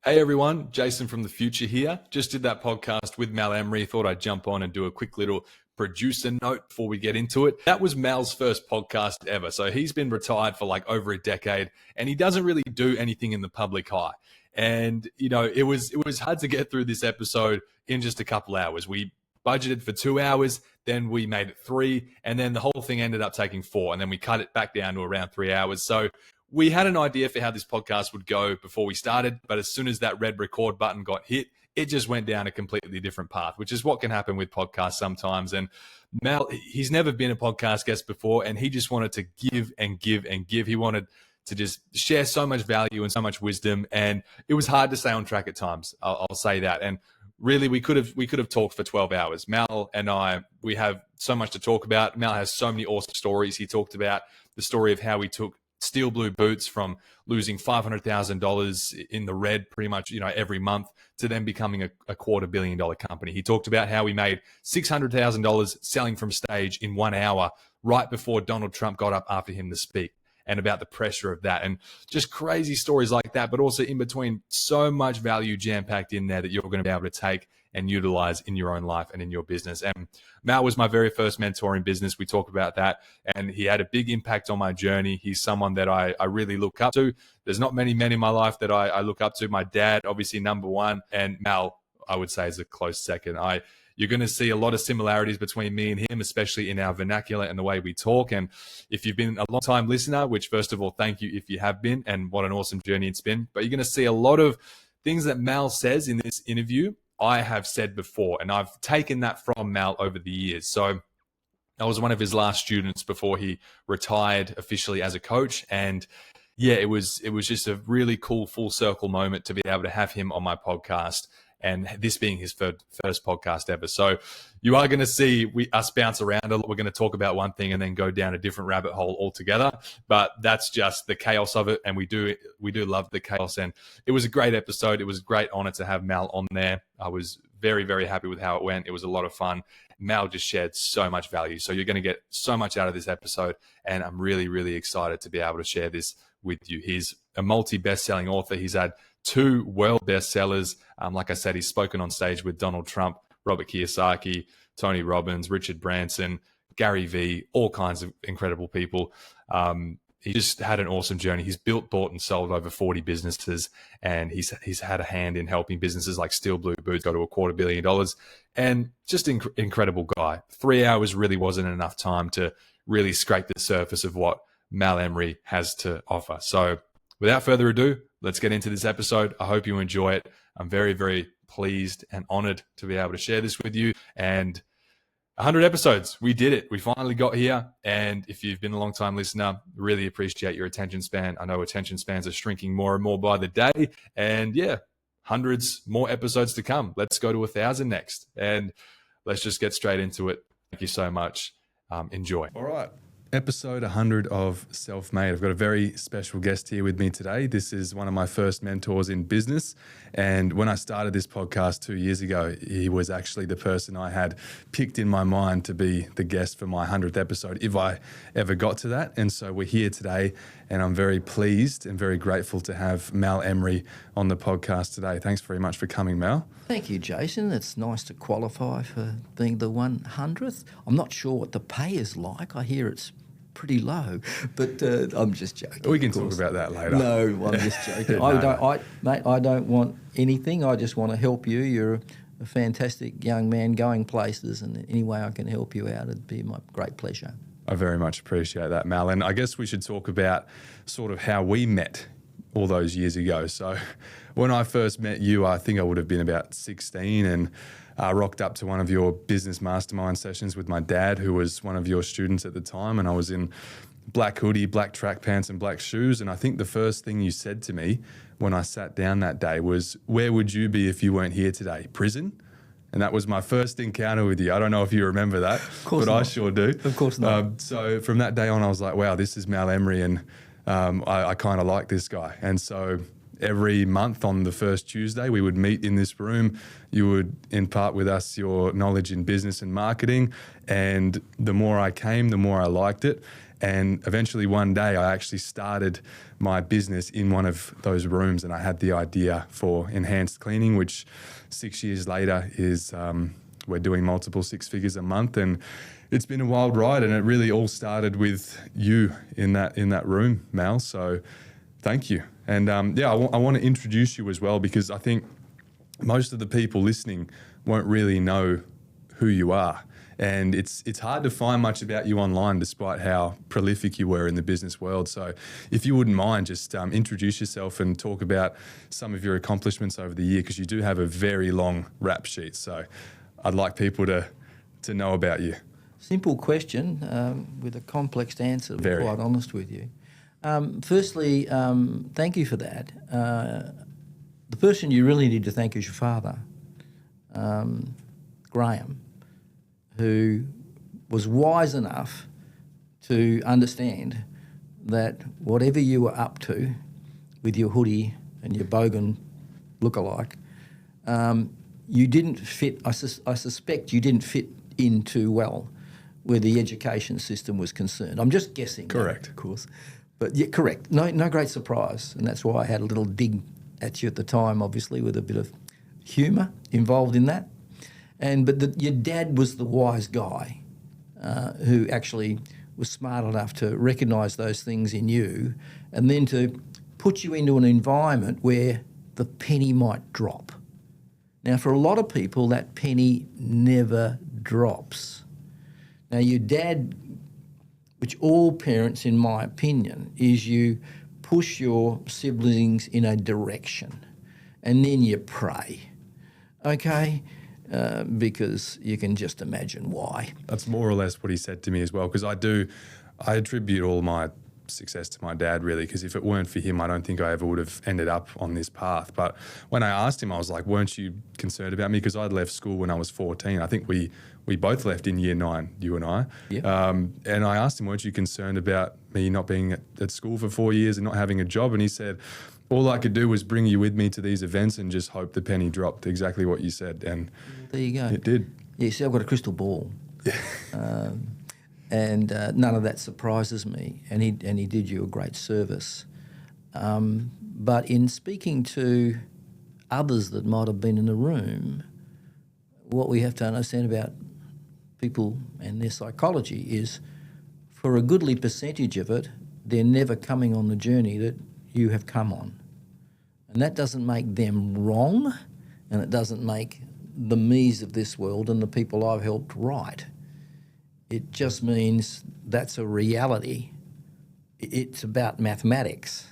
Hey everyone, Jason from the future here. Just did that podcast with Mal Emery. Thought I'd jump on and do a quick little producer note before we get into it. That was Mal's first podcast ever. So he's been retired for like over a decade and he doesn't really do anything in the public eye. And it was hard to get through this episode in just a couple hours. We budgeted for 2 hours, then we made it 3, and then the whole thing ended up taking 4, and then we cut it back down to around 3 hours. So we had an idea for how this podcast would go before we started, but as soon as that red record button got hit, it just went down a completely different path, which is what can happen with podcasts sometimes. And Mal, he's never been a podcast guest before, and he just wanted to give and give and give. He wanted to just share so much value and so much wisdom, and it was hard to stay on track at times. I'll say that. And really, we could have talked for 12 hours. Mal and I, we have so much to talk about. Mal has so many awesome stories. He talked about the story of how he took steel blue boots from losing $500,000 in the red pretty much every month to then becoming a $250 million company. He talked about how he made $600,000 selling from stage in 1 hour right before Donald Trump got up after him to speak, and about the pressure of that, and just crazy stories like that, but also in between, so much value jam-packed in there that you're going to be able to take and utilize in your own life and in your business. And Mal was my very first mentor in business. We talk about that, and he had a big impact on my journey. He's someone that I really look up to. There's not many men in my life that I look up to. My dad, obviously number one, and Mal, I would say, is a close second. You're going to see a lot of similarities between me and him, especially in our vernacular and the way we talk. And if you've been a long time listener, which first of all, thank you if you have been, and what an awesome journey it's been. But you're going to see a lot of things that Mal says in this interview I have said before, and I've taken that from Mal over the years. So I was one of his last students before he retired officially as a coach. And yeah, it was just a really cool full circle moment to be able to have him on my podcast, and this being his first podcast ever. So you are going to see us bounce around a lot. We're going to talk about one thing and then go down a different rabbit hole altogether. But that's just the chaos of it, and we do love the chaos. And it was a great episode. It was a great honor to have Mal on there. I was very, very happy with how it went. It was a lot of fun. Mal just shared so much value. So you're going to get so much out of this episode, and I'm really, really excited to be able to share this with you. He's a multi-best-selling author. He's had 2 world bestsellers. Like I said, he's spoken on stage with Donald Trump, Robert Kiyosaki, Tony Robbins, Richard Branson, Gary Vee, all kinds of incredible people. He just had an awesome journey. He's built, bought, and sold over 40 businesses, and he's had a hand in helping businesses like Steel Blue Boots go to $250 million. And just incredible guy. 3 hours really wasn't enough time to really scrape the surface of what Mal Emery has to offer. So without further ado, let's get into this episode. I hope you enjoy it. I'm very, very pleased and honored to be able to share this with you. And 100 episodes, we did it. We finally got here. And if you've been a long time listener, really appreciate your attention span. I know attention spans are shrinking more and more by the day. And yeah, hundreds more episodes to come. Let's go to 1,000 next. And let's just get straight into it. Thank you so much. Enjoy. All right. Episode 100 of Self Made. I've got a very special guest here with me today. This is one of my first mentors in business. And when I started this podcast 2 years ago, he was actually the person I had picked in my mind to be the guest for my 100th episode, if I ever got to that. And so we're here today, and I'm very pleased and very grateful to have Mal Emery on the podcast today. Thanks very much for coming, Mal. Thank you, Jason. It's nice to qualify for being the 100th. I'm not sure what the pay is like. I hear it's pretty low, but I'm just joking. We can talk about that later. No, I'm just joking. Mate, I don't want anything. I just want to help you. You're a fantastic young man going places, and any way I can help you out, it'd be my great pleasure. I very much appreciate that, Mal. And I guess we should talk about sort of how we met all those years ago. So when I first met you, I think I would have been about 16, and rocked up to one of your business mastermind sessions with my dad, who was one of your students at the time. And I was in black hoodie, black track pants, and black shoes. And I think the first thing you said to me when I sat down that day was, "Where would you be if you weren't here today? Prison?" And that was my first encounter with you. I don't know if you remember that, but I sure do. Of course not. So from that day on, I was like, wow, this is Mal Emery, and I kind of like this guy. And so every month on the first Tuesday, we would meet in this room. You would impart with us your knowledge in business and marketing. And the more I came, the more I liked it. And eventually one day I actually started my business in one of those rooms, and I had the idea for enhanced cleaning, which 6 years later is we're doing multiple six figures a month, and it's been a wild ride, and it really all started with you in that room, Mal. So thank you. And I want to introduce you as well, because I think most of the people listening won't really know who you are. And it's hard to find much about you online, despite how prolific you were in the business world. So if you wouldn't mind, just introduce yourself and talk about some of your accomplishments over the year, because you do have a very long rap sheet. So I'd like people to know about you. Simple question with a complex answer, to be quite honest with you. Firstly, thank you for that. The person you really need to thank is your father, Graham, who was wise enough to understand that whatever you were up to with your hoodie and your bogan lookalike, you didn't fit, I suspect you didn't fit in too well where the education system was concerned. I'm just guessing. Correct. Of course. But yeah, correct. No great surprise. And that's why I had a little dig at you at the time, obviously, with a bit of humour involved in that. But your dad was the wise guy who actually was smart enough to recognise those things in you, and then to put you into an environment where the penny might drop. Now, for a lot of people, that penny never drops. Now, your dad, which all parents, in my opinion, is you push your siblings in a direction and then you pray, okay? Because you can just imagine why. That's more or less what he said to me as well, because I attribute all my success to my dad, really, because if it weren't for him, I don't think I ever would have ended up on this path. But when I asked him, I was like, weren't you concerned about me? Because I'd left school when I was 14. I think we both left in year 9, you and I. Yep. And I asked him, weren't you concerned about me not being at school for 4 years and not having a job? And he said, all I could do was bring you with me to these events and just hope the penny dropped, exactly what you said. And there you go. It did. Yeah, see, I've got a crystal ball. And none of that surprises me. And he did you a great service. But in speaking to others that might have been in the room, what we have to understand about people and their psychology is, for a goodly percentage of it, they're never coming on the journey that you have come on. And that doesn't make them wrong, and it doesn't make the me's of this world and the people I've helped right. It just means that's a reality. It's about mathematics.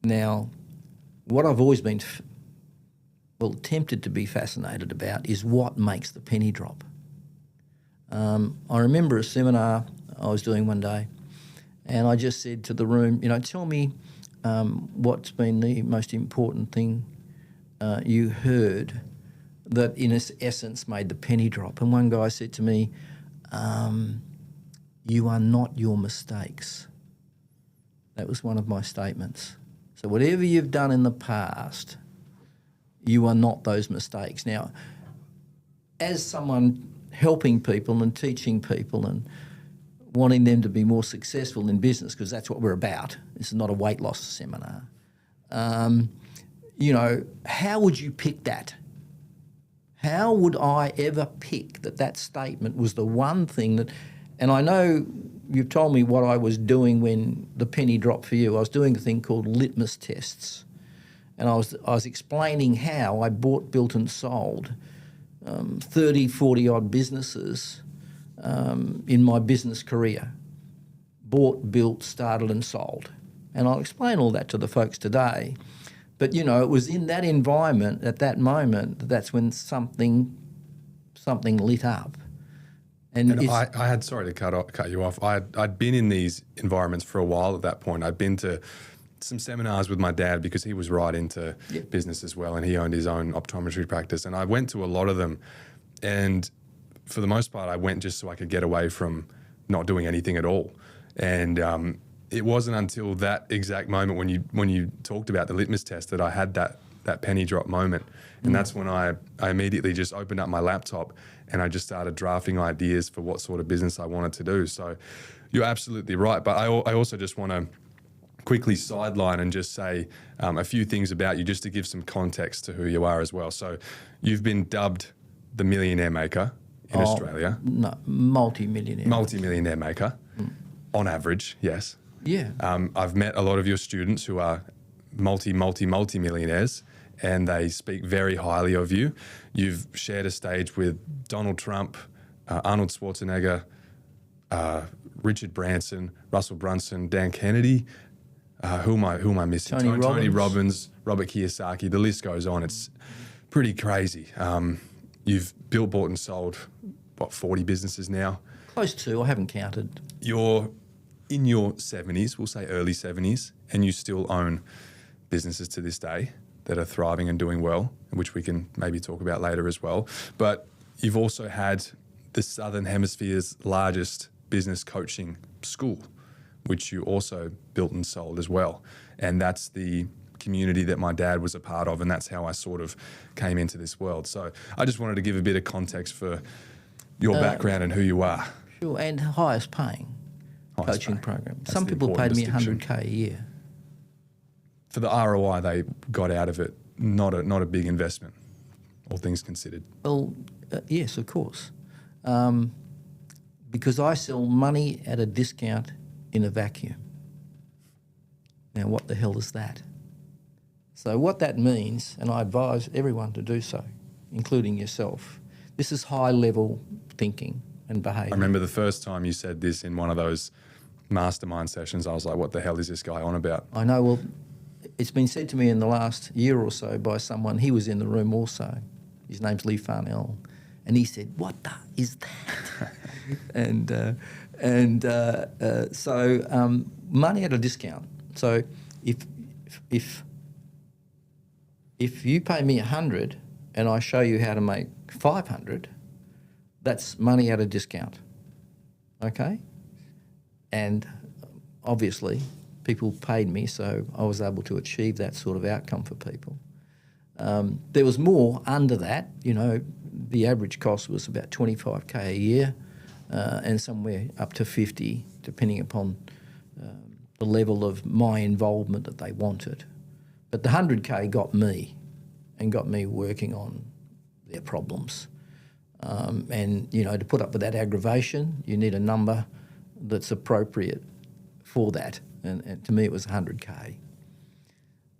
Now, what I've always been, tempted to be fascinated about is what makes the penny drop. I remember a seminar I was doing one day, and I just said to the room, tell me what's been the most important thing you heard that in essence made the penny drop. And one guy said to me, you are not your mistakes. That was one of my statements. So whatever you've done in the past, you are not those mistakes. Now, as someone helping people and teaching people and wanting them to be more successful in business, because that's what we're about. This is not a weight loss seminar. How would you pick that? How would I ever pick that statement was the one thing that, and I know you've told me what I was doing when the penny dropped for you. I was doing a thing called litmus tests, and I was explaining how I bought, built and sold 30, 40 odd businesses in my business career. Bought, built, started and sold. And I'll explain all that to the folks today. But, it was in that environment at that moment that's when something lit up. And I had, sorry to cut you off, I'd been in these environments for a while at that point. I'd been to some seminars with my dad because he was right into business as well, and he owned his own optometry practice. And I went to a lot of them, and for the most part, I went just so I could get away from not doing anything at all. And it wasn't until that exact moment when you talked about the litmus test that I had that penny drop moment. And that's when I immediately just opened up my laptop and I just started drafting ideas for what sort of business I wanted to do. So, You're absolutely right. But I also just want to quickly sideline and just say a few things about you just to give some context to who you are as well. So you've been dubbed the Millionaire Maker in Australia. No, multi-millionaire. Multi-millionaire maker, on average, yes. Yeah. I've met a lot of your students who are multi-millionaires, and they speak very highly of you. You've shared a stage with Donald Trump, Arnold Schwarzenegger, Richard Branson, Russell Brunson, Dan Kennedy. Who am I missing? Tony Robbins, Robert Kiyosaki. The list goes on. It's pretty crazy. You've built, bought, and sold, 40 businesses now? Close to. I haven't counted. You're in your 70s, we'll say early 70s, and you still own businesses to this day that are thriving and doing well, which we can maybe talk about later as well. But you've also had the Southern Hemisphere's largest business coaching school, which you also built and sold as well. And that's the community that my dad was a part of, and that's how I sort of came into this world. So I just wanted to give a bit of context for your background and who you are. Sure, and highest paying coaching program. That's Some the people paid important me distinction. $100K a year. For the ROI they got out of it, not a big investment, all things considered. Well, yes, of course. Because I sell money at a discount in a vacuum. Now, what the hell is that? So what that means, and I advise everyone to do so, including yourself, this is high-level thinking and behaviour. I remember the first time you said this in one of those mastermind sessions, I was like, what the hell is this guy on about? I know, well, it's been said to me in the last year or so by someone, he was in the room also, his name's Lee Farnell, and he said, what the is that? So money at a discount. So if you pay me 100 and I show you how to make 500, that's money at a discount, okay? And obviously people paid me, so I was able to achieve that sort of outcome for people. There was more under that, the average cost was about $25K a year and somewhere up to 50, depending upon the level of my involvement that they wanted. But the 100K got me and got me working on their problems. And, to put up with that aggravation, you need a number that's appropriate for that. And to me, it was 100K.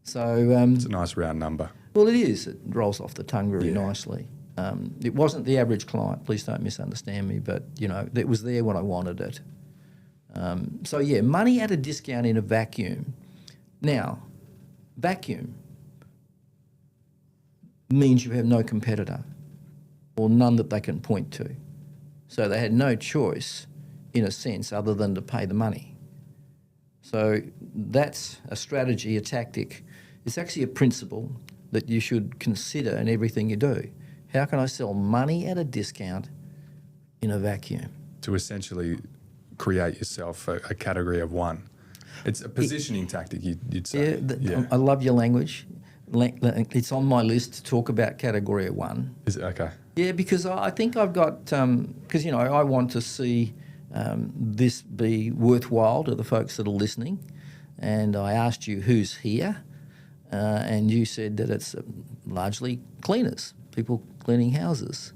So It's a nice round number. Well, it is. It rolls off the tongue very nicely. It wasn't the average client, please don't misunderstand me, but, it was there when I wanted it. Money at a discount in a vacuum. Now, vacuum means you have no competitor or none that they can point to. So they had no choice, in a sense, other than to pay the money. So that's a strategy, a tactic. It's actually a principle that you should consider in everything you do. How can I sell money at a discount in a vacuum? To essentially create yourself a category of one. It's a positioning tactic, you'd say. I love your language. It's on my list to talk about category of one. Is it okay? Yeah, because I think I've got, I want to see this be worthwhile to the folks that are listening. And I asked you who's here, and you said that it's largely cleaners, people cleaning houses.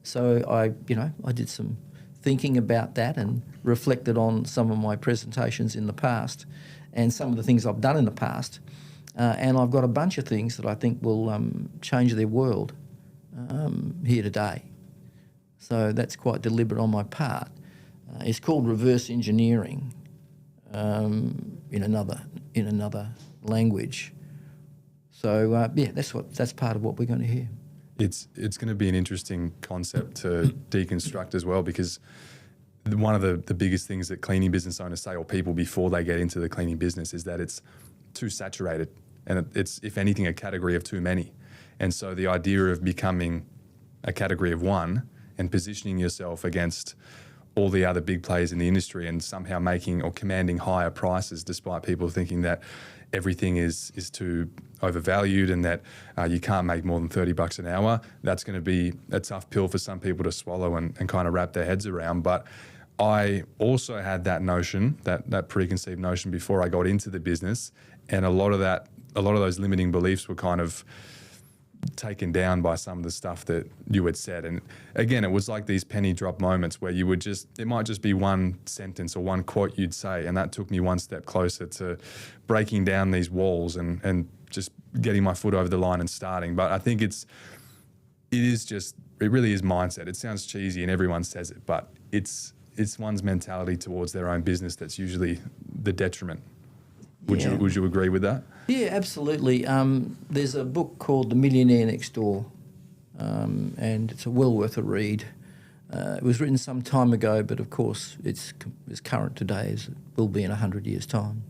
So I did some thinking about that and reflected on some of my presentations in the past and some of the things I've done in the past. And I've got a bunch of things that I think will change their world here today. So that's quite deliberate on my part. It's called reverse engineering in another language. So that's part of what we're going to hear. It's going to be an interesting concept to deconstruct as well, because one of the biggest things that cleaning business owners say, or people before they get into the cleaning business, is that it's too saturated and it's, if anything, a category of too many. And so the idea of becoming a category of one and positioning yourself against all the other big players in the industry and somehow making or commanding higher prices despite people thinking that everything is too overvalued and that you can't make more than $30 an hour, that's going to be a tough pill for some people to swallow and kind of wrap their heads around. But I also had that notion, that preconceived notion before I got into the business, and a lot of those limiting beliefs were kind of taken down by some of the stuff that you had said. And again, it was like these penny drop moments where it might just be one sentence or one quote you'd say, and that took me one step closer to breaking down these walls and just getting my foot over the line and starting. But I think it really is mindset. It sounds cheesy and everyone says it, but it's one's mentality towards their own business that's usually the detriment. Would you agree with that? Yeah, absolutely. There's a book called The Millionaire Next Door, and it's well worth a read. It was written some time ago, but of course it's as current today as it will be in 100 years' time.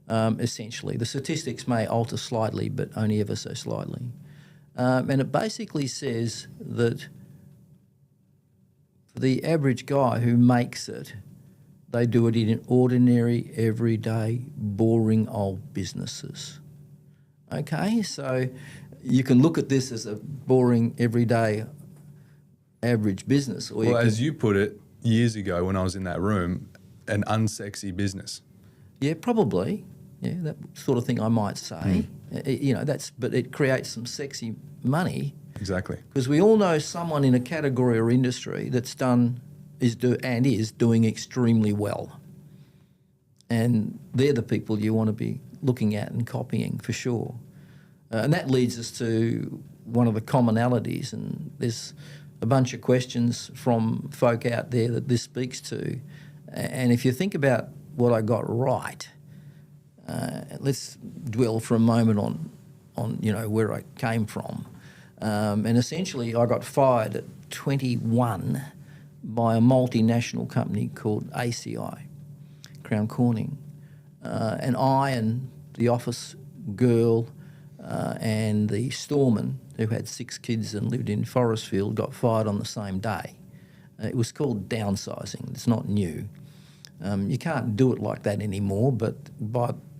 Essentially, the statistics may alter slightly, but only ever so slightly. And it basically says that for the average guy who makes it, they do it in ordinary, everyday, boring old businesses. Okay, so you can look at this as a boring, everyday, average business. Or as you put it years ago when I was in that room, an unsexy business. Yeah, probably. Yeah, that sort of thing I might say. But it creates some sexy money. Exactly. Because we all know someone in a category or industry that's is doing extremely well. And they're the people you want to be looking at and copying for sure. And that leads us to one of the commonalities, and there's a bunch of questions from folk out there that this speaks to. And if you think about what I got right, let's dwell for a moment on where I came from. And essentially I got fired at 21 by a multinational company called ACI, Crown Corning. And I and the office girl and the storeman, who had 6 kids and lived in Forestfield, got fired on the same day. It was called downsizing. It's not new. You can't do it like that anymore,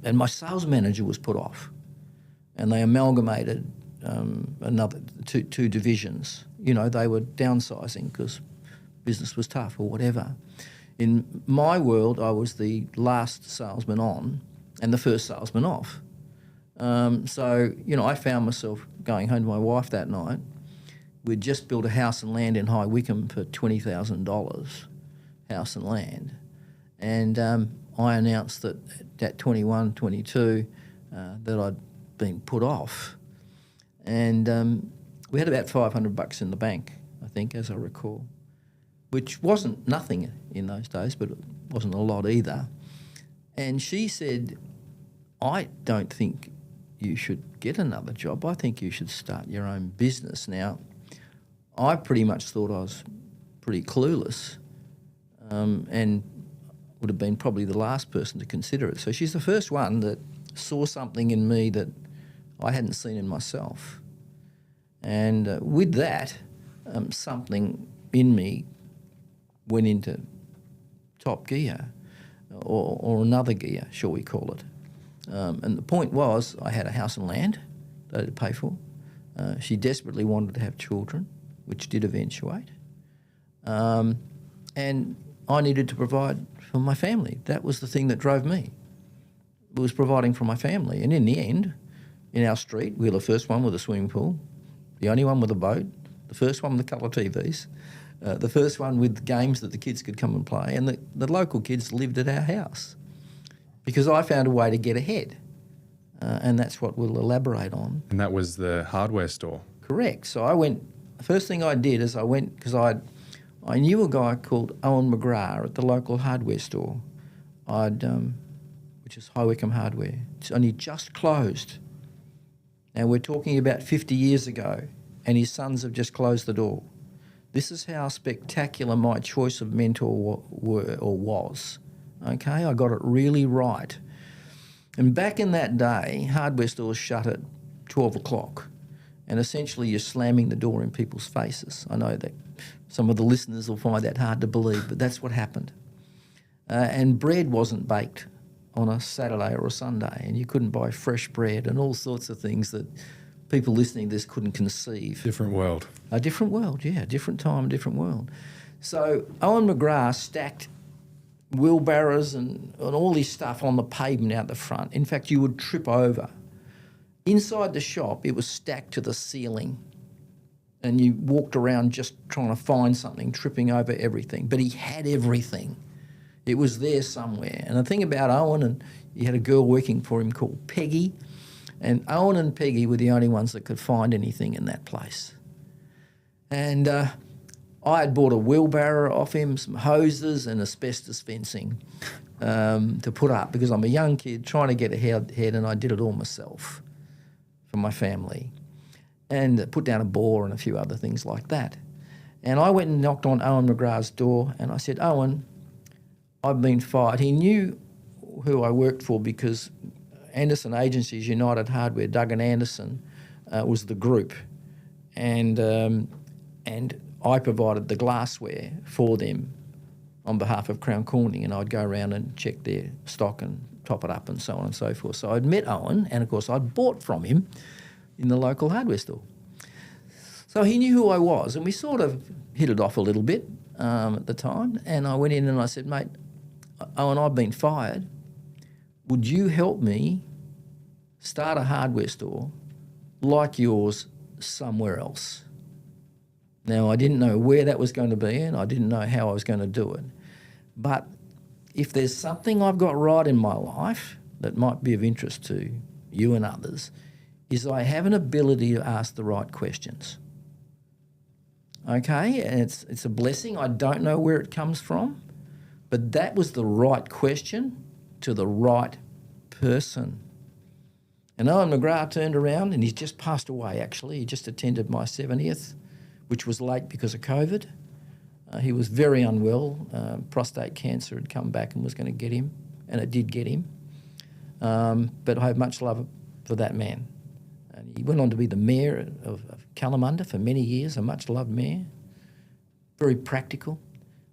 and my sales manager was put off, and they amalgamated another two divisions. They were downsizing because business was tough or whatever. In my world, I was the last salesman on and the first salesman off. So I found myself going home to my wife that night. We'd just built a house and land in High Wycombe for $20,000, house and land. And I announced that at 21, 22, that I'd been put off. And we had about $500 in the bank, I think, as I recall, which wasn't nothing in those days, but it wasn't a lot either. And she said, I don't think you should get another job. I think you should start your own business. Now, I pretty much thought I was pretty clueless and would have been probably the last person to consider it. So she's the first one that saw something in me that I hadn't seen in myself. And with that, something in me went into top gear or another gear, shall we call it. And the point was I had a house and land that I had to pay for. She desperately wanted to have children, which did eventuate. And I needed to provide for my family. That was the thing that drove me. It was providing for my family. And in the end, in our street, we were the first one with a swimming pool, the only one with a boat, the first one with the colour TVs, the first one with games that the kids could come and play, and the local kids lived at our house because I found a way to get ahead. And that's what we'll elaborate on. And that was the hardware store? Correct. So the first thing I did is I went, because I knew a guy called Owen McGrath at the local hardware store, which is High Wycombe Hardware. It's only just closed. Now we're talking about 50 years ago, and his sons have just closed the door. This is how spectacular my choice of mentor was. Okay, I got it really right. And back in that day, hardware stores shut at 12 o'clock, and essentially you're slamming the door in people's faces. I know that some of the listeners will find that hard to believe, but that's what happened. And bread wasn't baked on a Saturday or a Sunday, and you couldn't buy fresh bread and all sorts of things that people listening to this couldn't conceive. Different world. A different world, yeah, different time, different world. So Owen McGrath stacked wheelbarrows and all this stuff on the pavement out the front. In fact, you would trip over. Inside the shop, it was stacked to the ceiling, and you walked around just trying to find something, tripping over everything. But he had everything. It was there somewhere. And the thing about Owen, and he had a girl working for him called Peggy, and Owen and Peggy were the only ones that could find anything in that place. And I had bought a wheelbarrow off him, some hoses and asbestos fencing to put up, because I'm a young kid trying to get ahead, and I did it all myself for my family, and put down a bore and a few other things like that. And I went and knocked on Owen McGrath's door, and I said, Owen, I've been fired. He knew who I worked for because Anderson Agencies, United Hardware, Doug and Anderson was the group. And I provided the glassware for them on behalf of Crown Corning, and I'd go around and check their stock and top it up and so on and so forth. So I'd met Owen, and of course I'd bought from him in the local hardware store. So he knew who I was, and we sort of hit it off a little bit at the time. And I went in and I said, mate, Owen, I've been fired. Would you help me start a hardware store like yours somewhere else? Now, I didn't know where that was going to be, and I didn't know how I was going to do it. But if there's something I've got right in my life that might be of interest to you and others, is I have an ability to ask the right questions. Okay? And it's a blessing. I don't know where it comes from, but that was the right question to the right person. And Owen McGrath turned around, and he's just passed away, actually. He just attended my 70th, which was late because of COVID. He was very unwell. Prostate cancer had come back and was going to get him, and it did get him. But I have much love for that man. And he went on to be the mayor of Kalamunda for many years, a much-loved mayor, very practical.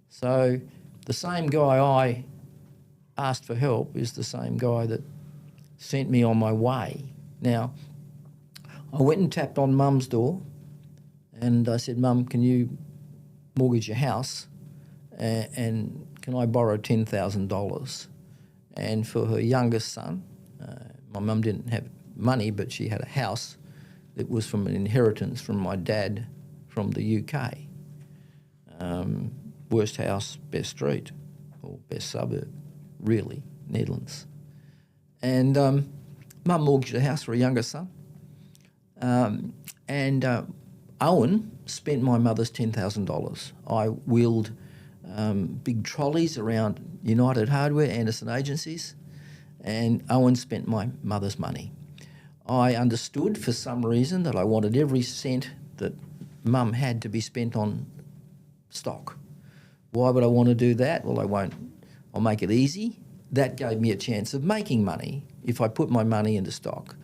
So the same guy I asked for help is the same guy that sent me on my way. Now, I went and tapped on Mum's door, and I said, Mum, can you mortgage your house, and can I borrow $10,000? And for her youngest son, my mum didn't have money, but she had a house that was from an inheritance from my dad from the UK. Worst house, best street, or best suburb, really, Netherlands. And Mum mortgaged a house for a younger son. Owen spent my mother's $10,000. I wheeled big trolleys around United Hardware, Anderson Agencies, and Owen spent my mother's money. I understood for some reason that I wanted every cent that Mum had to be spent on stock. Why would I want to do that? Well, I'll make it easy. That gave me a chance of making money if I put my money into stock.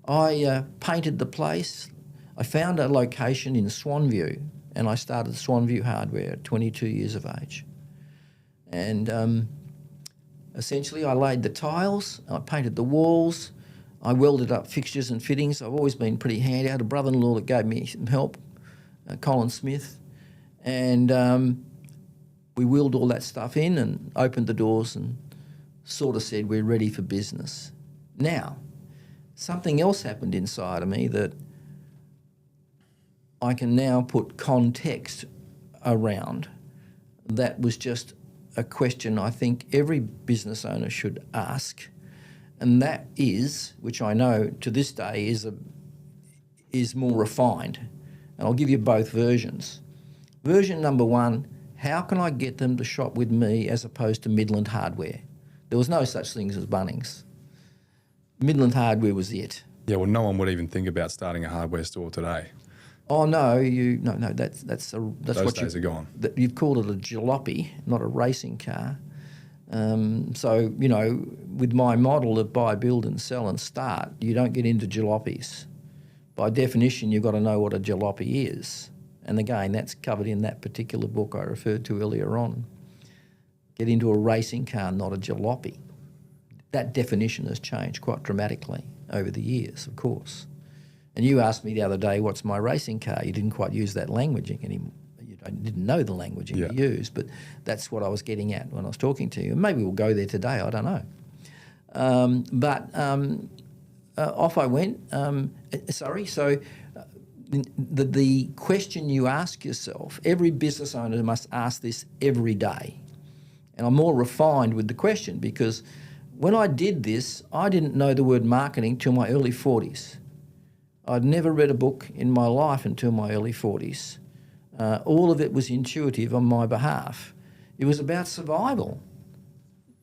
I painted the place. I found a location in Swanview, and I started Swanview Hardware at 22 years of age. And essentially I laid the tiles, I painted the walls, I welded up fixtures and fittings. I've always been pretty handy. I had a brother-in-law that gave me some help, Colin Smith, and we wheeled all that stuff in and opened the doors and sort of said we're ready for business. Now, something else happened inside of me that I can now put context around. That was just a question I think every business owner should ask, and that is, which I know to this day is more refined, and I'll give you both versions. Version number one, how can I get them to shop with me as opposed to Midland Hardware? There was no such things as Bunnings. Midland Hardware was it. Yeah, well, no one would even think about starting a hardware store today. Oh no, that's Those what days are gone. You've called it a jalopy, not a racing car. So with my model of buy, build, and sell and start, you don't get into jalopies. By definition, you've got to know what a jalopy is, and again, that's covered in that particular book I referred to earlier on. Get into a racing car, not a jalopy. That definition has changed quite dramatically over the years, of course. And you asked me the other day, what's my racing car? You didn't quite use that language anymore. You I didn't know the language you used, but that's what I was getting at when I was talking to you. Maybe we'll go there today, I don't know. Off I went. The question you ask yourself, every business owner must ask this every day. And I'm more refined with the question because when I did this, I didn't know the word marketing till my early 40s. I'd never read a book in my life until my early 40s. All of it was intuitive on my behalf. It was about survival.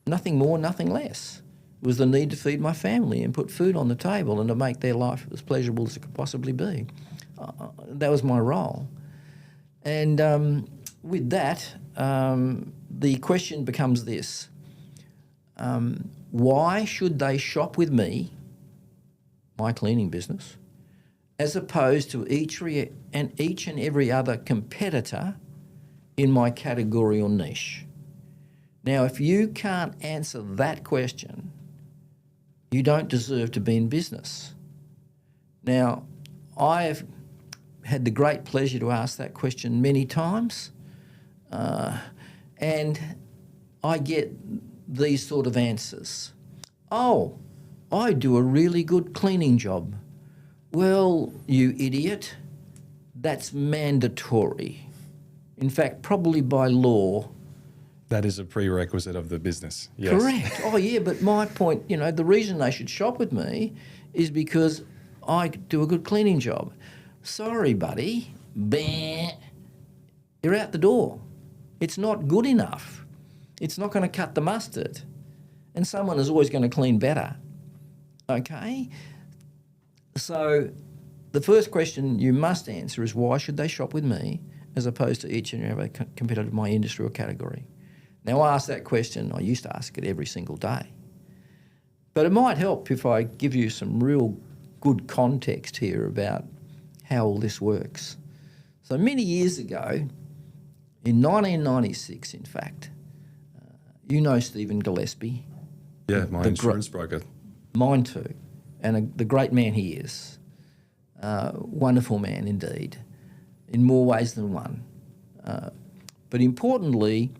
Nothing more, nothing less. It was the need to feed my family and put food on the table and to make their life as pleasurable as it could possibly be. That was my role. And with that, the question becomes this. Why should they shop with me, my cleaning business, as opposed to each and every other competitor in my category or niche? Now, if you can't answer that question, you don't deserve to be in business. Now, I have had the great pleasure to ask that question many times, and I get these sort of answers. Oh, I do a really good cleaning job. Well, you idiot, that's mandatory. In fact, probably by law. That is a prerequisite of the business. Yes. Correct. Oh, yeah, but my point, the reason they should shop with me is because I do a good cleaning job. Sorry, buddy. Bah. You're out the door. It's not good enough. It's not going to cut the mustard. And someone is always going to clean better. Okay? So the first question you must answer is why should they shop with me as opposed to each and every competitor in my industry or category? Now, I ask that question, I used to ask it every single day. But it might help if I give you some real good context here about how all this works. So many years ago, in 1996, in fact, you know Stephen Gillespie. Yeah, my insurance broker. Mine too. And the great man he is. Wonderful man indeed, in more ways than one. But importantly,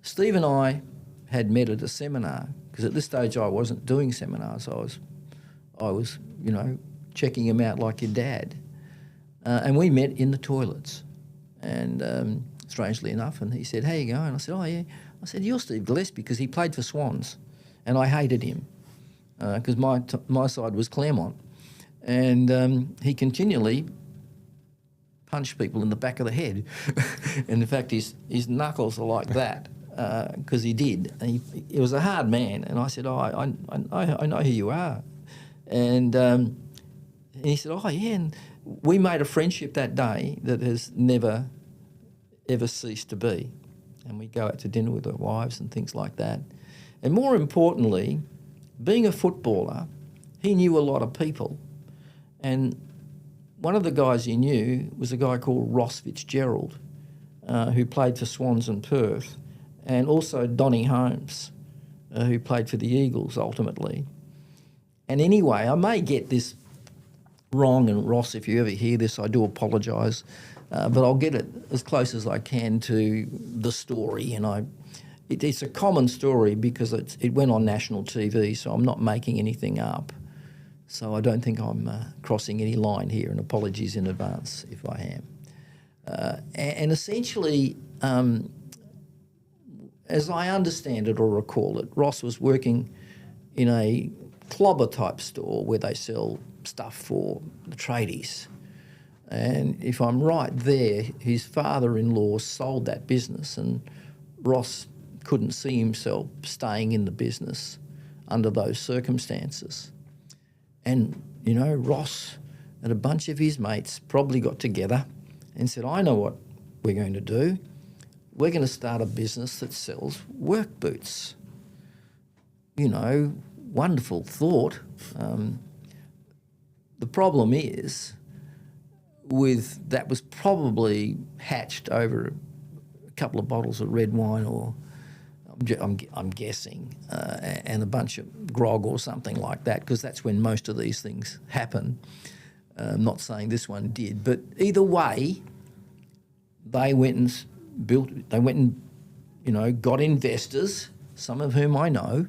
Steve and I had met at a seminar, because at this stage I wasn't doing seminars. I was, checking him out like your dad. And we met in the toilets. And strangely enough, and he said, "How you going?" I said, "Oh, yeah." I said, "You're Steve Gillespie," because he played for Swans. And I hated him because my side was Claremont. And he continually punched people in the back of the head. And in fact, his knuckles are like that. Because he did. And he was a hard man. And I said, "Oh, I know who you are." And he said, "Oh, yeah." And we made a friendship that day that has never, ever ceased to be. And we go out to dinner with our wives and things like that. And more importantly, being a footballer, he knew a lot of people. And one of the guys he knew was a guy called Ross Fitzgerald, who played for Swans and Perth. And also Donny Holmes, who played for the Eagles ultimately. And anyway, I may get this wrong, and Ross, if you ever hear this, I do apologise, but I'll get it as close as I can to the story. And it's a common story because it went on national TV, so I'm not making anything up. So I don't think I'm crossing any line here, and apologies in advance if I am. And essentially, as I understand it or recall it, Ross was working in a clobber type store where they sell stuff for the tradies. And if I'm right there, his father-in-law sold that business, and Ross couldn't see himself staying in the business under those circumstances. And, Ross and a bunch of his mates probably got together and said, "I know what we're going to do. We're going to start a business that sells work boots." Wonderful thought. The problem is, that was probably hatched over a couple of bottles of red wine, or I'm guessing, and a bunch of grog or something like that, because that's when most of these things happen. I'm not saying this one did, but either way, they went and got investors, some of whom I know,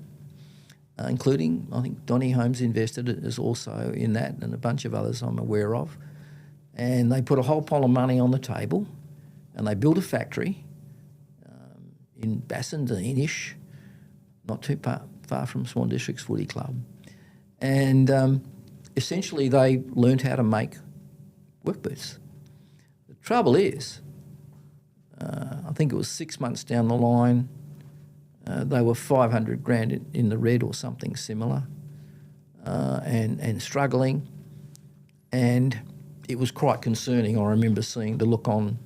including, I think, Donny Holmes invested is also in that, and a bunch of others I'm aware of. And they put a whole pile of money on the table, and they built a factory in Bassendean-ish, not too far from Swan Districts Footy Club. And essentially they learnt how to make work boots. The trouble is, I think it was 6 months down the line, they were 500 grand in the red or something similar, and struggling. And it was quite concerning. I remember seeing the look on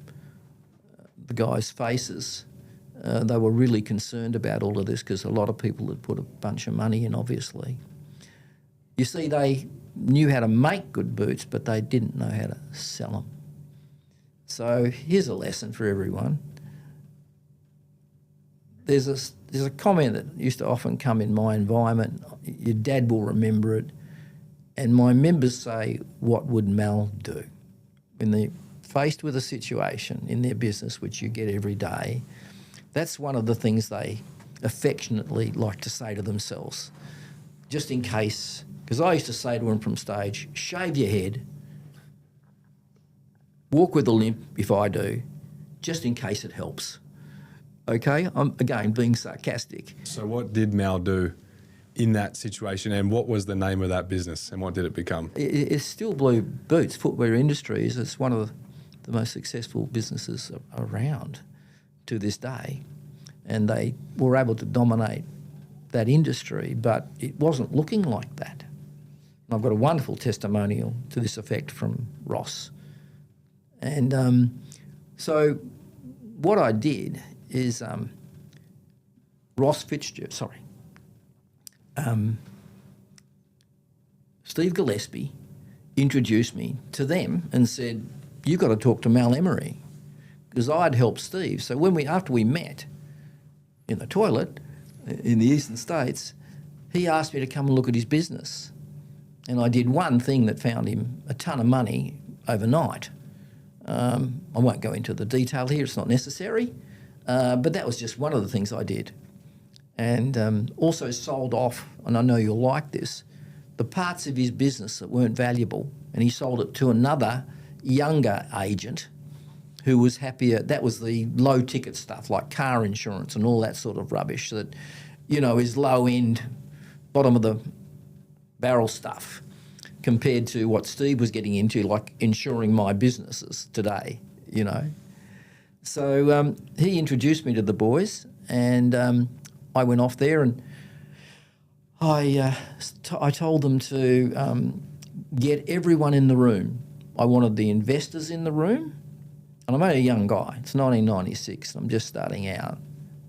the guys' faces. They were really concerned about all of this because a lot of people had put a bunch of money in, obviously. You see, they knew how to make good boots, but they didn't know how to sell them. So here's a lesson for everyone. There's a comment that used to often come in my environment. Your dad will remember it. And my members say, what would Mal do? When they're faced with a situation in their business, which you get every day, that's one of the things they affectionately like to say to themselves, just in case. Because I used to say to them from stage, shave your head, walk with a limp if I do, just in case it helps. Okay? I'm, again, being sarcastic. So what did Mal do in that situation, and what was the name of that business, and what did it become? It's still Blue Boots, Footwear Industries. It's one of the most successful businesses around to this day. And they were able to dominate that industry, but it wasn't looking like that. And I've got a wonderful testimonial to this effect from Ross. And so what I did is Ross Fitzgerald, Steve Gillespie introduced me to them and said, you've got to talk to Mal Emery, because I'd helped Steve. So after we met in the toilet in the eastern states, he asked me to come and look at his business. And I did one thing that found him a ton of money overnight. I won't go into the detail here, it's not necessary, but that was just one of the things I did. And also sold off, and I know you'll like this, the parts of his business that weren't valuable, and he sold it to another younger agent who was happier. That was the low-ticket stuff like car insurance and all that sort of rubbish that, is low-end, bottom-of-the-barrel stuff compared to what Steve was getting into, like insuring my businesses today, So he introduced me to the boys, and I went off there and I told them to get everyone in the room. I wanted the investors in the room, and I'm only a young guy. It's 1996. I'm just starting out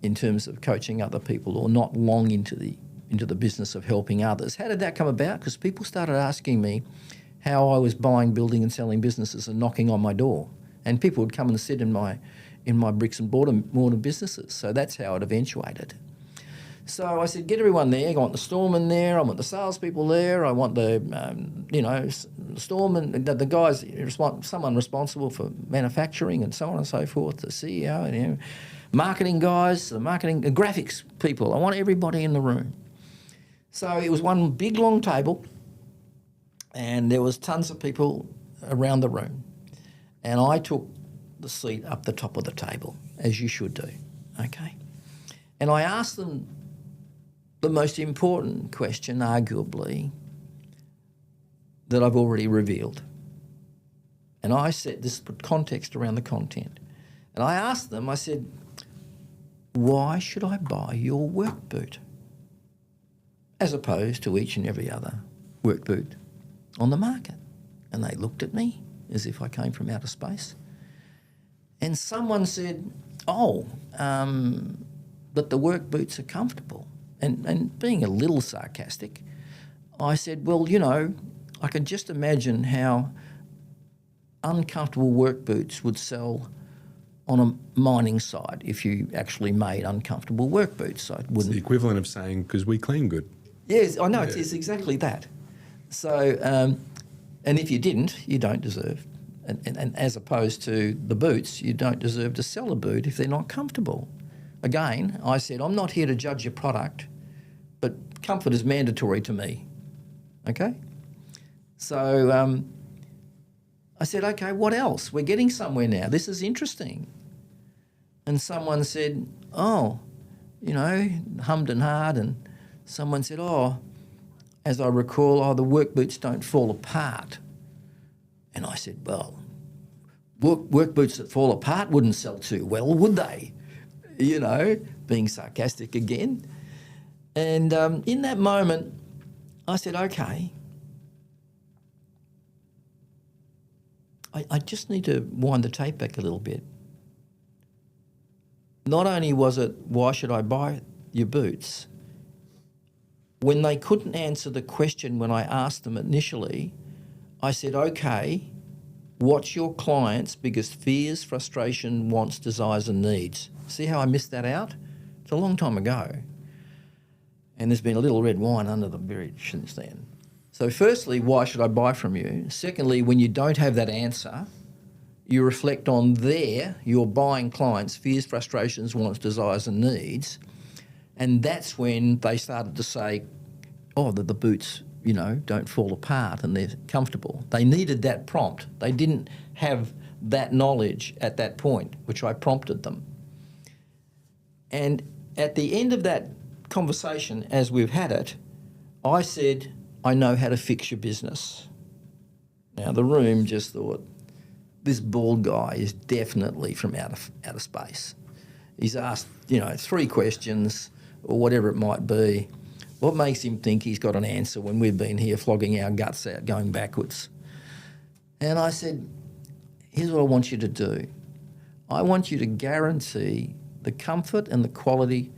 in terms of coaching other people, or not long into the business of helping others. How did that come about? Because people started asking me how I was buying, building and selling businesses and knocking on my door. And people would come and sit in my bricks and mortar businesses. So that's how it eventuated. So I said, get everyone there. I want the storeman there. I want the salespeople there. I want the, storeman, the guys, someone responsible for manufacturing and so on and so forth, the CEO, and marketing guys, the graphics people. I want everybody in the room. So it was one big long table, and there was tons of people around the room. And I took the seat up the top of the table, as you should do, okay? And I asked them the most important question, arguably, that I've already revealed. And I said, this put context around the content. And I asked them, I said, why should I buy your work boot as opposed to each and every other work boot on the market? And they looked at me as if I came from outer space. And someone said, but the work boots are comfortable. And being a little sarcastic, I said, well, I can just imagine how uncomfortable work boots would sell on a mining site if you actually made uncomfortable work boots. So it wouldn't. It's the equivalent of saying, because we clean good. Yes, I know, it's exactly that. So, and if you didn't, you don't deserve And as opposed to the boots, you don't deserve to sell a boot if they're not comfortable. Again, I said, I'm not here to judge your product, but comfort is mandatory to me. Okay? So I said, okay, what else? We're getting somewhere now. This is interesting. And someone said, hummed and hawed, and someone said, as I recall, the work boots don't fall apart. And I said, well, work boots that fall apart wouldn't sell too well, would they? Being sarcastic again. And in that moment, I said, okay, I just need to wind the tape back a little bit. Not only was it, why should I buy your boots? When they couldn't answer the question when I asked them initially, I said, okay, what's your client's biggest fears, frustration, wants, desires and needs? See how I missed that out? It's a long time ago. And there's been a little red wine under the bridge since then. So firstly, why should I buy from you? Secondly, when you don't have that answer, you reflect on your buying client's fears, frustrations, wants, desires and needs. And that's when they started to say, that the boots, don't fall apart and they're comfortable. They needed that prompt. They didn't have that knowledge at that point, which I prompted them. And at the end of that conversation, as we've had it, I said, I know how to fix your business. Now, the room just thought, this bald guy is definitely from outer space. He's asked, 3 questions or whatever it might be. What makes him think he's got an answer when we've been here flogging our guts out, going backwards? And I said, here's what I want you to do. I want you to guarantee the comfort and the quality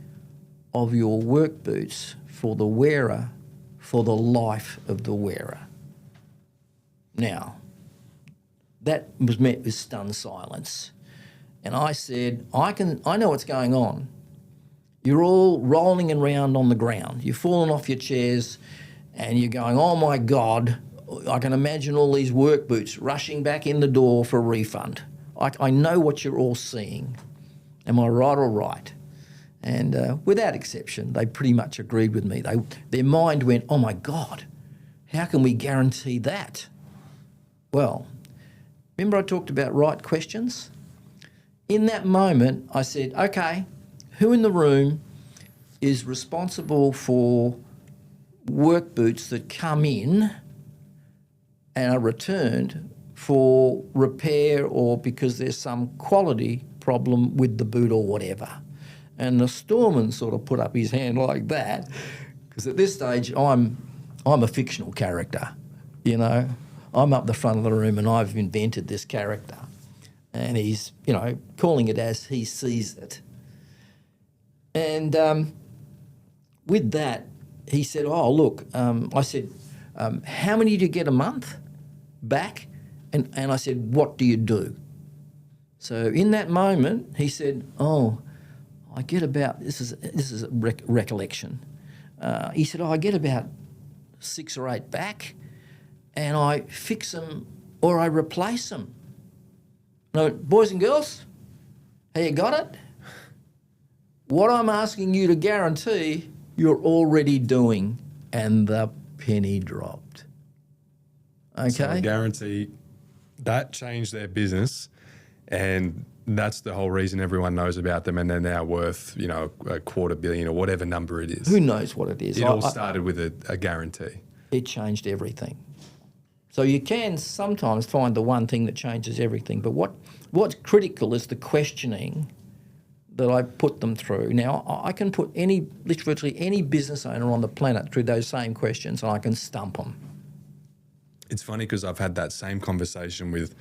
of your work boots for the wearer for the life of the wearer. Now, that was met with stunned silence. And I said, I know what's going on. You're all rolling around on the ground. You're falling off your chairs and you're going, oh my God, I can imagine all these work boots rushing back in the door for a refund. I know what you're all seeing. Am I right or right? And without exception, they pretty much agreed with me. Their mind went, oh my God, how can we guarantee that? Well, remember I talked about right questions? In that moment, I said, okay, who in the room is responsible for work boots that come in and are returned for repair or because there's some quality problem with the boot or whatever? And the storeman sort of put up his hand like that, because at this stage I'm a fictional character, I'm up the front of the room and I've invented this character. And he's, calling it as he sees it. And with that, he said, I said, how many do you get a month back? And I said, what do you do? So in that moment, he said, I get about, this is a recollection. He said, I get about 6 or 8 back and I fix them or I replace them. Now, boys and girls, have you got it? What I'm asking you to guarantee, you're already doing. And the penny dropped. Okay? So I guarantee that changed their business, and that's the whole reason everyone knows about them, and they're now worth, $250 million or whatever number it is. Who knows what it is? It all started with a guarantee. It changed everything. So you can sometimes find the one thing that changes everything, but what's critical is the questioning that I put them through. Now, I can put literally any business owner on the planet through those same questions and I can stump them. It's funny because I've had that same conversation with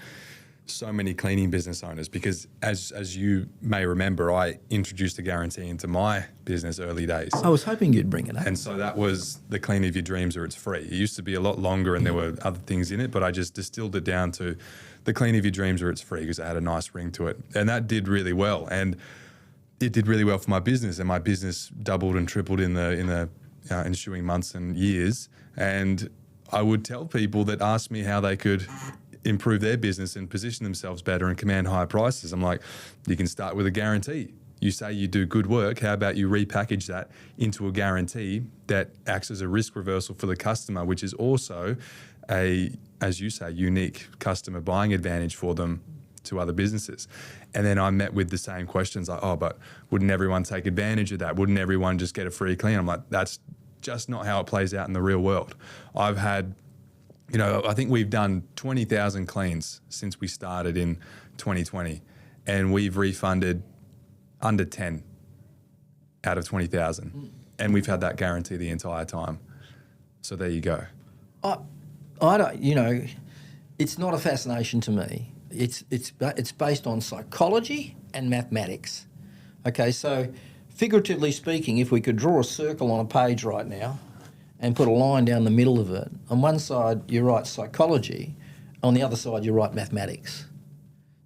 so many cleaning business owners, because as you may remember, I introduced the guarantee into my business early days. I was hoping you'd bring it up. And so that was the clean of your dreams or it's free. It used to be a lot longer and there were other things in it, but I just distilled it down to the clean of your dreams or it's free because it had a nice ring to it. And that did really well. And it did really well for my business, and my business doubled and tripled in the ensuing months and years. And I would tell people that asked me how they could improve their business and position themselves better and command higher prices. I'm like, you can start with a guarantee. You say you do good work, how about you repackage that into a guarantee that acts as a risk reversal for the customer, which is also as you say, unique customer buying advantage for them to other businesses. And then I'm met with the same questions like, oh, but wouldn't everyone take advantage of that? Wouldn't everyone just get a free clean? I'm like, that's just not how it plays out in the real world. I've had, I think we've done 20,000 cleans since we started in 2020, and we've refunded under 10 out of 20,000. And we've had that guarantee the entire time. So there you go. I don't, it's not a fascination to me. It's based on psychology and mathematics. Okay, so figuratively speaking, if we could draw a circle on a page right now and put a line down the middle of it, on one side you write psychology, on the other side you write mathematics.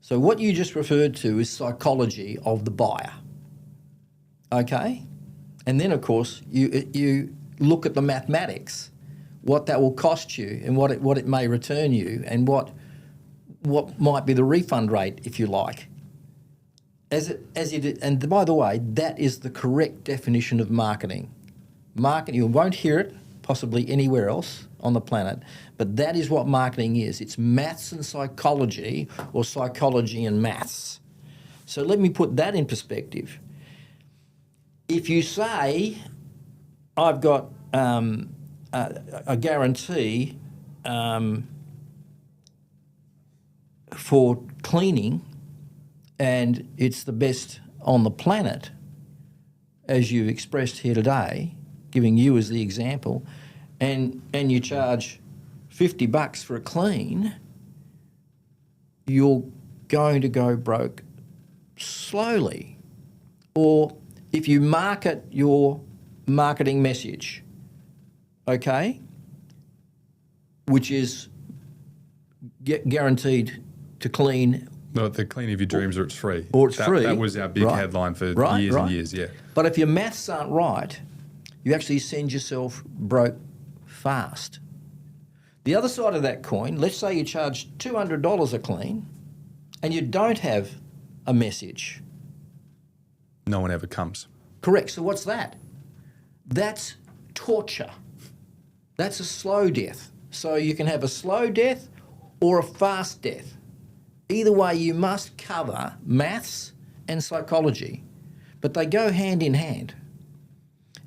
So what you just referred to is psychology of the buyer. Okay? And then, of course, you look at the mathematics, what that will cost you and what it may return you, and what might be the refund rate, if you like. And by the way, that is the correct definition of marketing. You won't hear it possibly anywhere else on the planet, but that is what marketing is. It's maths and psychology, or psychology and maths. So let me put that in perspective. If you say, I've got a guarantee for cleaning, and it's the best on the planet, as you've expressed here today, giving you as the example, and you charge $50 for a clean, you're going to go broke slowly. Or if you market your marketing message, okay, which is guaranteed to clean. No, the clean of your dreams, or it's free. Or it's free. That was our big headline for years and years, yeah. But if your maths aren't right, you actually send yourself broke fast. The other side of that coin, let's say you charge $200 a clean and you don't have a message. No one ever comes. Correct. So what's that? That's torture. That's a slow death. So you can have a slow death or a fast death. Either way, you must cover maths and psychology, but they go hand in hand.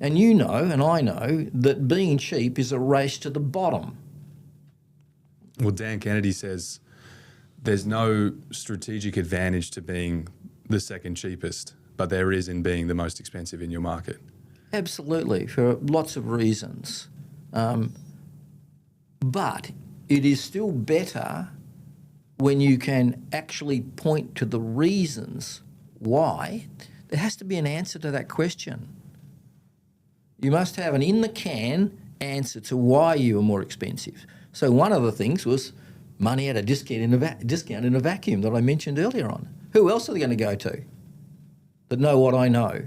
And you know, and I know, that being cheap is a race to the bottom. Well, Dan Kennedy says there's no strategic advantage to being the second cheapest, but there is in being the most expensive in your market. Absolutely, for lots of reasons. But it is still better when you can actually point to the reasons why. There has to be an answer to that question. You must have an in-the-can answer to why you are more expensive. So one of the things was money at a discount in a vacuum that I mentioned earlier on. Who else are they going to go to that know what I know?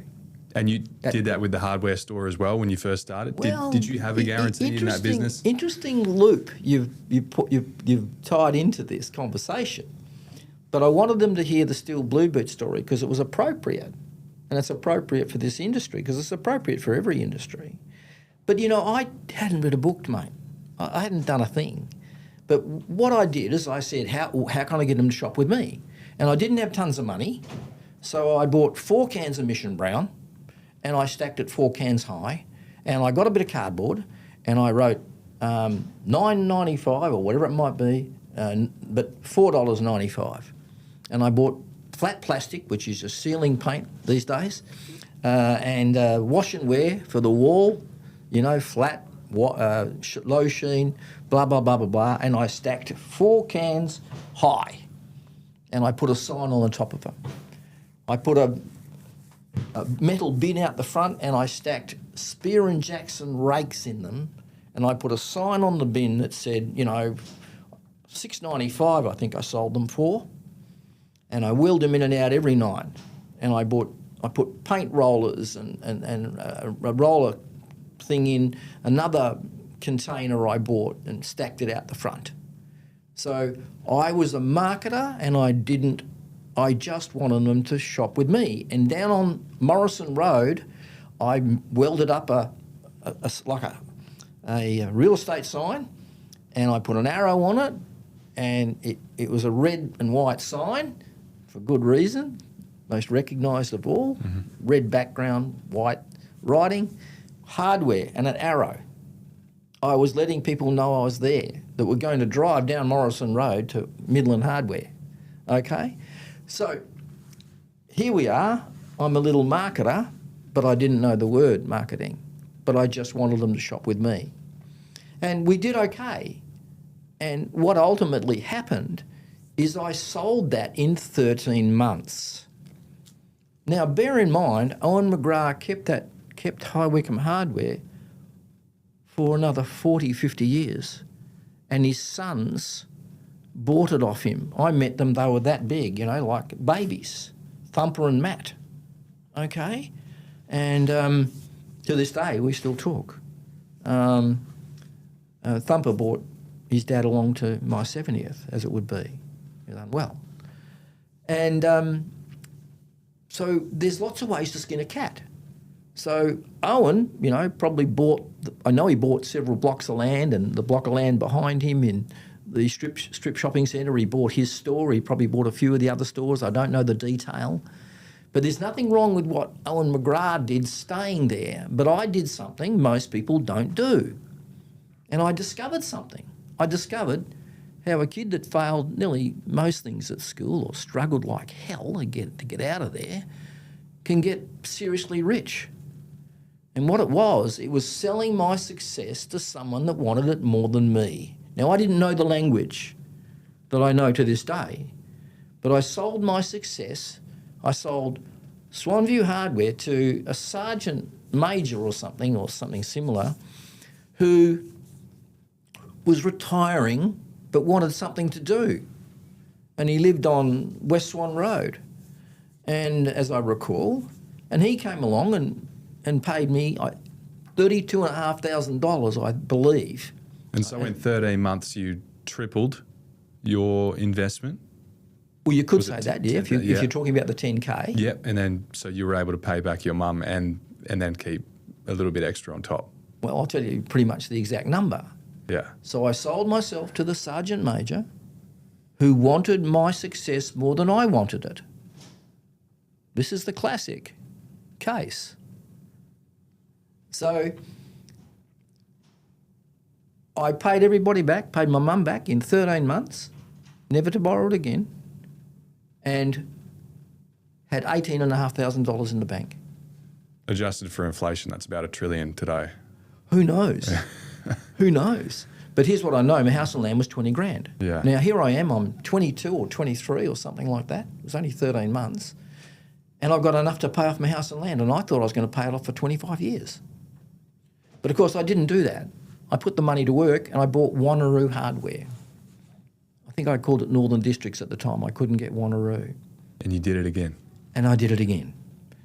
And you did that with the hardware store as well when you first started? Well, did you have a guarantee in that business? Interesting loop you've tied into this conversation. But I wanted them to hear the Steel Blue Boot story because it was appropriate. And it's appropriate for this industry because it's appropriate for every industry. But, I hadn't read a book, mate. I hadn't done a thing. But what I did is I said, how can I get them to shop with me? And I didn't have tons of money, so I bought 4 cans of Mission Brown, and I stacked it 4 cans high, and I got a bit of cardboard, and I wrote $9.95 or whatever it might be, but $4.95. And I bought flat plastic, which is a ceiling paint these days, and wash and wear for the wall, flat, low sheen, blah, blah, blah, blah, blah, and I stacked 4 cans high, and I put a sign on the top of them. I put a metal bin out the front, and I stacked Spear and Jackson rakes in them, and I put a sign on the bin that said, $6.95 I think I sold them for, and I wheeled them in and out every night. And I put paint rollers and a roller thing in another container I bought and stacked it out the front. So I was a marketer, and I just wanted them to shop with me. And down on Morrison Road, I welded up a real estate sign, and I put an arrow on it, and it was a red and white sign for good reason, most recognised of all, red background, white writing, hardware and an arrow. I was letting people know I was there, that were going to drive down Morrison Road to Midland Hardware, okay? So here we are, I'm a little marketer, but I didn't know the word marketing, but I just wanted them to shop with me. And we did okay. And what ultimately happened is I sold that in 13 months. Now, bear in mind, Owen McGrath kept High Wycombe Hardware for another 40, 50 years. And his sons bought it off him. I met them, they were that big, like babies, Thumper and Matt, okay? And to this day, we still talk. Thumper brought his dad along to my 70th, as it would be. He's done well. And so there's lots of ways to skin a cat. So Owen, probably I know he bought several blocks of land, and the block of land behind him in the strip shopping centre, he bought his store. He probably bought a few of the other stores. I don't know the detail. But there's nothing wrong with what Owen McGrath did staying there. But I did something most people don't do. And I discovered something. I discovered how a kid that failed nearly most things at school or struggled like hell to get out of there can get seriously rich. And what it was selling my success to someone that wanted it more than me. Now, I didn't know the language that I know to this day, but I sold my success. I sold Swanview Hardware to a sergeant major or something similar, who was retiring but wanted something to do. And he lived on West Swan Road. And as I recall, and he came along and paid me $32,500, I believe. And so in 13 months, you tripled your investment? Well, you could say that, yeah, if you're talking about the 10K. Yep, and then so you were able to pay back your mum and then keep a little bit extra on top. Well, I'll tell you pretty much the exact number. Yeah. So I sold myself to the sergeant major who wanted my success more than I wanted it. This is the classic case. So I paid everybody back, paid my mum back in 13 months, never to borrow it again, and had $18,500 in the bank. Adjusted for inflation, that's about $1 trillion today. Who knows? Who knows? But here's what I know. My house and land was 20 grand. Yeah. Now, here I am. I'm 22 or 23 or something like that. It was only 13 months. And I've got enough to pay off my house and land. And I thought I was going to pay it off for 25 years. But, of course, I didn't do that. I put the money to work and I bought Wanneroo Hardware. I think I called it Northern Districts at the time. I couldn't get Wanneroo. And you did it again. And I did it again.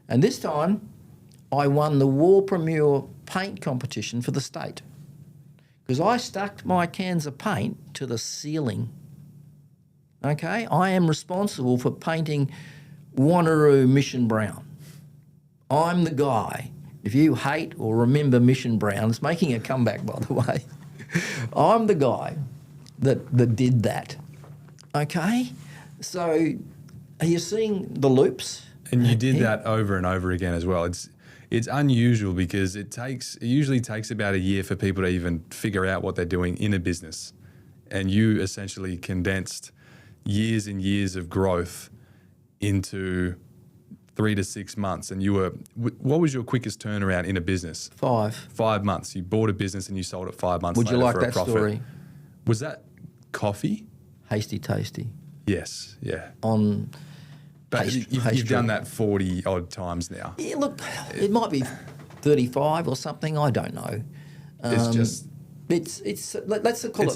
And this time, I won the War Premier paint competition for the state. Because I stuck my cans of paint to the ceiling. Okay? I am responsible for painting Wanneroo Mission Brown. I'm the guy. If you hate or remember Mission Brown, it's making a comeback, by the way. I'm the guy that did that. Okay? So are you seeing the loops? And you did that over and over again as well. It's unusual because it usually takes about a year for people to even figure out what they're doing in a business. And you essentially condensed years and years of growth into 3 to 6 months. And what was your quickest turnaround in a business? 5. 5 months. You bought a business and you sold it 5 months later. Would you like for a that profit. Story? Was that coffee? Hasty Tasty. Yes, yeah. But you've done that 40 odd times now. Yeah, look, it might be 35 or something. I don't know. Let's call it. It's a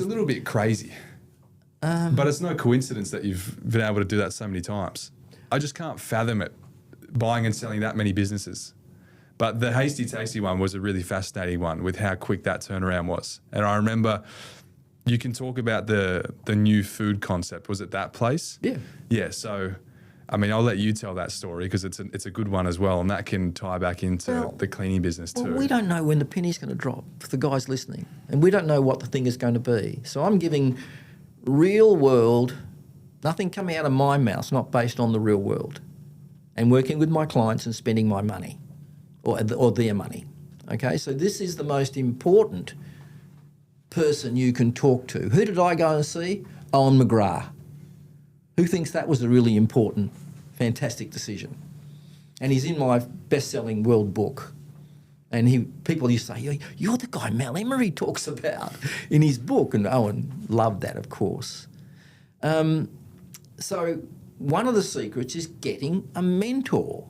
little bit crazy, but it's no coincidence that you've been able to do that so many times. I just can't fathom it, buying and selling that many businesses. But the Hasty Tasty one was a really fascinating one with how quick that turnaround was. And I remember You can talk about the new food concept. Was it that place? Yeah. Yeah. So, I mean, I'll let you tell that story because it's a good one as well, and that can tie back into the cleaning business too. Well, we don't know when the penny's going to drop for the guys listening, and we don't know what the thing is going to be. So I'm giving real world, nothing coming out of my mouth, not based on the real world, and working with my clients and spending my money or their money. Okay, so this is the most important person you can talk to. Who did I go and see? Owen McGrath. Who thinks that was a really important, fantastic decision? And he's in my best-selling world book. And people used to say, you're the guy Mal Emery talks about in his book. And Owen loved that, of course. So one of the secrets is getting a mentor.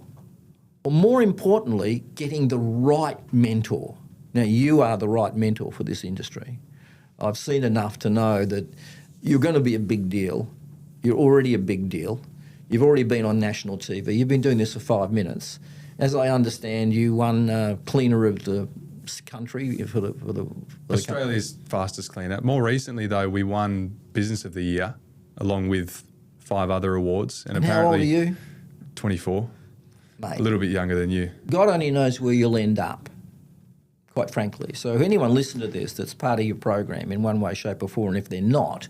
Or more importantly, getting the right mentor. Now, you are the right mentor for this industry. I've seen enough to know that you're going to be a big deal. You're already a big deal. You've already been on national TV. You've been doing this for 5 minutes. As I understand, you won cleaner of the country for the Australia's fastest cleaner. More recently, though, we won Business of the Year along with 5 other awards. And apparently, how old are you? 24. Mate, a little bit younger than you. God only knows where you'll end up, quite frankly. So if anyone listens to this that's part of your program in one way, shape or form, and if they're not,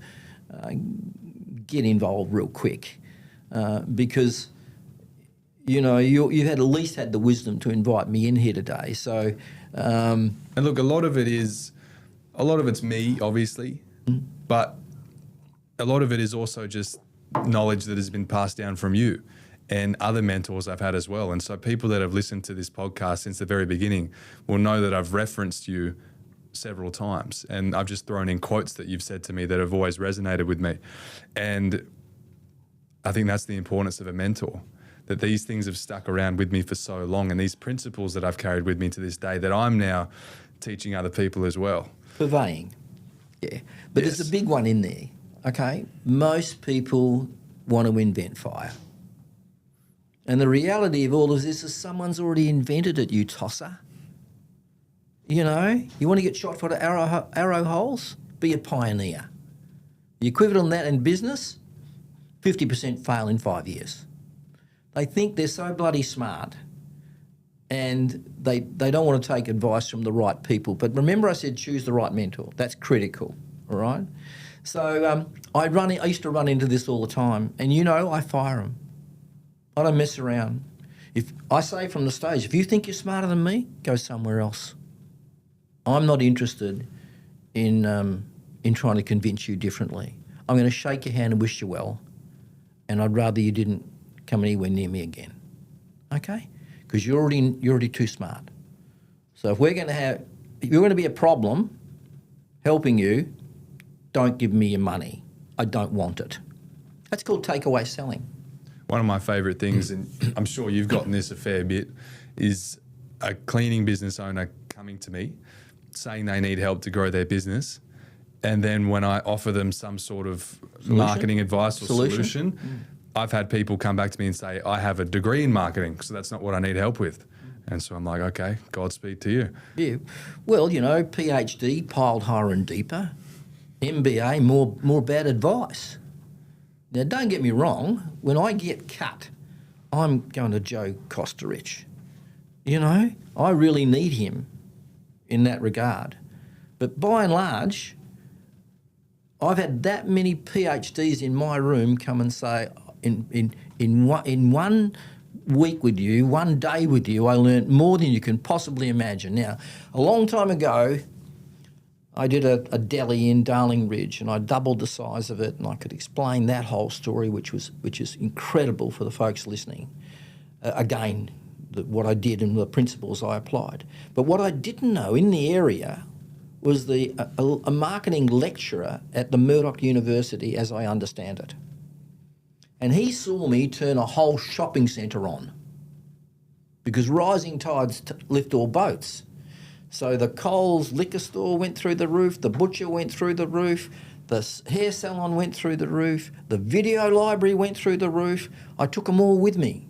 get involved real quick because, you know, you've at least had the wisdom to invite me in here today. So, and look, a lot of it's me, obviously, but a lot of it is also just knowledge that has been passed down from you and other mentors I've had as well. And so people that have listened to this podcast since the very beginning will know that I've referenced you several times, and I've just thrown in quotes that you've said to me that have always resonated with me. And I think that's the importance of a mentor, that these things have stuck around with me for so long, and these principles that I've carried with me to this day that I'm now teaching other people as well. Purveying, yeah. But Yes. there's a big one in there, okay? Most people want to invent fire. And the reality of all of this is someone's already invented it, you tosser. You know, you want to get shot for the arrow holes? Be a pioneer. The equivalent of that in business, 50% fail in 5 years. They think they're so bloody smart and they don't want to take advice from the right people. But remember I said choose the right mentor. That's critical, all right? So I used to run into this all the time, and you know I fire them. I don't mess around. If I say from the stage, if you think you're smarter than me, go somewhere else. I'm not interested in trying to convince you differently. I'm going to shake your hand and wish you well, and I'd rather you didn't come anywhere near me again. Okay? Because you're already too smart. So if you're going to be a problem helping you, don't give me your money. I don't want it. That's called takeaway selling. One of my favourite things, and I'm sure you've gotten this a fair bit, is a cleaning business owner coming to me saying they need help to grow their business. And then when I offer them some sort of marketing advice or solution, I've had people come back to me and say, I have a degree in marketing, so that's not what I need help with. And so I'm like, okay, Godspeed to you. Yeah. Well, you know, PhD, piled higher and deeper. MBA, more bad advice. Now, don't get me wrong. When I get cut, I'm going to Joe Costa-Rich. You know, I really need him in that regard. But by and large, I've had that many PhDs in my room come and say, in one week with you, one day with you, I learnt more than you can possibly imagine. Now, a long time ago, I did a deli in Darling Ridge, and I doubled the size of it, and I could explain that whole story, which is incredible for the folks listening. Again, what I did and the principles I applied. But what I didn't know in the area was a marketing lecturer at the Murdoch University, as I understand it. And he saw me turn a whole shopping centre on, because rising tides lift all boats. So the Coles liquor store went through the roof, the butcher went through the roof, the hair salon went through the roof, the video library went through the roof. I took them all with me.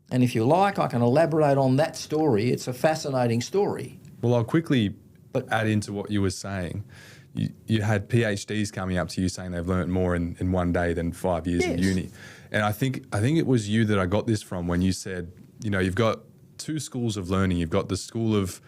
And if you like, I can elaborate on that story. It's a fascinating story. Well, I'll quickly add into what you were saying. you had PhDs coming up to you saying they've learned more in one day than 5 years in uni. And I think it was you that I got this from when you said, you've got two schools of learning. You've got the school of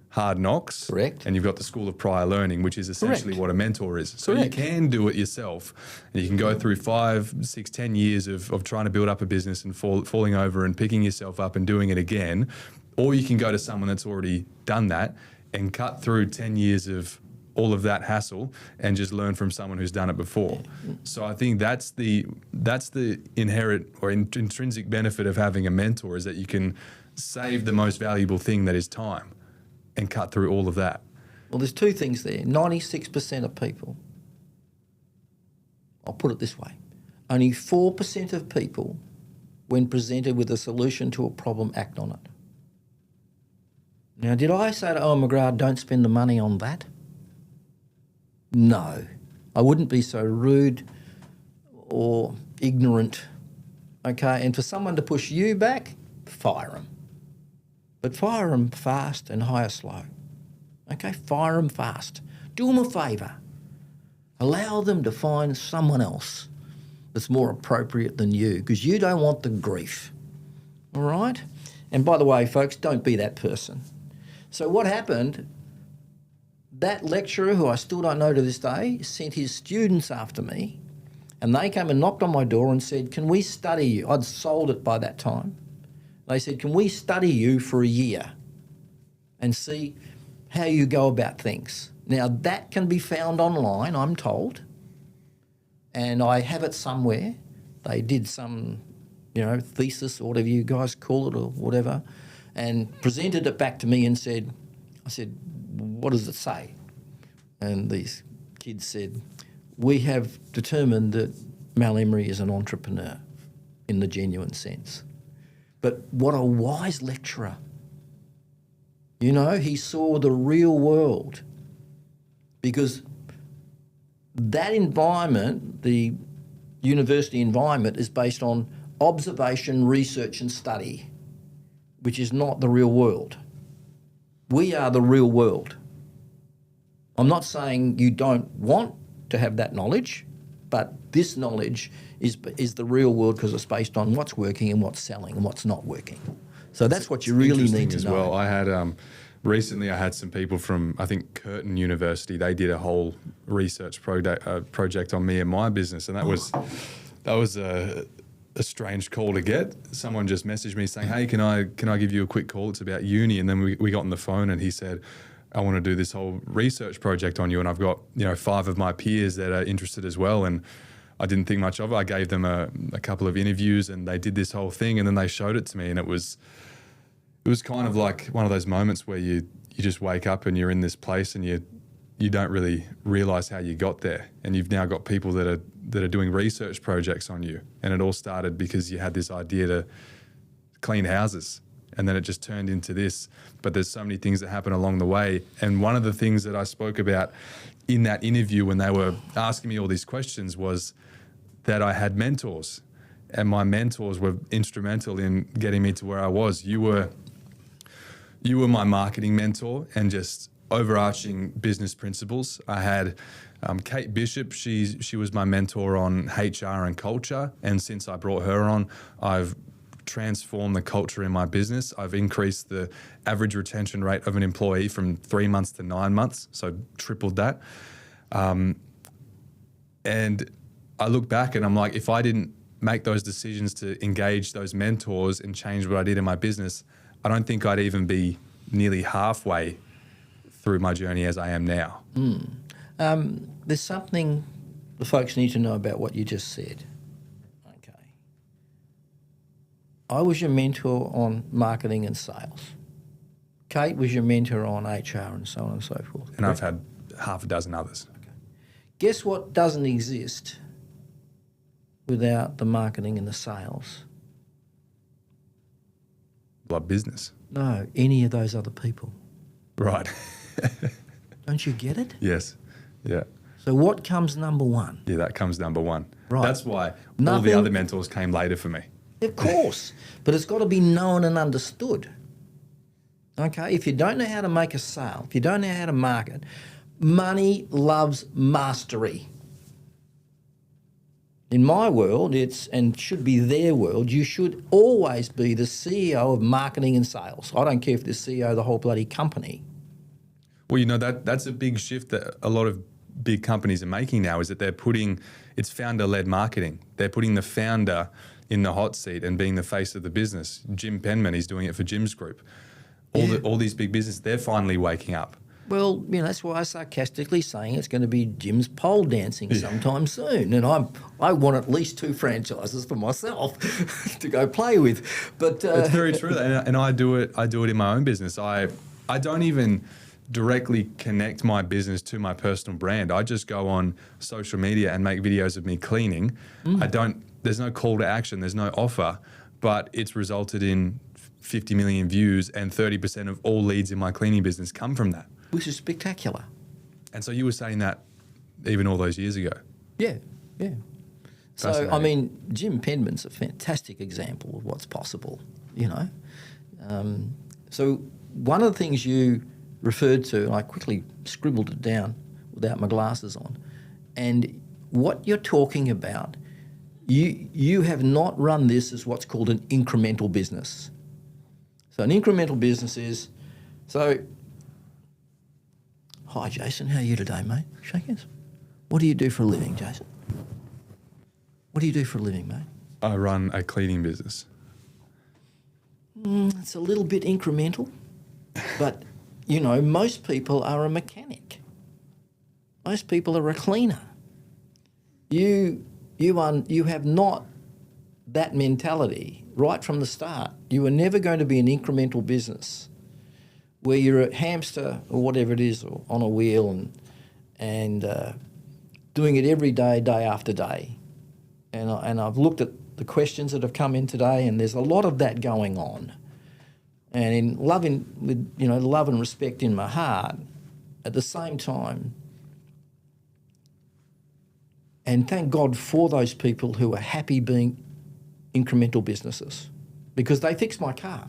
hard knocks. Correct. And you've got the school of prior learning, which is essentially what a mentor is. So Correct. you can do it yourself, and you can go through 5, 6, 10 years of trying to build up a business and falling over and picking yourself up and doing it again. Or you can go to someone that's already done that and cut through 10 years of all of that hassle and just learn from someone who's done it before. So I think that's the inherent or intrinsic benefit of having a mentor, is that you can save the most valuable thing, that is time, and cut through all of that. Well, there's two things there. 96% of people, I'll put it this way, only 4% of people, when presented with a solution to a problem, act on it. Now, did I say to Owen McGrath, don't spend the money on that? No. I wouldn't be so rude or ignorant, okay? And for someone to push you back, fire them. But fire them fast and hire slow. Okay, fire them fast. Do them a favour. Allow them to find someone else that's more appropriate than you, because you don't want the grief. All right? And by the way, folks, don't be that person. So what happened, that lecturer, who I still don't know to this day, sent his students after me, and they came and knocked on my door and said, can we study you? I'd sold it by that time. They said, can we study you for a year and see how you go about things? Now, that can be found online, I'm told, and I have it somewhere. They did some, thesis or whatever you guys call it or whatever, and presented it back to me and said, what does it say? And these kids said, we have determined that Mal Emery is an entrepreneur in the genuine sense. But what a wise lecturer. He saw the real world, because that environment, the university environment, is based on observation, research and study, which is not the real world. We are the real world. I'm not saying you don't want to have that knowledge, but this knowledge is the real world, because it's based on what's working and what's selling and what's not working. So that's what you really need to know. Well, I had recently I had some people from, I think, Curtin University. They did a whole research project on me and my business, and that was a strange call to get. Someone just messaged me saying, hey, can I give you a quick call? It's about uni. And then we got on the phone, and he said, I want to do this whole research project on you, and I've got 5 of my peers that are interested as well. And I didn't think much of it. I gave them a couple of interviews, and they did this whole thing, and then they showed it to me, and it was kind of like one of those moments where you just wake up and you're in this place, and you don't really realise how you got there, and you've now got people that are doing research projects on you, and it all started because you had this idea to clean houses, and then it just turned into this. But there's so many things that happen along the way, and one of the things that I spoke about in that interview when they were asking me all these questions was that I had mentors, and my mentors were instrumental in getting me to where I was. You were my marketing mentor and just overarching business principles. I had Kate Bishop. She was my mentor on HR and culture, and since I brought her on, I've transformed the culture in my business. I've increased the average retention rate of an employee from 3 months to 9 months, so tripled that. And I look back and I'm like, if I didn't make those decisions to engage those mentors and change what I did in my business, I don't think I'd even be nearly halfway through my journey as I am now. There's something the folks need to know about what you just said. Okay. I was your mentor on marketing and sales. Kate was your mentor on HR and so on and so forth. And I've had half a dozen others. Okay. Guess what doesn't exist without the marketing and the sales? Like business. No, any of those other people. Right. Don't you get it? Yes. Yeah. So what comes number one? Yeah, that comes number one. Right. That's why all the other mentors came later for me. Of course. But it's got to be known and understood. Okay? If you don't know how to make a sale, if you don't know how to market, money loves mastery. In my world, and should be their world, you should always be the CEO of marketing and sales. I don't care if the CEO of the whole bloody company. Well, that's a big shift that a lot of big companies are making now, is that it's founder-led marketing. They're putting the founder in the hot seat and being the face of the business. Jim Penman, he's doing it for Jim's group. All these big businesses, they're finally waking up. Well, that's why I sarcastically saying it's going to be Jim's pole dancing sometime soon, and I want at least 2 franchises for myself to go play with. But it's very true, and I do it in my own business. I don't even directly connect my business to my personal brand. I just go on social media and make videos of me cleaning. There's no call to action, there's no offer, but it's resulted in 50 million views, and 30% of all leads in my cleaning business come from that. Which is spectacular. And so you were saying that even all those years ago. Yeah. So, I mean, Jim Penman's a fantastic example of what's possible, So one of the things you referred to, and I quickly scribbled it down without my glasses on, and what you're talking about, you have not run this as what's called an incremental business. So an incremental business is, hi, Jason. How are you today, mate? Shake hands. What do you do for a living, Jason? What do you do for a living, mate? I run a cleaning business. It's a little bit incremental, but, most people are a mechanic. Most people are a cleaner. You have not that mentality right from the start. You are never going to be an incremental business where you're a hamster or whatever it is, or on a wheel and doing it every day, day after day. And I've looked at the questions that have come in today, and there's a lot of that going on. And with love and respect in my heart, at the same time, and thank God for those people who are happy being incremental businesses, because they fix my car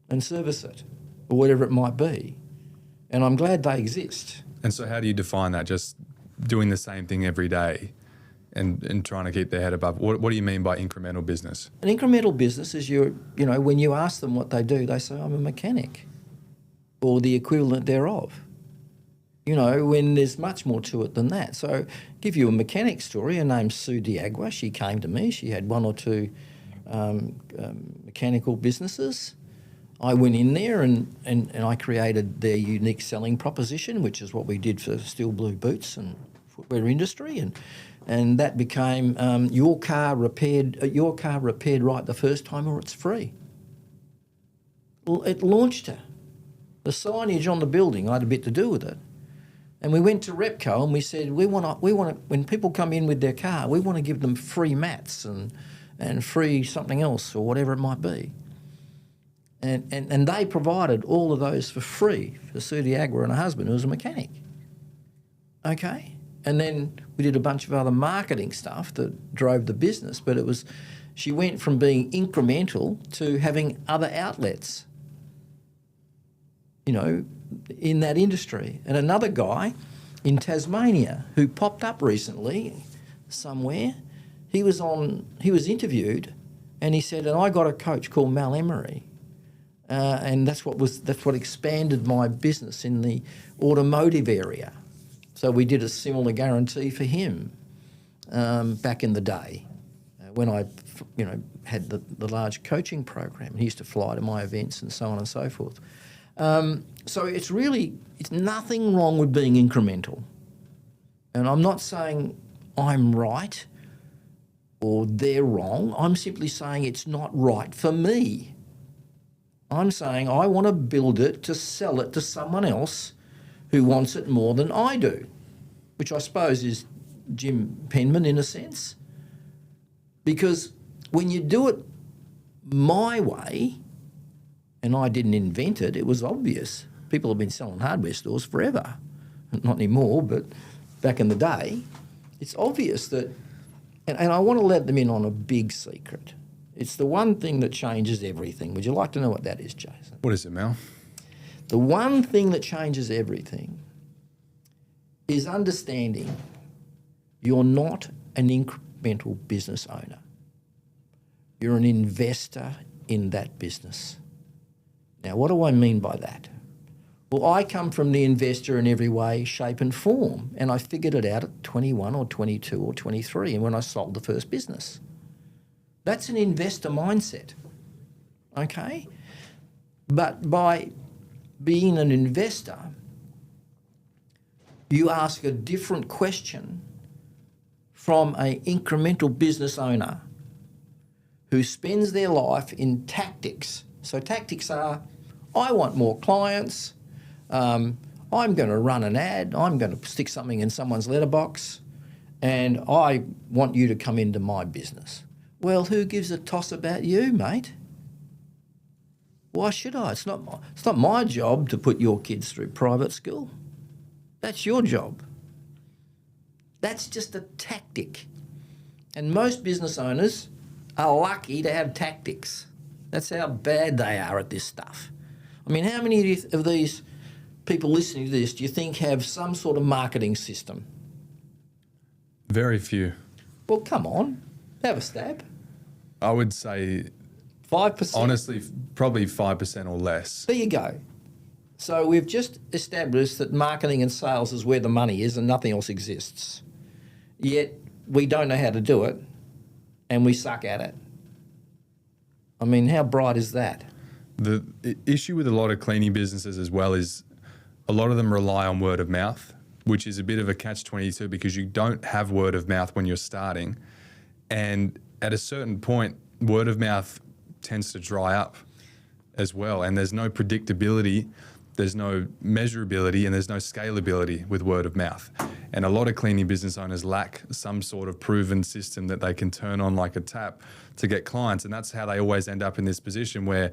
and service it, or whatever it might be. And I'm glad they exist. And so how do you define that? Just doing the same thing every day and trying to keep their head above? What do you mean by incremental business? An incremental business is when you ask them what they do, they say, I'm a mechanic, or the equivalent thereof. When there's much more to it than that. So give you a mechanic story. Her name's Sue Diagua. She came to me. She had 1 or 2 mechanical businesses. I went in there and I created their unique selling proposition, which is what we did for Steel Blue boots and footwear industry, and that became your car repaired right the first time, or it's free. Well, it launched her. The signage on the building, I had a bit to do with it, and we went to Repco and we said we want to when people come in with their car, we want to give them free mats and free something else or whatever it might be. And they provided all of those for free for Sue Diagua and her husband, who was a mechanic. Okay? And then we did a bunch of other marketing stuff that drove the business, but she went from being incremental to having other outlets, in that industry. And another guy in Tasmania who popped up recently somewhere, he was interviewed, and he said, and I got a coach called Mal Emery. And that's what expanded my business in the automotive area. So we did a similar guarantee for him back in the day when I, had the large coaching program. He used to fly to my events and so on and so forth. So it's nothing wrong with being incremental. And I'm not saying I'm right or they're wrong. I'm simply saying it's not right for me. I'm saying I want to build it to sell it to someone else who wants it more than I do, which I suppose is Jim Penman in a sense. Because when you do it my way, and I didn't invent it, it was obvious. People have been selling hardware stores forever. Not anymore, but back in the day, it's obvious that, and I want to let them in on a big secret. It's the one thing that changes everything. Would you like to know what that is, Jason? What is it, Mel? The one thing that changes everything is understanding you're not an incremental business owner. You're an investor in that business. Now, what do I mean by that? Well, I come from the investor in every way, shape and form, and I figured it out at 21 or 22 or 23 and when I sold the first business. That's an investor mindset, okay? But by being an investor, you ask a different question from an incremental business owner who spends their life in tactics. So tactics are, I want more clients, I'm going to run an ad, I'm going to stick something in someone's letterbox, and I want you to come into my business. Well, who gives a toss about you, mate? Why should I? It's not my job to put your kids through private school. That's your job. That's just a tactic. And most business owners are lucky to have tactics. That's how bad they are at this stuff. I mean, how many of these people listening to this do you think have some sort of marketing system? Very few. Well, come on. Have a stab. I would say 5%? honestly, probably 5% or less. There you go. So we've just established that marketing and sales is where the money is and nothing else exists. Yet we don't know how to do it and we suck at it. I mean, how bright is that? The issue with a lot of cleaning businesses as well is a lot of them rely on word of mouth, which is a bit of a catch-22 because you don't have word of mouth when you're starting. And at a certain point, word of mouth tends to dry up as well. And there's no predictability, there's no measurability, and there's no scalability with word of mouth. And a lot of cleaning business owners lack some sort of proven system that they can turn on like a tap to get clients. And that's how they always end up in this position where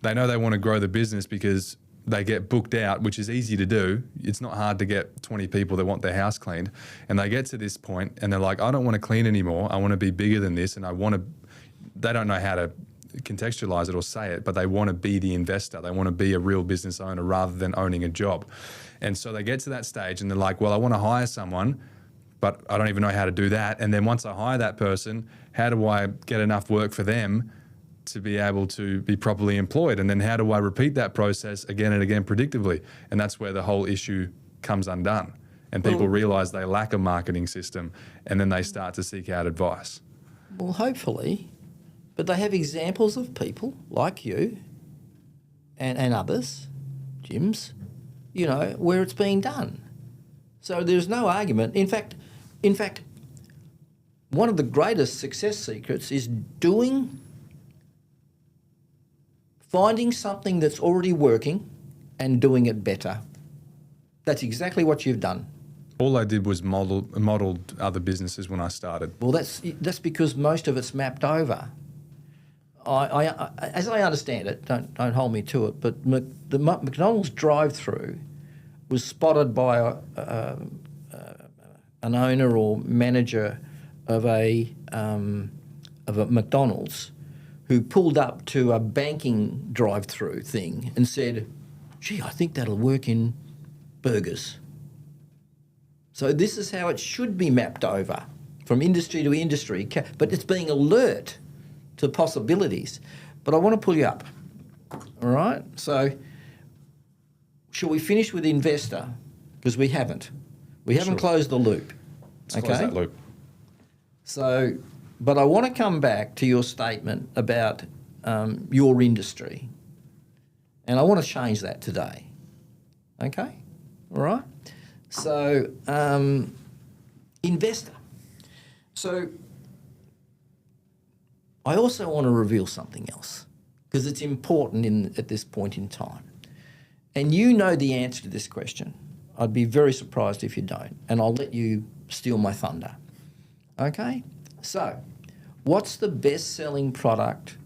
they know they want to grow the business because they get booked out, which is easy to do. It's not hard to get 20 people that want their house cleaned. And they get to this point and they're like, I don't want to clean anymore. I want to be bigger than this. And they don't know how to contextualize it or say it, but they want to be the investor. They want to be a real business owner rather than owning a job. And so they get to that stage and they're like, well, I want to hire someone, but I don't even know how to do that. And then once I hire that person, how do I get enough work for them to be able to be properly employed? And then how do I repeat that process again and again predictably? And that's where the whole issue comes undone. And people realize they lack a marketing system and then they start to seek out advice. Well, hopefully, but they have examples of people like you and others, Jims, you know, where it's being done. So there's no argument. In fact, one of the greatest success secrets is finding something that's already working and doing it better. That's exactly what you've done. All I did was modeled other businesses when I started. Well, that's because most of it's mapped over. I as I understand it, don't hold me to it, but the McDonald's drive-through was spotted by an owner or manager of a McDonald's who pulled up to a banking drive-through thing and said, gee, I think that'll work in burgers. So this is how it should be mapped over from industry to industry, but it's being alert to possibilities. But I want to pull you up, all right? So shall we finish with investor? Because we haven't. We haven't closed the loop. Let's close that loop. So, but I want to come back to your statement about your industry. And I want to change that today. Okay? All right? So, investor. So, I also want to reveal something else because it's important at this point in time. And you know the answer to this question. I'd be very surprised if you don't. And I'll let you steal my thunder. Okay? So, what's the best-selling product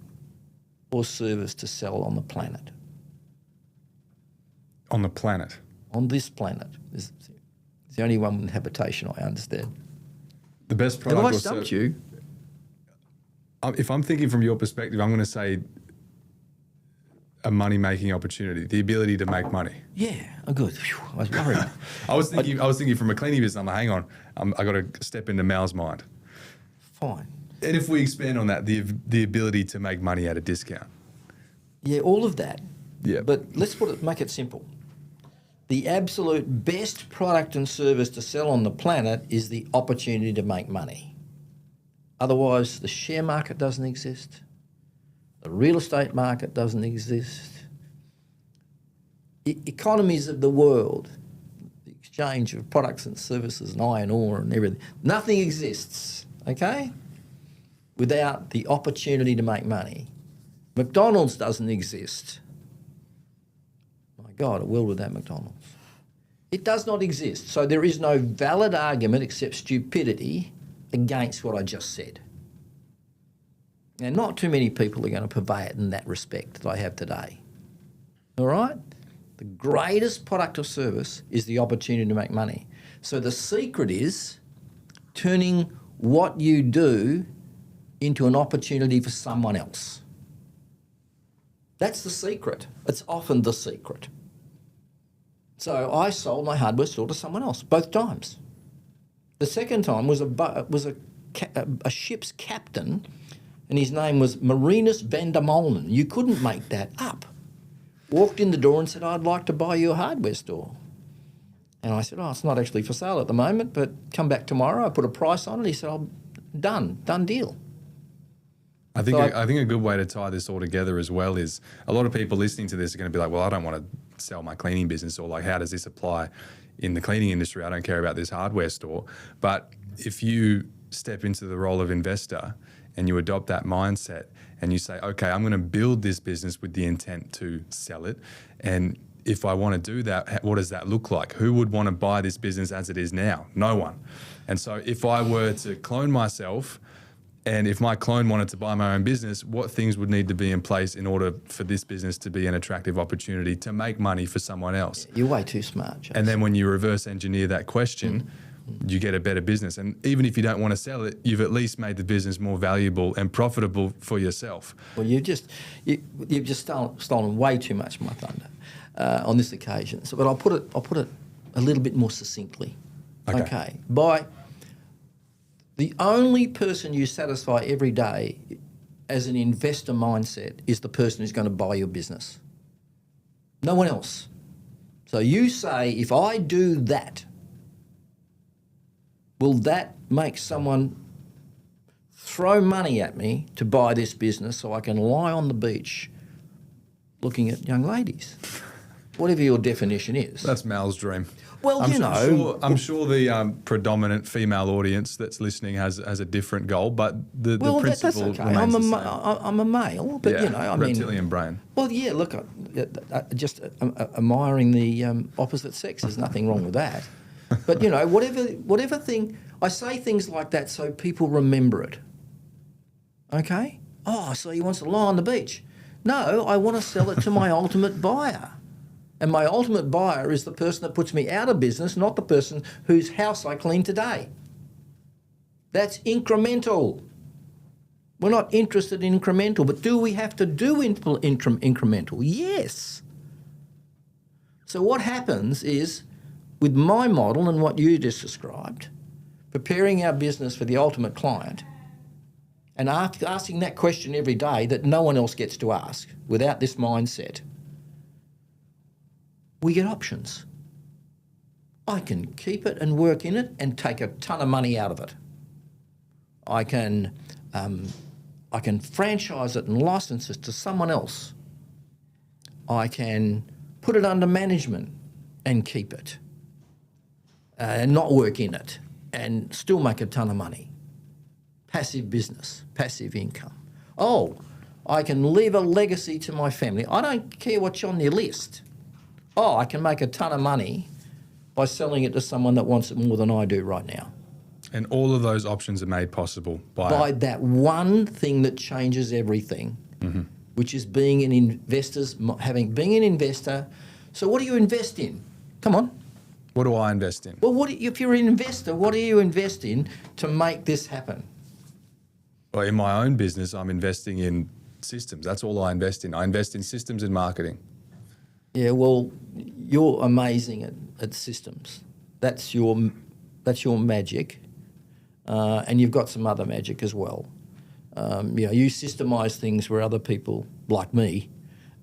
or service to sell on the planet? On the planet? On this planet. It's the only one with habitation, I understand. The best product. Have I stumped you? If I'm thinking from your perspective, I'm going to say a money-making opportunity, the ability to make money. Yeah, oh, good. Phew, I was worried. I was thinking from a cleaning business. I'm like, hang on, I got to step into Mal's mind. Fine. And if we expand on that, the ability to make money at a discount. Yeah, all of that. Yeah. But let's make it simple. The absolute best product and service to sell on the planet is the opportunity to make money. Otherwise, the share market doesn't exist. The real estate market doesn't exist. Economies of the world, the exchange of products and services and iron ore and everything, nothing exists, okay, without the opportunity to make money. McDonald's doesn't exist. My God, a world without McDonald's. It does not exist. So there is no valid argument except stupidity against what I just said. And not too many people are going to purvey it in that respect that I have today. All right? The greatest product or service is the opportunity to make money. So the secret is turning what you do into an opportunity for someone else. That's the secret. It's often the secret. So I sold my hardware store to someone else both times. The second time was a ship's captain, and his name was Marinus van der Molen. You couldn't make that up. Walked in the door and said, I'd like to buy you a hardware store. And I said, it's not actually for sale at the moment, but come back tomorrow. I put a price on it. He said, done deal. I think a good way to tie this all together as well is a lot of people listening to this are going to be like, well, I don't want to sell my cleaning business, or like, how does this apply in the cleaning industry? I don't care about this hardware store. But if you step into the role of investor and you adopt that mindset and you say, okay, I'm going to build this business with the intent to sell it. And if I want to do that, what does that look like? Who would want to buy this business as it is now? No one. And so if I were to clone myself, and if my clone wanted to buy my own business, what things would need to be in place in order for this business to be an attractive opportunity to make money for someone else? You're way too smart, Jason. And then when you reverse engineer that question, you get a better business. And even if you don't want to sell it, you've at least made the business more valuable and profitable for yourself. Well, you've just stolen way too much of my thunder on this occasion. So, but I'll put it a little bit more succinctly. Okay. By the only person you satisfy every day as an investor mindset is the person who's going to buy your business. No one else. So you say, if I do that, will that make someone throw money at me to buy this business so I can lie on the beach looking at young ladies? Whatever your definition is. That's Mal's dream. Well, I'm sure the predominant female audience that's listening has a different goal, but the principle that's okay. remains the same. I'm a male, but reptilian brain. Well, yeah. Look, just admiring the opposite sex. There's nothing wrong with that. But whatever thing, I say things like that so people remember it. Okay. Oh, so he wants to lie on the beach. No, I want to sell it to my ultimate buyer. And my ultimate buyer is the person that puts me out of business, not the person whose house I clean today. That's incremental. We're not interested in incremental, but do we have to do incremental? Yes. So what happens is, with my model and what you just described, preparing our business for the ultimate client and asking that question every day that no one else gets to ask without this mindset, we get options. I can keep it and work in it and take a ton of money out of it. I can franchise it and license it to someone else. I can put it under management and keep it and not work in it and still make a ton of money. Passive business, passive income. Oh, I can leave a legacy to my family. I don't care what's on your list. Oh, I can make a ton of money by selling it to someone that wants it more than I do right now. And all of those options are made possible by that one thing that changes everything, which is being an investor. So what do you invest in? Come on. What do I invest in? Well, if you're an investor, what do you invest in to make this happen? Well, in my own business, I'm investing in systems. That's all I invest in. I invest in systems and marketing. Yeah, well, you're amazing at systems. That's your magic, and you've got some other magic as well. You systemise things where other people, like me,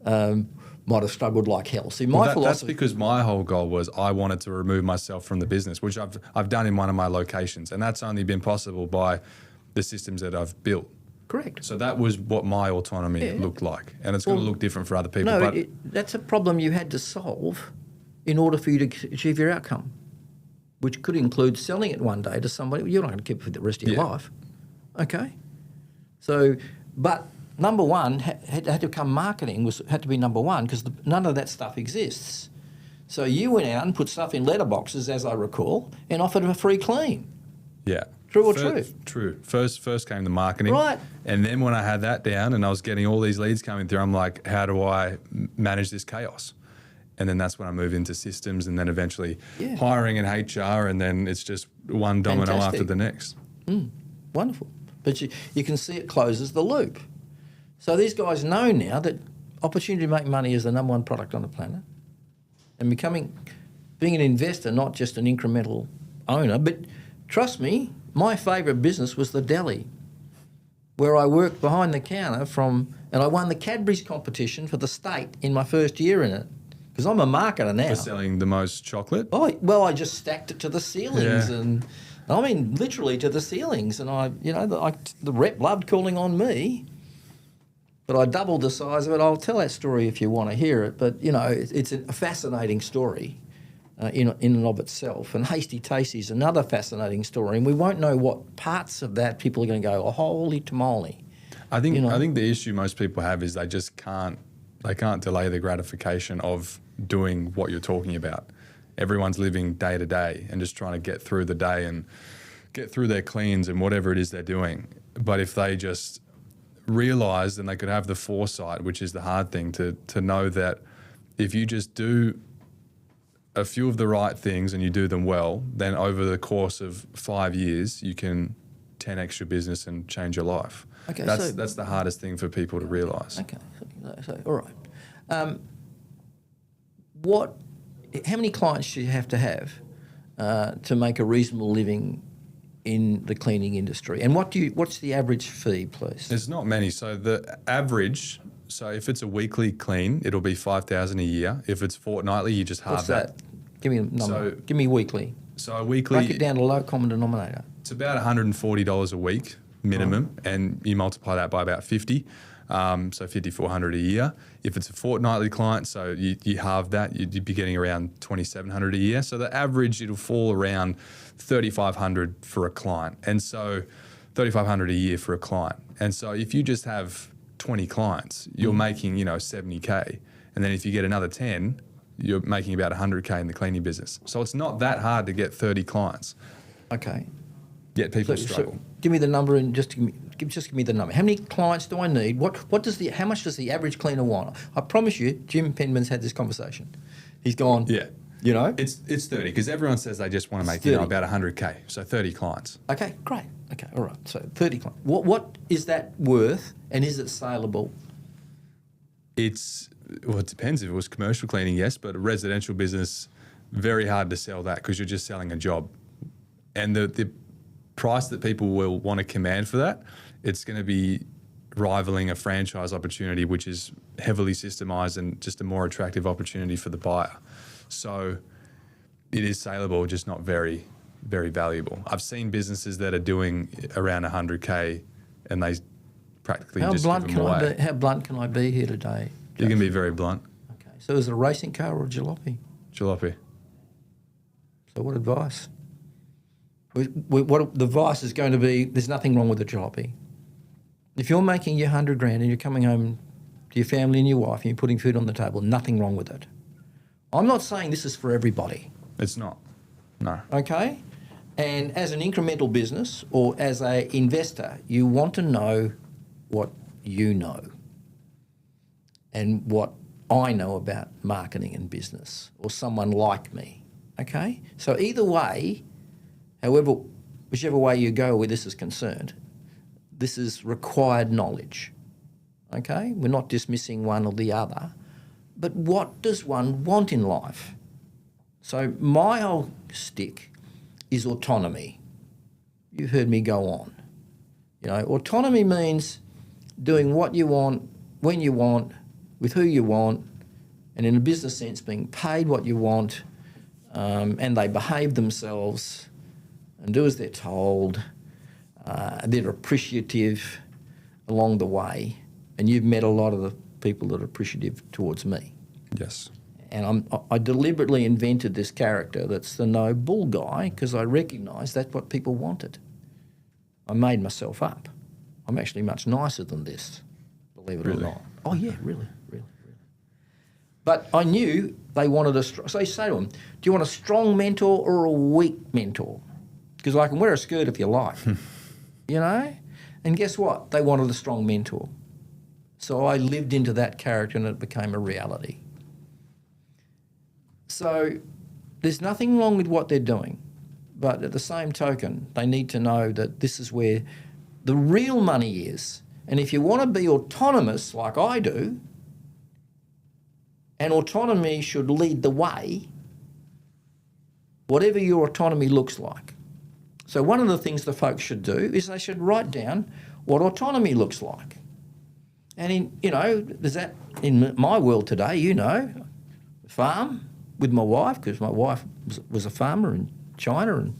might have struggled like hell. See, my philosophy... That's because my whole goal was I wanted to remove myself from the business, which I've done in one of my locations, and that's only been possible by the systems that I've built. Correct. So that was what my autonomy looked like, and it's going to look different for other people. No, but that's a problem you had to solve in order for you to achieve your outcome, which could include selling it one day to somebody. You're not going to keep it for the rest of your life. Okay? So, but number one had to become marketing, had to be number one, because none of that stuff exists. So you went out and put stuff in letterboxes, as I recall, and offered a free clean. Yeah. True or true? True. First came the marketing. Right. And then when I had that down and I was getting all these leads coming through, I'm like, how do I manage this chaos? And then that's when I moved into systems and then eventually hiring and HR, and then it's just one domino after the next. Wonderful. But you can see it closes the loop. So these guys know now that opportunity to make money is the number one product on the planet, and being an investor, not just an incremental owner. But trust me, my favourite business was the deli, where I worked behind the counter and I won the Cadbury's competition for the state in my first year in it, because I'm a marketer now. For selling the most chocolate? Oh, well, I just stacked it to the ceilings and... I mean, literally to the ceilings, and the rep loved calling on me, but I doubled the size of it. I'll tell that story if you want to hear it, but it's a fascinating story in and of itself. And Hasty Tasty is another fascinating story, and we won't know what parts of that people are going to go, oh, holy tamale. I think the issue most people have is they just can't delay the gratification of doing what you're talking about. Everyone's living day to day and just trying to get through the day and get through their cleans and whatever it is they're doing. But if they just realised, and they could have the foresight, which is the hard thing, to know that if you just do a few of the right things and you do them well, then over the course of 5 years, you can 10x your business and change your life. Okay, that's the hardest thing for people to realise. Okay, so all right. How many clients do you have to make a reasonable living in the cleaning industry? And what's the average fee, please? There's not many. So the average, if it's a weekly clean, it'll be $5,000 a year. If it's fortnightly, you just halve What's that? Give me a number. Give me weekly. So a weekly... Break it down to low common denominator. It's about $140 a week minimum, and you multiply that by about 50. So $5,400 a year. If it's a fortnightly client, so you halve that, you'd be getting around $2,700 a year. So the average, it'll fall around $3,500 for a client. And so $3,500 a year for a client. And so if you just have 20 clients, you're making, $70K. And then if you get another 10, you're making about $100K in the cleaning business. So it's not that hard to get 30 clients. Okay. Yet people struggle. So give me the number and just give me the number. How many clients do I need? How much does the average cleaner want? I promise you, Jim Penman's had this conversation. He's gone. Yeah. It's 30 because everyone says they just want to make about $100K. So 30 clients. Okay, great. Okay, all right. So 30 clients. What is that worth, and is it saleable? It depends. If it was commercial cleaning, yes, but a residential business, very hard to sell that because you're just selling a job, and the price that people will want to command for that, it's going to be rivaling a franchise opportunity, which is heavily systemized and just a more attractive opportunity for the buyer. So it is saleable, just not very, very valuable. I've seen businesses that are doing around $100K and they practically just give them away. How blunt can I be here today? You can be very blunt. Okay. So is it a racing car or a jalopy? Jalopy. So what advice? What the advice is going to be, there's nothing wrong with the jalopy. If you're making your $100,000 and you're coming home to your family and your wife and you're putting food on the table, nothing wrong with it. I'm not saying this is for everybody. It's not. No. Okay? And as an incremental business or as an investor, you want to know what you know and what I know about marketing and business, or someone like me. Okay? So either way, whichever way you go where this is concerned, this is required knowledge. okay? We're not dismissing one or the other. But what does one want in life? So my whole stick is autonomy. You've heard me go on. You know, autonomy means doing what you want, when you want, with who you want, and in a business sense, being paid what you want, and they behave themselves and do as they're told. They're appreciative along the way, and you've met a lot of the people that are appreciative towards me. Yes. And I deliberately invented this character that's the no bull guy because I recognised that's what people wanted. I made myself up. I'm actually much nicer than this, believe it or not. Oh, yeah, really. But I knew they wanted a strong... So I say to them, do you want a strong mentor or a weak mentor? Because I can wear a skirt if you like, you know? And guess what? They wanted a strong mentor. So I lived into that character and it became a reality. So there's nothing wrong with what they're doing. But at the same token, they need to know that this is where the real money is. And if you want to be autonomous like I do, and autonomy should lead the way, whatever your autonomy looks like. So one of the things the folks should do is they should write down what autonomy looks like. And there's that in my world today, farm with my wife, because my wife was a farmer in China and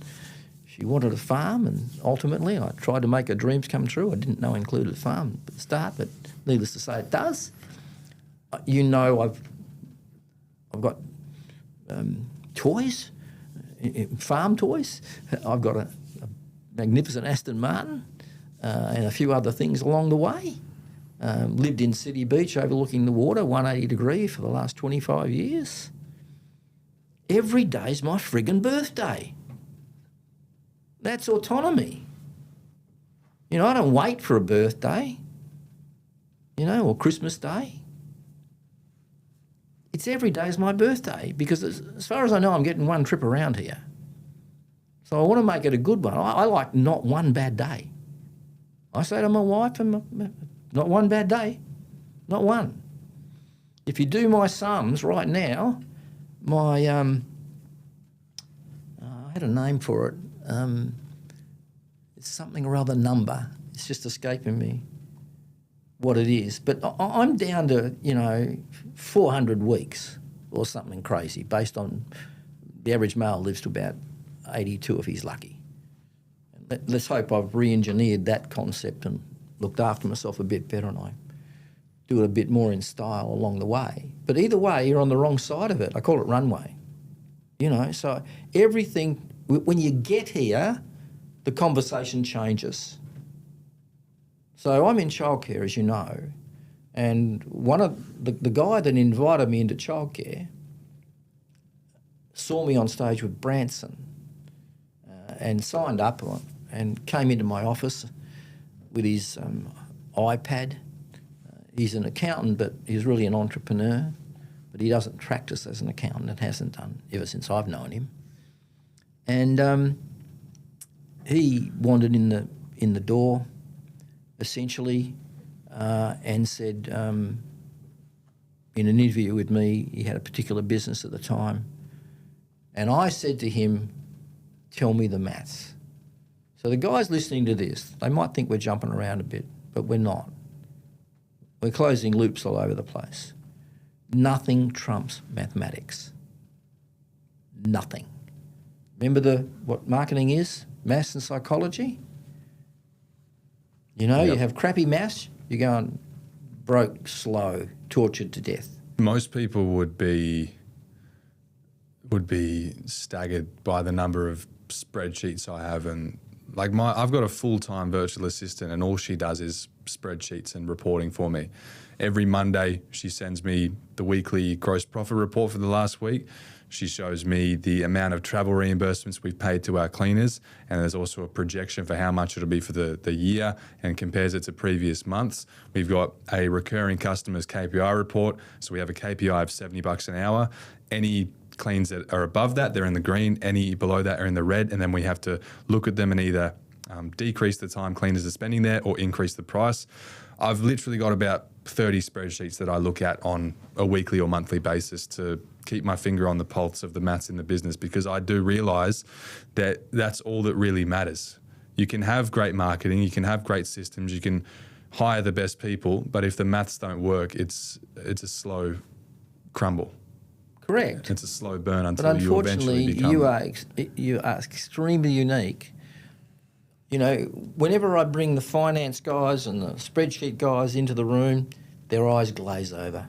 she wanted a farm, and ultimately I tried to make her dreams come true. I didn't know it included a farm at the start, but needless to say it does. I've got toys, farm toys. I've got a magnificent Aston Martin and a few other things along the way. Lived in City Beach overlooking the water, 180 degree for the last 25 years. Every day's my friggin' birthday. That's autonomy. I don't wait for a birthday, or Christmas Day. It's every day's my birthday because as far as I know, I'm getting one trip around here. So I want to make it a good one. I like not one bad day. I say to my wife, not one bad day, not one. If you do my sums right now, my I had a name for it. It's something or other number. It's just escaping me what it is. But I'm down to, 400 weeks or something crazy based on the average male lives to about 82 if he's lucky. Let's hope I've re-engineered that concept and looked after myself a bit better and I do it a bit more in style along the way. But either way, you're on the wrong side of it. I call it runway. So everything, when you get here, the conversation changes. So I'm in childcare, as you know, and one of the guy that invited me into childcare saw me on stage with Branson and signed up and came into my office with his iPad. He's an accountant, but he's really an entrepreneur, but he doesn't practice as an accountant and hasn't done ever since I've known him. And he wandered in the door, essentially, and said in an interview with me, he had a particular business at the time, and I said to him, "Tell me the maths." So the guys listening to this, they might think we're jumping around a bit, but we're not. We're closing loops all over the place. Nothing trumps mathematics. Nothing. Remember what marketing is? Maths and psychology? You have crappy maths, you're going broke, slow, tortured to death. Most people would be staggered by the number of spreadsheets I have, and I've got a full-time virtual assistant and all she does is spreadsheets and reporting for me. Every Monday she sends me the weekly gross profit report for the last week. She shows me the amount of travel reimbursements we've paid to our cleaners, and there's also a projection for how much it'll be for the year and compares it to previous months. We've got a recurring customers KPI report, so we have a KPI of $70 an hour. Any cleans that are above that, they're in the green. Any below that are in the red, and then we have to look at them and either decrease the time cleaners are spending there or increase the price. I've literally got about 30 spreadsheets that I look at on a weekly or monthly basis to keep my finger on the pulse of the maths in the business, because I do realize that that's all that really matters. You can have great marketing, you can have great systems, you can hire the best people, but if the maths don't work, it's a slow crumble. Correct. It's a slow burn until But you eventually become... you are extremely unique. You know, whenever I bring the finance guys and the spreadsheet guys into the room, their eyes glaze over.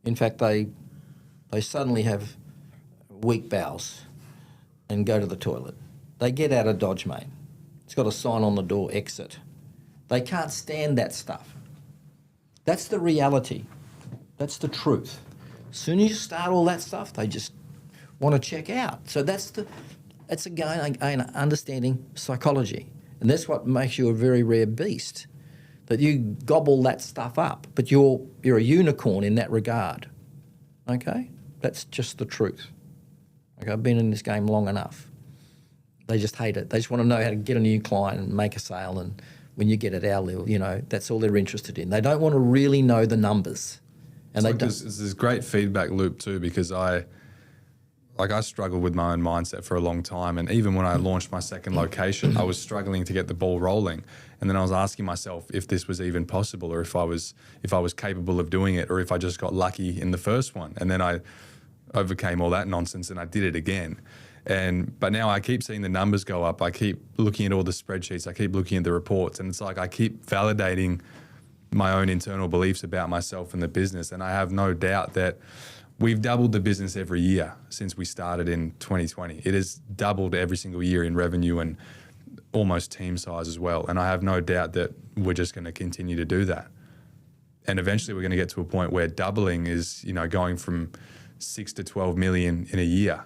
In fact, they suddenly have weak bowels and go to the toilet. They get out of Dodge, mate. It's got a sign on the door, exit. They can't stand that stuff. That's the reality. That's the truth. As soon as you start all that stuff, they just want to check out. So that's again understanding psychology. And that's what makes you a very rare beast, that you gobble that stuff up. But you're a unicorn in that regard. Okay? That's just the truth. Okay, I've been in this game long enough. They just hate it. They just want to know how to get a new client and make a sale. And when you get at our level, you know, that's all they're interested in. They don't want to really know the numbers. And there's this great feedback loop too, because I struggled with my own mindset for a long time. And even when I launched my second location, I was struggling to get the ball rolling. And then I was asking myself if this was even possible, or if I was capable of doing it, or if I just got lucky in the first one. And then I overcame all that nonsense and I did it again. But now I keep seeing the numbers go up. I keep looking at all the spreadsheets. I keep looking at the reports. And it's like I keep validating my own internal beliefs about myself and the business. And I have no doubt that we've doubled the business every year since we started in 2020. It has doubled every single year in revenue and almost team size as well. And I have no doubt that we're just going to continue to do that. And eventually we're going to get to a point where doubling is, you know, going from 6 to 12 million in a year,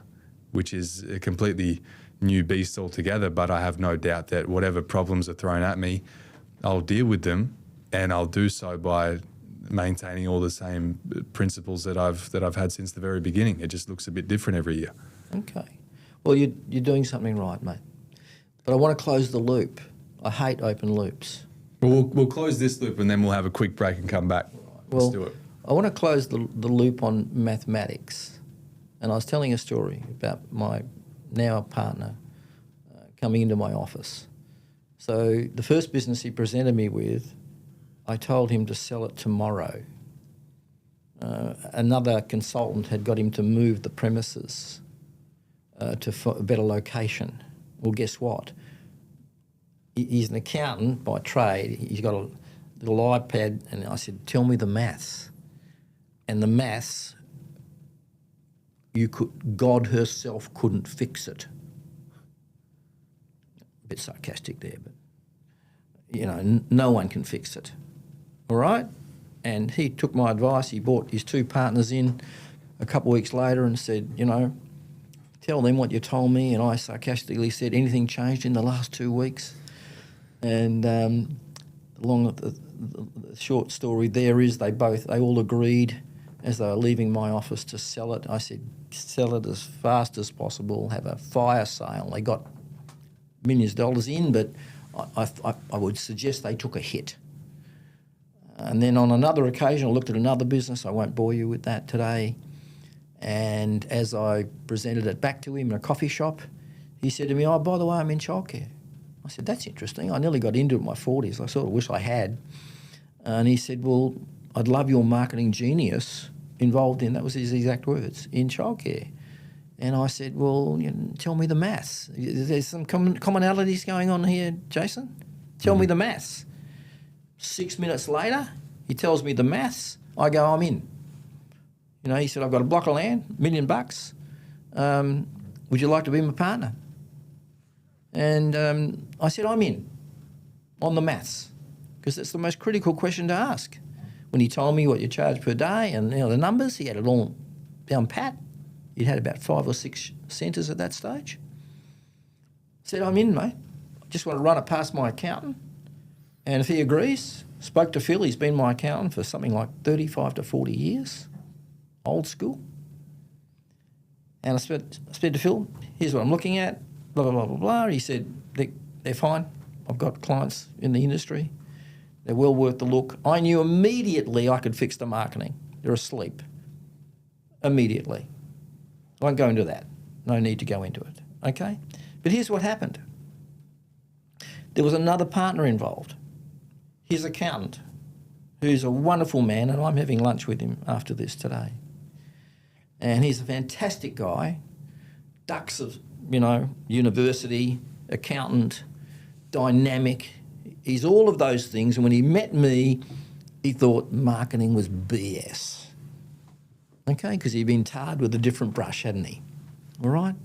which is a completely new beast altogether. But I have no doubt that whatever problems are thrown at me, I'll deal with them, and I'll do so by maintaining all the same principles that I've had since the very beginning. It just looks a bit different every year. Okay. Well, you're doing something right, mate. But I want to close the loop. I hate open loops. Well, we'll close this loop and then we'll have a quick break and come back. Let's do it. I want to close the loop on mathematics. And I was telling a story about my now partner coming into my office. So the first business he presented me with, I told him to sell it tomorrow. Another consultant had got him to move the premises to a better location. Well, guess what? He's an accountant by trade. He's got a little iPad, and I said, tell me the maths. And the maths, God herself couldn't fix it. A bit sarcastic there, but, you know, no one can fix it. All right? And he took my advice. He brought his two partners in a couple of weeks later and said, you know, tell them what you told me. And I sarcastically said, anything changed in the last 2 weeks? And the short story there is they all agreed as they were leaving my office to sell it. I said, sell it as fast as possible, have a fire sale. They got millions of dollars in, but I would suggest they took a hit. And then on another occasion, I looked at another business. I won't bore you with that today. And as I presented it back to him in a coffee shop, he said to me, oh, by the way, I'm in childcare. I said, that's interesting. I nearly got into it in my 40s. I sort of wish I had. And he said, well, I'd love your marketing genius involved in, that was his exact words, in childcare. And I said, well, you know, tell me the maths. There's some commonalities going on here, Jason. Tell me the maths. 6 minutes later, he tells me the maths. I go, I'm in. You know, he said, I've got a block of land, $1 million. Would you like to be my partner? And I said, I'm in on the maths, because that's the most critical question to ask. When he told me what you charge per day and, you know, the numbers, he had it all down pat. He'd had about 5 or 6 centres at that stage. I said, I'm in, mate. I just want to run it past my accountant. And if he agrees, spoke to Phil. He's been my accountant for something like 35 to 40 years, old school. And I said to Phil, here's what I'm looking at, blah, blah, blah, blah, blah. He said, they're fine. I've got clients in the industry. They're well worth the look. I knew immediately I could fix the marketing. They're asleep. Immediately. I won't go into that. No need to go into it. Okay? But here's what happened. There was another partner involved, his accountant, who's a wonderful man, and I'm having lunch with him after this today. And he's a fantastic guy, ducks of, university, accountant, dynamic. He's all of those things. And when he met me, he thought marketing was BS. Okay, because he'd been tarred with a different brush, hadn't he? All right?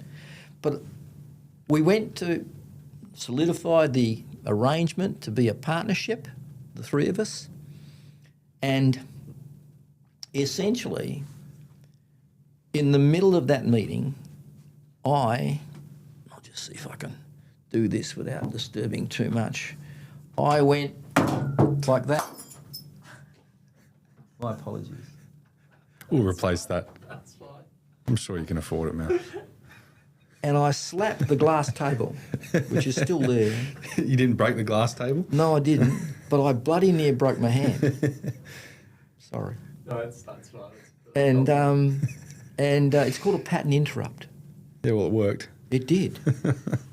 But we went to solidify the arrangement to be a partnership, the three of us. And essentially, in the middle of that meeting, I'll just see if I can do this without disturbing too much. I went like that. My apologies. We'll replace that. That's fine. I'm sure you can afford it, man. And I slapped the glass table, which is still there. You didn't break the glass table? No, I didn't, but I bloody near broke my hand. Sorry. No, that's fine. And it's called a pattern interrupt. Yeah, well, it worked. It did.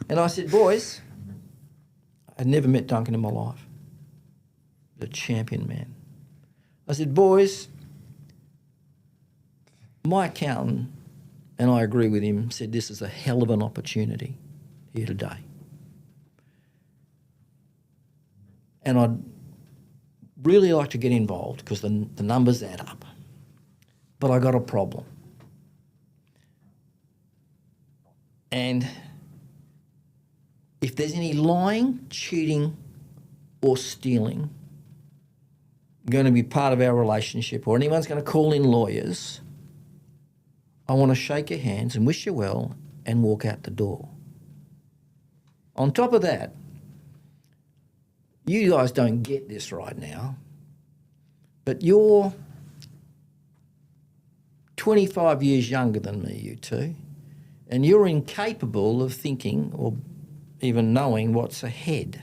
And I said, boys, I'd never met Duncan in my life. The champion man. I said, boys, my accountant, and I agree with him, said this is a hell of an opportunity here today. And I'd really like to get involved because the numbers add up. But I got a problem. And if there's any lying, cheating, or stealing going to be part of our relationship, or anyone's going to call in lawyers, I want to shake your hands and wish you well and walk out the door. On top of that, you guys don't get this right now, but you're 25 years younger than me, you two, and you're incapable of thinking or even knowing what's ahead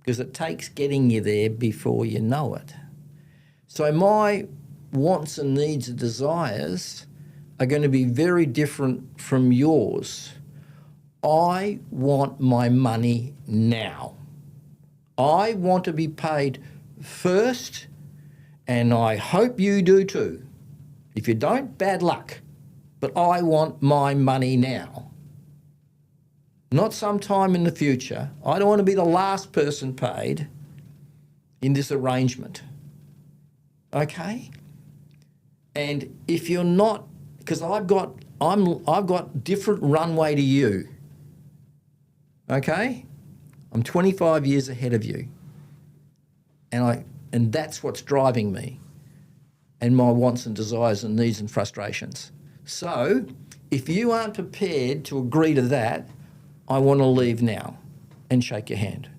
because it takes getting you there before you know it. So my wants and needs and desires are going to be very different from yours. I want my money now. I want to be paid first, and I hope you do too. If you don't, bad luck. But I want my money now. Not sometime in the future. I don't want to be the last person paid in this arrangement. Okay? And if you're not, because I've got different runway to you. Okay? I'm 25 years ahead of you. And that's what's driving me and my wants and desires and needs and frustrations. So if you aren't prepared to agree to that, I want to leave now and shake your hand.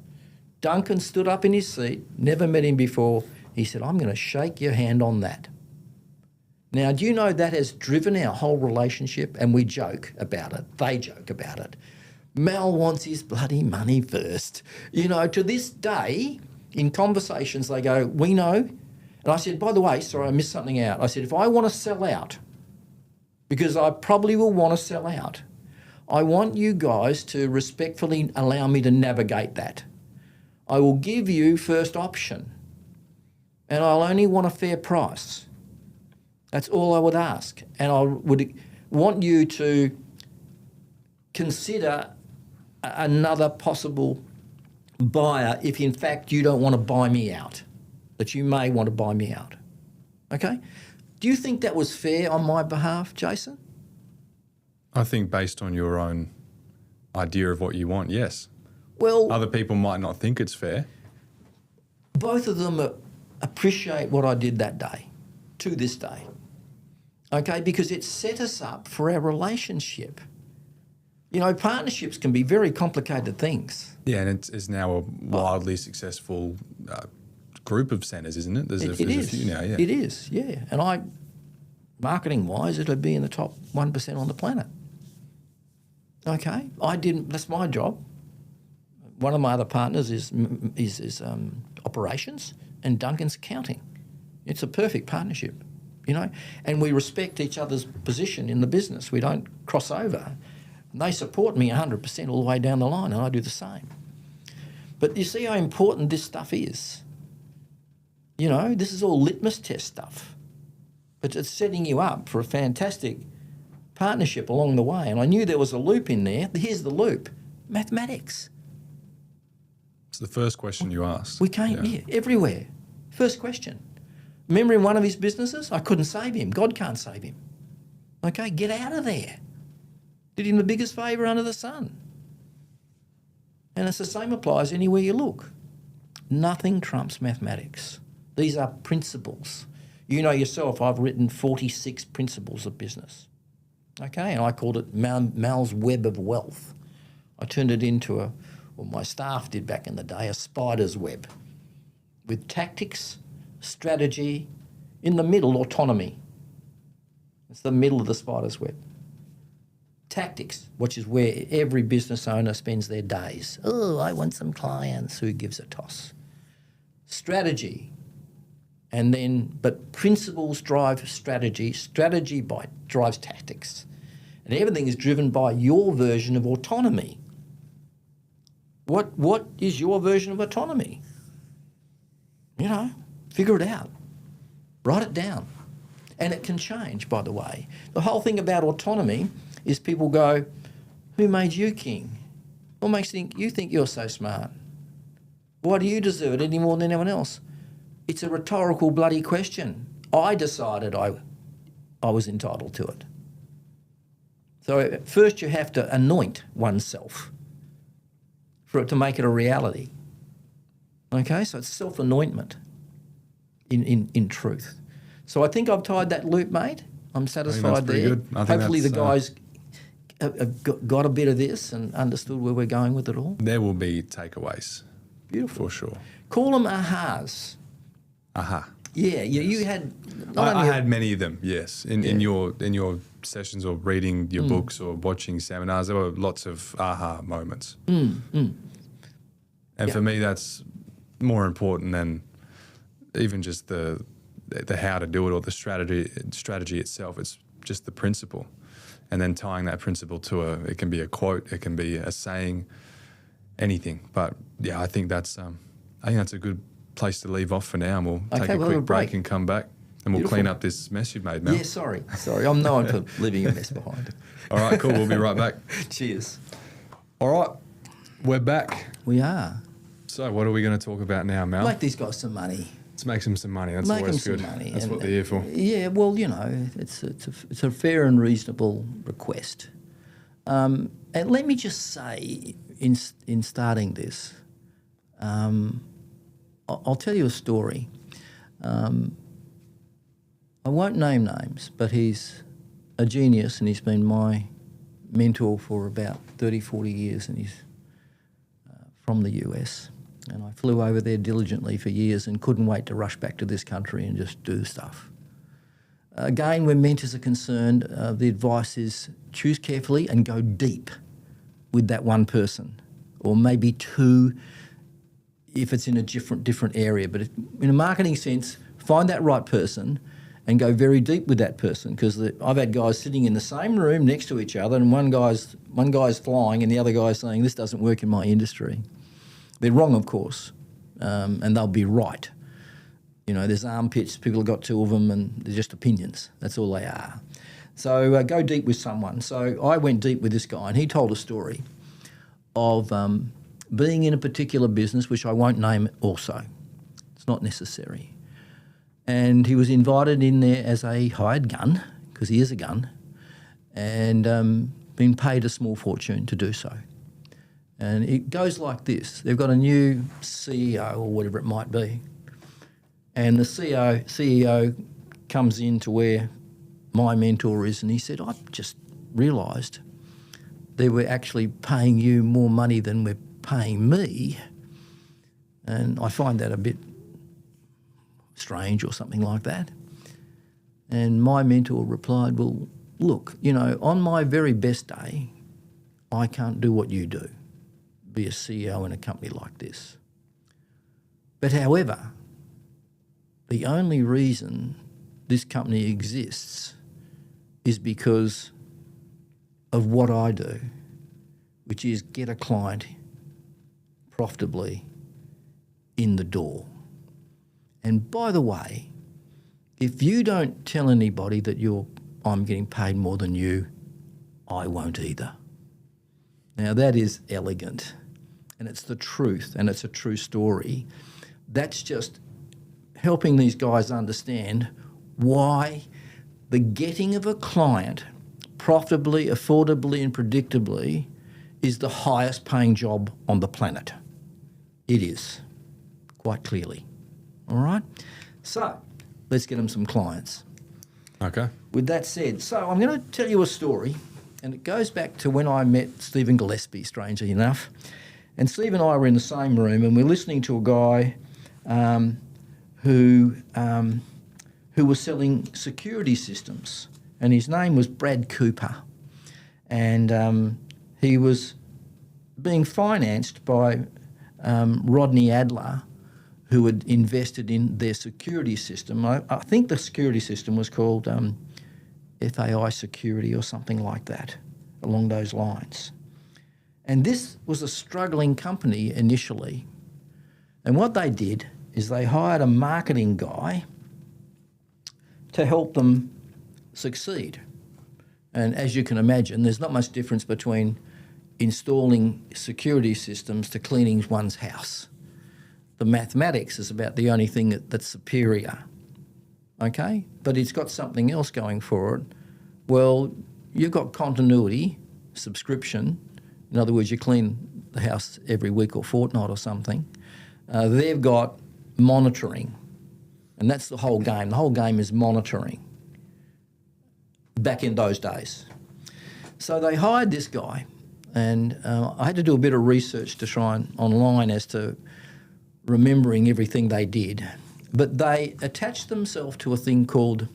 Duncan stood up in his seat, never met him before. He said, I'm going to shake your hand on that. Now, do you know that has driven our whole relationship? And we joke about it. They joke about it. Mal wants his bloody money first. To this day, in conversations, they go, we know. And I said, by the way, sorry, I missed something out. I said, if I want to sell out, because I probably will want to sell out, I want you guys to respectfully allow me to navigate that. I will give you first option, and I'll only want a fair price. That's all I would ask. And I would want you to consider another possible buyer if in fact you don't want to buy me out, that you may want to buy me out. Okay? Do you think that was fair on my behalf, Jason? I think based on your own idea of what you want, yes. Well, Other people might not think it's fair. both of them appreciate what I did that day, to this day. Okay? Because it set us up for our relationship. Partnerships can be very complicated things. Yeah, and it's now a wildly successful group of centres, isn't it? There's a few now, yeah. It is, yeah. And marketing-wise, it'll be in the top 1% on the planet. Okay? That's my job. One of my other partners is operations, and Duncan's accounting. It's a perfect partnership, you know, and we respect each other's position in the business. We don't cross over. They support me 100% all the way down the line, and I do the same. But you see how important this stuff is. You know, this is all litmus test stuff. But it's setting you up for a fantastic partnership along the way. And I knew there was a loop in there. Here's the loop. Mathematics. It's the first question you asked. We came here, everywhere. First question. Remember in one of his businesses? I couldn't save him. God can't save him. Okay, get out of there. Did him the biggest favour under the sun. And it's the same applies anywhere you look. Nothing trumps mathematics. These are principles. You know yourself, I've written 46 principles of business. Okay, and I called it Mal's Web of Wealth. I turned it into my staff did back in the day, a spider's web with tactics, strategy, in the middle, autonomy. It's the middle of the spider's web. Tactics, which is where every business owner spends their days. Oh, I want some clients. Who gives a toss? Strategy. But principles drive strategy. Strategy drives tactics. And everything is driven by your version of autonomy. What is your version of autonomy? You know, figure it out. Write it down. And it can change, by the way. The whole thing about autonomy is people go, who made you king? What makes you think you're so smart? Why do you deserve it any more than anyone else? It's a rhetorical bloody question. I decided I was entitled to it. So first you have to anoint oneself for it to make it a reality. Okay, so it's self-anointment in truth. So I think I've tied that loop, mate. I'm satisfied there. Good. Hopefully the guys have got a bit of this and understood where we're going with it all. There will be takeaways. Beautiful. For sure. Call them ahas. Aha. Yeah, you had... I had many of them, yes. In your sessions or reading your books or watching seminars, there were lots of aha moments. And for me, that's more important than even just the how to do it or the strategy itself. It's just the principle. And then tying that principle to it can be a quote, it can be a saying, anything. But yeah, I think that's a good place to leave off for now, and we'll take a quick break and come back, and we'll clean up this mess you've made, Mel. Yeah, sorry. I'm known for leaving a mess behind. All right, cool. We'll be right back. Cheers. All right, we're back. We are. So what are we going to talk about now, Mel? Make these guys some money. Let's make them some money. That's Make always them good. some money. That's what they're here for. Yeah, well, you know, it's a fair and reasonable request. And let me just say, in starting this, I'll tell you a story. I won't name names, but he's a genius and he's been my mentor for about 30, 40 years, and he's from the US. And I flew over there diligently for years and couldn't wait to rush back to this country and just do the stuff. Again, when mentors are concerned, the advice is choose carefully and go deep with that one person, or maybe two if it's in a different area. But in a marketing sense, find that right person and go very deep with that person, because I've had guys sitting in the same room next to each other, and one guy's flying and the other guy's saying, this doesn't work in my industry. They're wrong, of course, and they'll be right. You know, there's armpits, people have got two of them, and they're just opinions. That's all they are. So go deep with someone. So I went deep with this guy, and he told a story of being in a particular business, which I won't name also. It's not necessary. And he was invited in there as a hired gun, because he is a gun, and been paid a small fortune to do so. And it goes like this. They've got a new CEO or whatever it might be. And the CEO comes in to where my mentor is, and he said, I've just realised they were actually paying you more money than we're paying me. And I find that a bit strange or something like that. And my mentor replied, well, look, you know, on my very best day, I can't do what you do, be a CEO in a company like this. But however, the only reason this company exists is because of what I do, which is get a client profitably in the door. And by the way, if you don't tell anybody that I'm getting paid more than you, I won't either. Now that is elegant, and it's the truth, and it's a true story. That's just helping these guys understand why the getting of a client profitably, affordably and predictably is the highest paying job on the planet. It is, quite clearly. All right? So let's get them some clients. Okay. With that said, so I'm going to tell you a story, and it goes back to when I met Stephen Gillespie, strangely enough. And Steve and I were in the same room, and we're listening to a guy who was selling security systems, and his name was Brad Cooper. And he was being financed by Rodney Adler, who had invested in their security system. I think the security system was called FAI Security or something like that, along those lines. And this was a struggling company initially. And what they did is they hired a marketing guy to help them succeed. And as you can imagine, there's not much difference between installing security systems to cleaning one's house. The mathematics is about the only thing that's superior, okay? But it's got something else going for it. Well, you've got continuity, subscription. In other words, you clean the house every week or fortnight or something. They've got monitoring, and that's the whole game. The whole game is monitoring back in those days. So they hired this guy, and I had to do a bit of research to try and online as to remembering everything they did. But they attached themselves to a thing called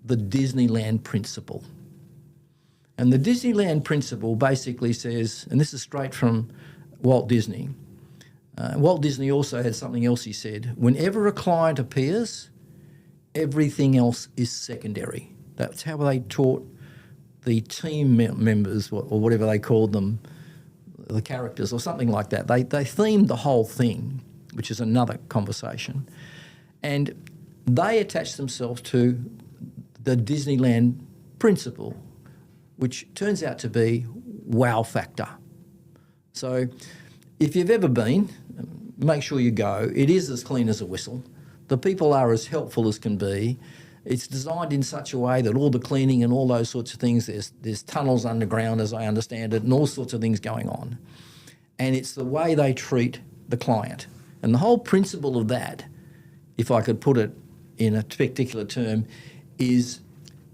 the Disneyland principle. And the Disneyland principle basically says, and this is straight from Walt Disney, Walt Disney also had something else he said, whenever a client appears, everything else is secondary. That's how they taught the team members, or whatever they called them, the characters or something like that. They themed the whole thing, which is another conversation. And they attached themselves to the Disneyland principle, which turns out to be wow factor. So if you've ever been, make sure you go. It is as clean as a whistle. The people are as helpful as can be. It's designed in such a way that all the cleaning and all those sorts of things, there's tunnels underground as I understand it, and all sorts of things going on. And it's the way they treat the client. And the whole principle of that, if I could put it in a particular term, is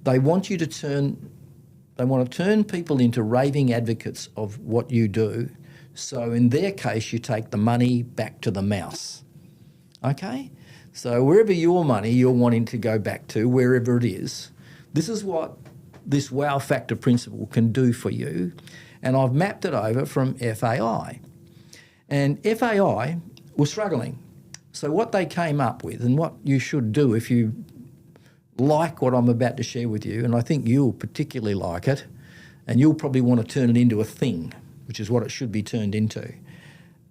they want to turn people into raving advocates of what you do. So in their case, you take the money back to the mouse. Okay? So wherever your money you're wanting to go back to, wherever it is, this is what this wow factor principle can do for you. And I've mapped it over from FAI. And FAI was struggling. So what they came up with, and what you should do if you like what I'm about to share with you, and I think you'll particularly like it, and you'll probably want to turn it into a thing, which is what it should be turned into.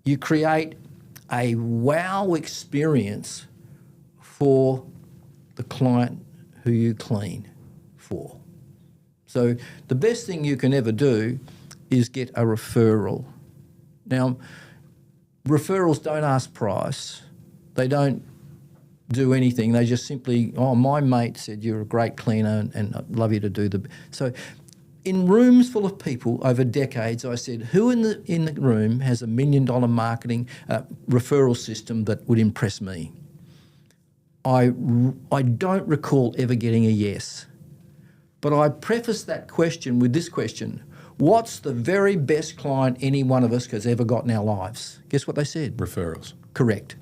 You create a wow experience for the client who you clean for. So the best thing you can ever do is get a referral. Now, referrals don't ask price. They don't do anything. They just simply, my mate said you're a great cleaner and I'd love you to do the... So in rooms full of people over decades, I said, who in the room has $1 million marketing referral system that would impress me? I don't recall ever getting a yes. But I prefaced that question with this question. What's the very best client any one of us has ever got in our lives? Guess what they said? Referrals. Correct.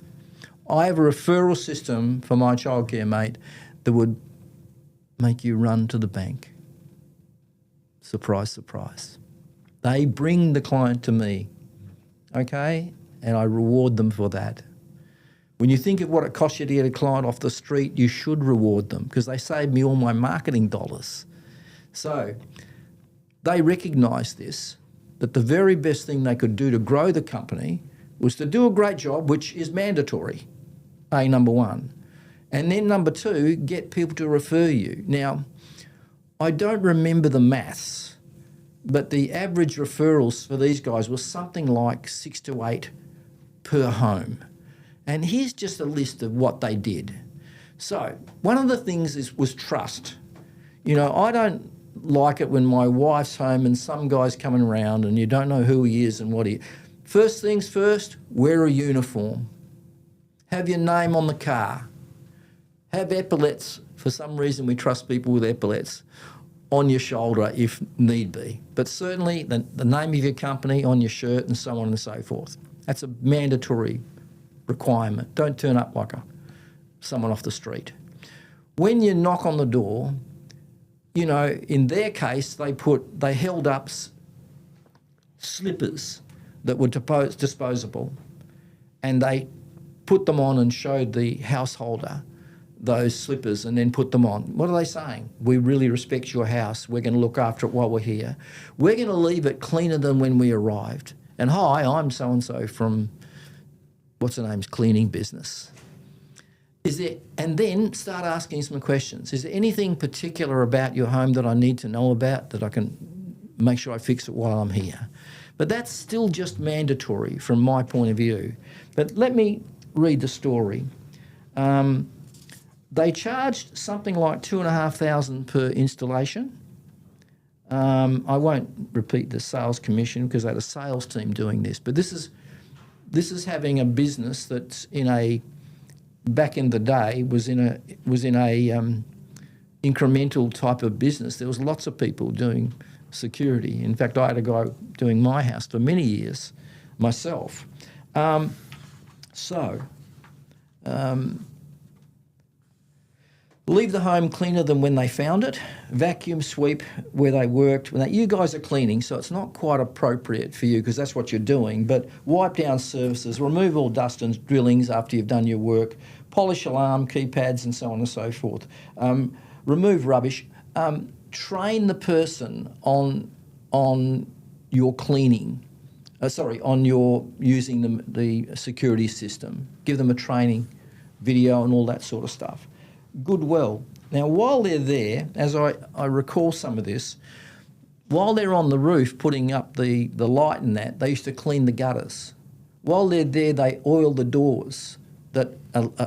I have a referral system for my childcare mate that would make you run to the bank. Surprise, surprise. They bring the client to me, okay? And I reward them for that. When you think of what it costs you to get a client off the street, you should reward them because they saved me all my marketing dollars. So they recognised this, that the very best thing they could do to grow the company was to do a great job, which is mandatory, number one. And then number two, get people to refer you. Now, I don't remember the maths, but the average referrals for these guys was something like 6 to 8 per home. And here's just a list of what they did. So one of the things was trust. You know, I don't like it when my wife's home and some guy's coming around and you don't know who he is and what he... First things first, wear a uniform. Have your name on the car. Have epaulets. For some reason we trust people with epaulets on your shoulder if need be. But certainly the name of your company on your shirt and so on and so forth. That's a mandatory requirement. Don't turn up like someone off the street. When you knock on the door, you know, in their case, they held up slippers that were disposable, and they put them on and showed the householder those slippers and then put them on. What are they saying? We really respect your house. We're going to look after it while we're here. We're going to leave it cleaner than when we arrived. And hi, I'm so-and-so from, what's her name's cleaning business. And then start asking some questions. Is there anything particular about your home that I need to know about that I can make sure I fix it while I'm here? But that's still just mandatory from my point of view. But let me read the story. They charged something like $2,500 per installation. I won't repeat the sales commission because they had a sales team doing this. But this is having a business that's back in the day was in a incremental type of business. There was lots of people doing security. In fact, I had a guy doing my house for many years myself. Leave the home cleaner than when they found it. Vacuum sweep where they worked. Now, you guys are cleaning, so it's not quite appropriate for you because that's what you're doing, but wipe down surfaces, remove all dust and drillings after you've done your work, polish alarm, keypads and so on and so forth. Remove rubbish. Train the person on your cleaning. On your using the security system. Give them a training video and all that sort of stuff. Goodwill. Now, while they're there, as I recall some of this, while they're on the roof putting up the light and that, they used to clean the gutters. While they're there, they oil the doors that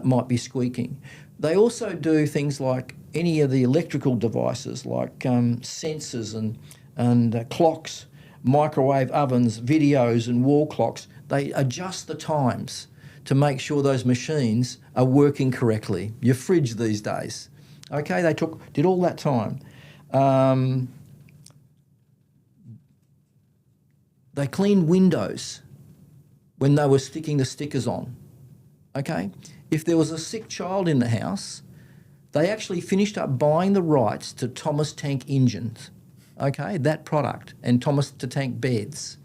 might be squeaking. They also do things like any of the electrical devices like sensors and clocks, microwave ovens, videos and wall clocks. They adjust the times to make sure those machines are working correctly. Your fridge these days. Okay, they did all that time. They cleaned windows when they were sticking the stickers on. Okay? If there was a sick child in the house, they actually finished up buying the rights to Thomas Tank Engines, okay, that product, and Thomas the Tank beds.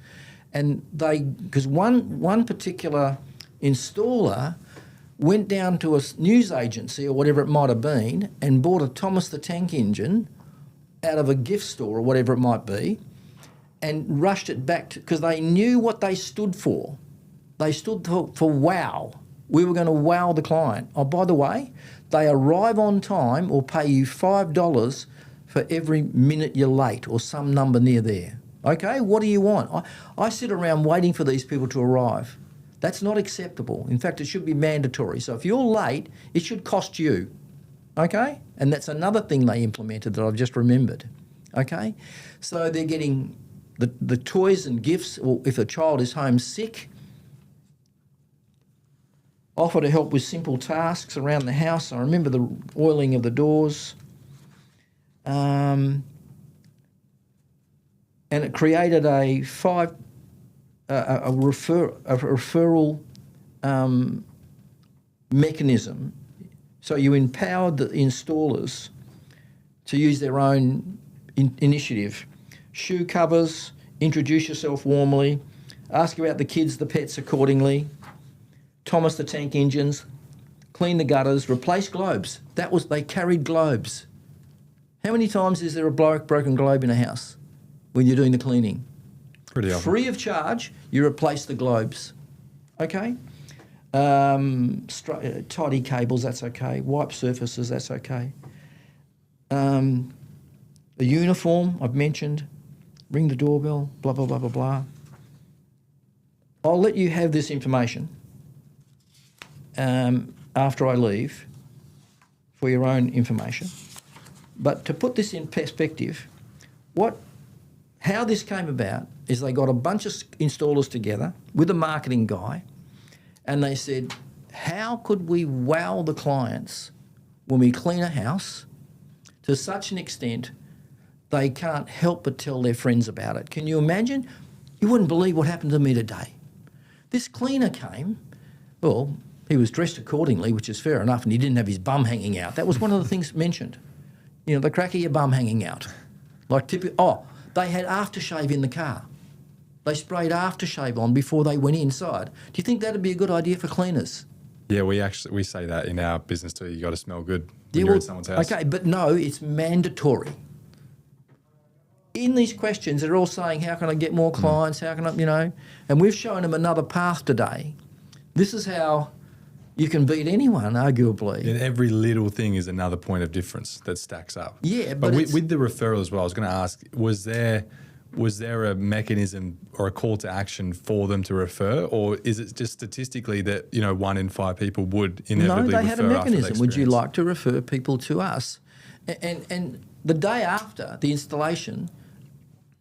And because one particular installer went down to a news agency or whatever it might have been and bought a Thomas the Tank engine out of a gift store or whatever it might be and rushed it back because they knew what they stood for. They stood for wow. We were going to wow the client. Oh, by the way, they arrive on time or pay you $5 for every minute you're late or some number near there. Okay, what do you want? I sit around waiting for these people to arrive. That's not acceptable. In fact, it should be mandatory. So if you're late, it should cost you. Okay? And that's another thing they implemented that I've just remembered. Okay? So they're getting the toys and gifts, or if a child is home sick, offer to help with simple tasks around the house. I remember the oiling of the doors. And it created a referral mechanism. So you empowered the installers to use their own initiative. Shoe covers, introduce yourself warmly, ask about the kids, the pets accordingly. Thomas the Tank Engines, clean the gutters, replace globes. They carried globes. How many times is there a broken globe in a house when you're doing the cleaning? Pretty often. Free of charge, you replace the globes. Okay? Tidy cables, that's okay. Wipe surfaces, that's okay. The uniform, I've mentioned. Ring the doorbell, blah, blah, blah, blah, blah. I'll let you have this information after I leave for your own information. But to put this in perspective, how this came about is they got a bunch of installers together with a marketing guy, and they said, how could we wow the clients when we clean a house to such an extent they can't help but tell their friends about it? Can you imagine? You wouldn't believe what happened to me today. This cleaner came, well, he was dressed accordingly, which is fair enough, and he didn't have his bum hanging out. That was one of the things mentioned. You know, the crack of your bum hanging out. They had aftershave in the car. They sprayed aftershave on before they went inside. Do you think that'd be a good idea for cleaners? Yeah, we say that in our business too. You got to smell good when you're at someone's house. Okay, but no, it's mandatory. In these questions, they're all saying, how can I get more clients? How can I, and we've shown them another path today. This is how you can beat anyone, arguably. And every little thing is another point of difference that stacks up. Yeah, but with the referral as well, I was going to ask, was there a mechanism or a call to action for them to refer, or is it just statistically that 1 in 5 people would inevitably refer? No, they had a mechanism. Would you like to refer people to us? And the day after the installation,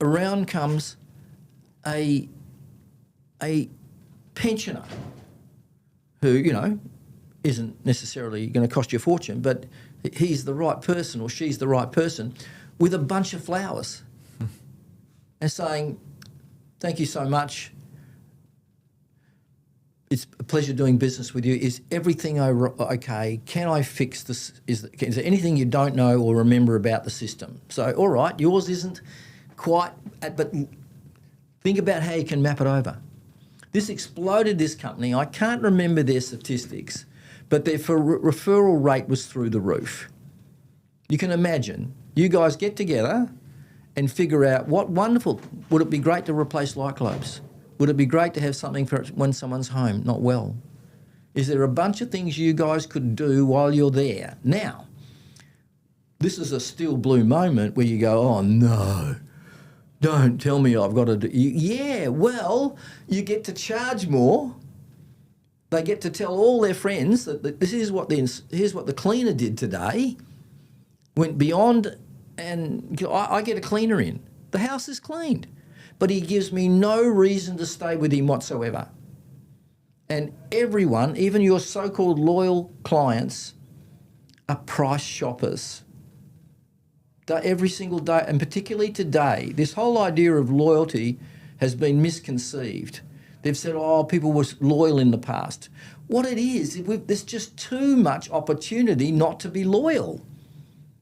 around comes a pensioner who, isn't necessarily going to cost you a fortune, but he's the right person or she's the right person with a bunch of flowers and saying, thank you so much. It's a pleasure doing business with you. Is everything okay? Can I fix this? Is there anything you don't know or remember about the system? So, all right, yours isn't quite, but think about how you can map it over. This exploded this company. I can't remember their statistics, but their referral rate was through the roof. You can imagine, you guys get together and figure out what wonderful, would it be great to replace light globes? Would it be great to have something for when someone's home, not well? Is there a bunch of things you guys could do while you're there? Now, this is a still blue moment where you go, oh no, don't tell me I've got to do... Yeah, well, you get to charge more. They get to tell all their friends that here's what the cleaner did today. Went beyond, and I get a cleaner in. The house is cleaned. But he gives me no reason to stay with him whatsoever. And everyone, even your so-called loyal clients, are price shoppers. Every single day, and particularly today, this whole idea of loyalty has been misconceived. They've said, people were loyal in the past. What it is, there's just too much opportunity not to be loyal.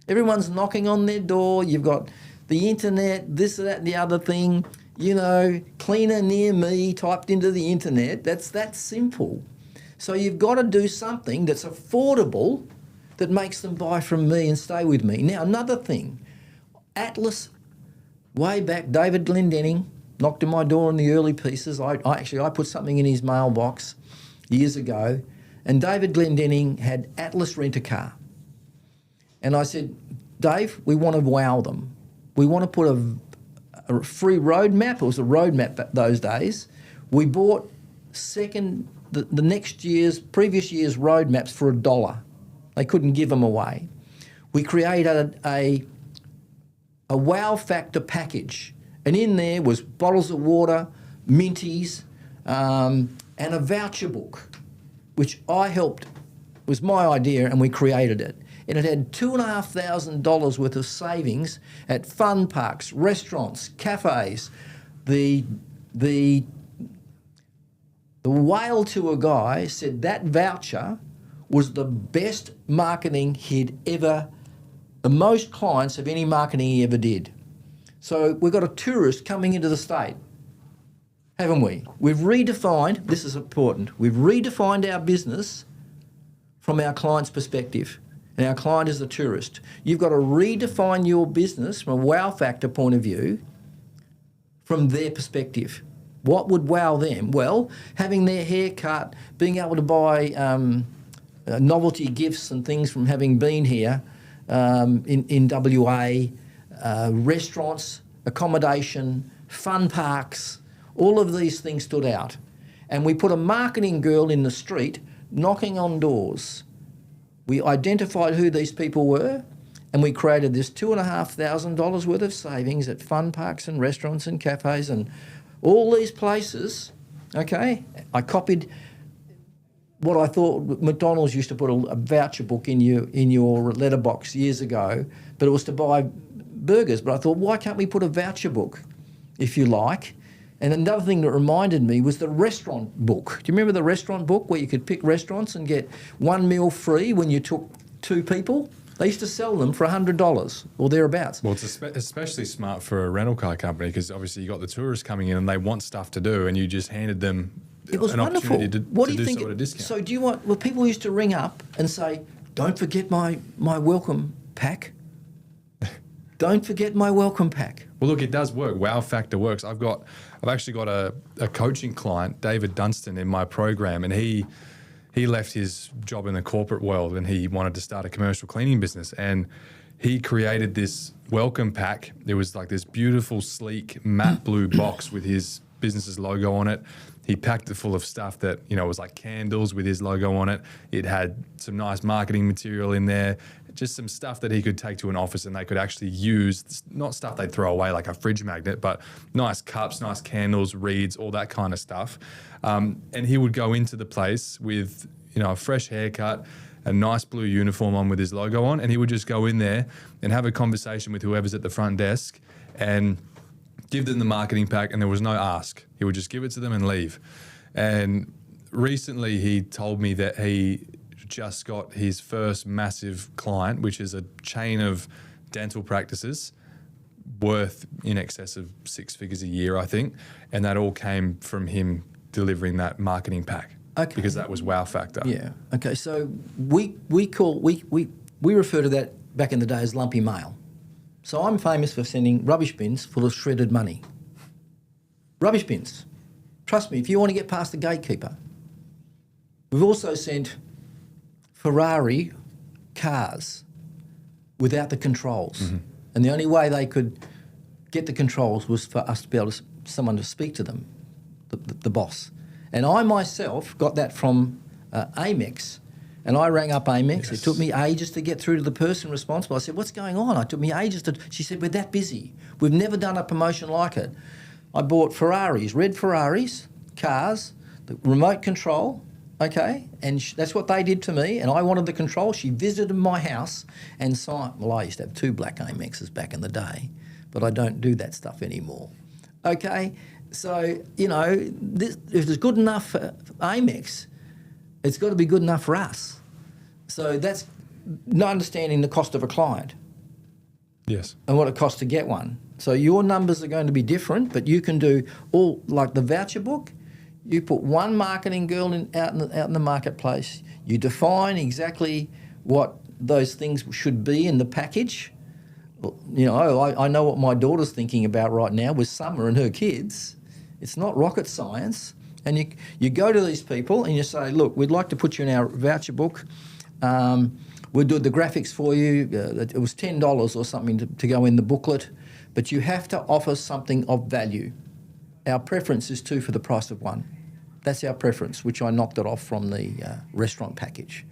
Everyone's knocking on their door. You've got the internet, this, that, and the other thing. Cleaner near me typed into the internet. That's that simple. So you've got to do something that's affordable that makes them buy from me and stay with me. Now, another thing, Atlas, way back, David Glendenning knocked on my door in the early pieces. I put something in his mailbox years ago, and David Glendenning had Atlas Rent-A-Car. And I said, Dave, we want to wow them. We want to put a free road map. It was a road map those days. We bought previous year's road maps for $1. They couldn't give them away. We created a wow factor package, and in there was bottles of water, minties, and a voucher book, which I helped. It was my idea, and we created it. And it had $2,500 worth of savings at fun parks, restaurants, cafes. The whale tour guy said that voucher was the best marketing the most clients of any marketing he ever did. So we've got a tourist coming into the state, haven't we? We've redefined, this is important, we've redefined our business from our client's perspective. And our client is the tourist. You've got to redefine your business from a wow factor point of view from their perspective. What would wow them? Well, having their hair cut, being able to buy novelty gifts and things from having been here in WA, restaurants, accommodation, fun parks, all of these things stood out. And we put a marketing girl in the street knocking on doors. We identified who these people were, and we created this $2,500 worth of savings at fun parks and restaurants and cafes and all these places, okay? I copied what I thought McDonald's used to put a voucher book in your letterbox years ago, but it was to buy burgers. But I thought, why can't we put a voucher book, if you like? And another thing that reminded me was the restaurant book. Do you remember the restaurant book where you could pick restaurants and get one meal free when you took two people? They used to sell them for $100 or thereabouts. Well, it's especially smart for a rental car company because obviously you got the tourists coming in and they want stuff to do, and you just handed them it was an wonderful. opportunity to What do do you think? so at a discount. So do you want? Well, people used to ring up and say, "Don't forget my welcome pack. Don't forget my welcome pack." Well, look, it does work. Wow factor works. I've actually got a coaching client, David Dunstan, in my program, and he left his job in the corporate world and he wanted to start a commercial cleaning business, and he created this welcome pack. It was like this beautiful, sleek, matte blue box with his business's logo on it. He packed it full of stuff that, was like candles with his logo on it. It had some nice marketing material in there, just some stuff that he could take to an office and they could actually use, not stuff they'd throw away like a fridge magnet, but nice cups, nice candles, reeds, all that kind of stuff. And he would go into the place with, a fresh haircut, a nice blue uniform on with his logo on, and he would just go in there and have a conversation with whoever's at the front desk and give them the marketing pack, and there was no ask. He would just give it to them and leave. And recently he told me that he just got his first massive client, which is a chain of dental practices worth in excess of 6 figures a year, I think. And that all came from him delivering that marketing pack. Okay. Because that was wow factor. Yeah. Okay. So we refer to that back in the day as lumpy mail. So I'm famous for sending rubbish bins full of shredded money. Rubbish bins. Trust me, if you want to get past the gatekeeper. We've also sent Ferrari cars without the controls. Mm-hmm. And the only way they could get the controls was for us to be able to, someone to speak to them, the boss. And I myself got that from Amex. And I rang up Amex. Yes. It took me ages to get through to the person responsible. I said, "What's going on?" It took me ages to... She said, "We're that busy. We've never done a promotion like it." I bought Ferraris, red Ferraris, cars, the remote control, okay? And that's what they did to me, and I wanted the control. She visited my house and signed... Well, I used to have 2 black Amexes back in the day, but I don't do that stuff anymore, okay? So, if it's good enough for Amex, it's got to be good enough for us. So that's not understanding the cost of a client. Yes. And what it costs to get one. So your numbers are going to be different, but you can do all, like the voucher book, you put one marketing girl out in the marketplace, you define exactly what those things should be in the package. I know what my daughter's thinking about right now with Summer and her kids. It's not rocket science. And you go to these people and you say, "Look, we'd like to put you in our voucher book. We'll do the graphics for you. It was $10 or something to go in the booklet, but you have to offer something of value. Our preference is 2 for the price of 1. That's our preference," which I knocked it off from the restaurant package.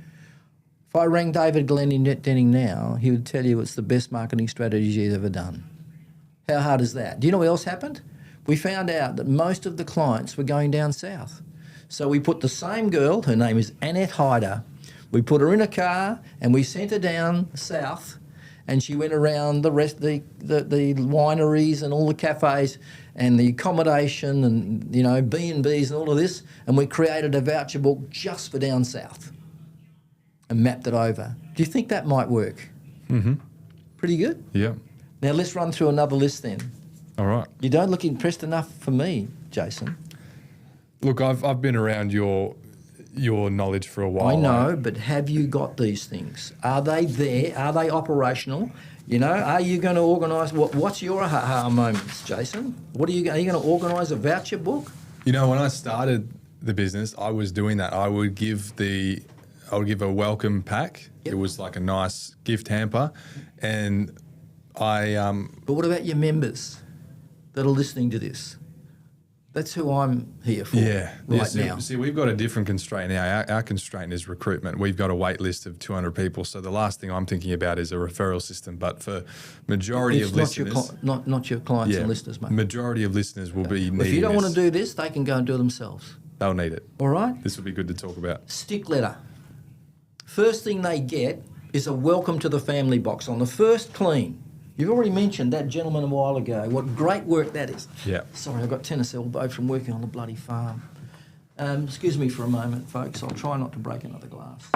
If I rang David Denning now, he would tell you it's the best marketing strategy he's ever done. How hard is that? Do you know what else happened? We found out that most of the clients were going down south. So we put the same girl, her name is Annette Hyder, we put her in a car and we sent her down south, and she went around the wineries and all the cafes and the accommodation and, B&Bs and all of this, and we created a voucher book just for down south and mapped it over. Do you think that might work? Mm-hmm. Pretty good? Yeah. Now let's run through another list then. All right. You don't look impressed enough for me, Jason. Look, I've been around your your knowledge for a while. I know, but have you got these things? Are they there? Are they operational? You know, are you going to organise, what's your aha moments, Jason? Are you going to organise a voucher book? You know, when I started the business, I was doing that. I would give a welcome pack. Yep. It was like a nice gift hamper. And But what about your members that are listening to this? That's who I'm here for now. See, we've got a different constraint now. Our constraint is recruitment. We've got a wait list of 200 people. So the last thing I'm thinking about is a referral system. But for majority of listeners... Not your clients and listeners, mate. Majority of listeners will be needing this. If you don't want to do this, they can go and do it themselves. They'll need it. All right? This will be good to talk about. Stick letter. First thing they get is a welcome to the family box on the first clean. You've already mentioned that gentleman a while ago. What great work that is. Yeah. Sorry, I've got tennis elbow from working on the bloody farm. Excuse me for a moment, folks. I'll try not to break another glass.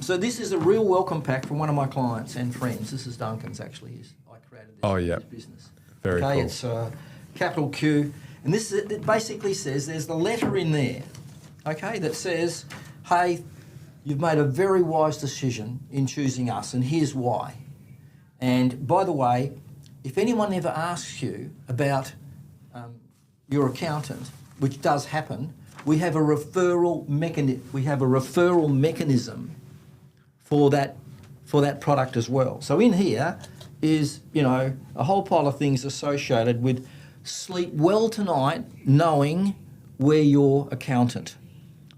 So this is a real welcome pack from one of my clients and friends. This is Duncan's, actually. I created this business. Very cool. It's capital Q. And it basically says there's the letter in there, okay, that says, hey, you've made a very wise decision in choosing us, and here's why. And by the way, if anyone ever asks you about your accountant, which does happen, we have a referral mechanism for that product as well. So in here is, a whole pile of things associated with sleep well tonight, knowing we're your accountant.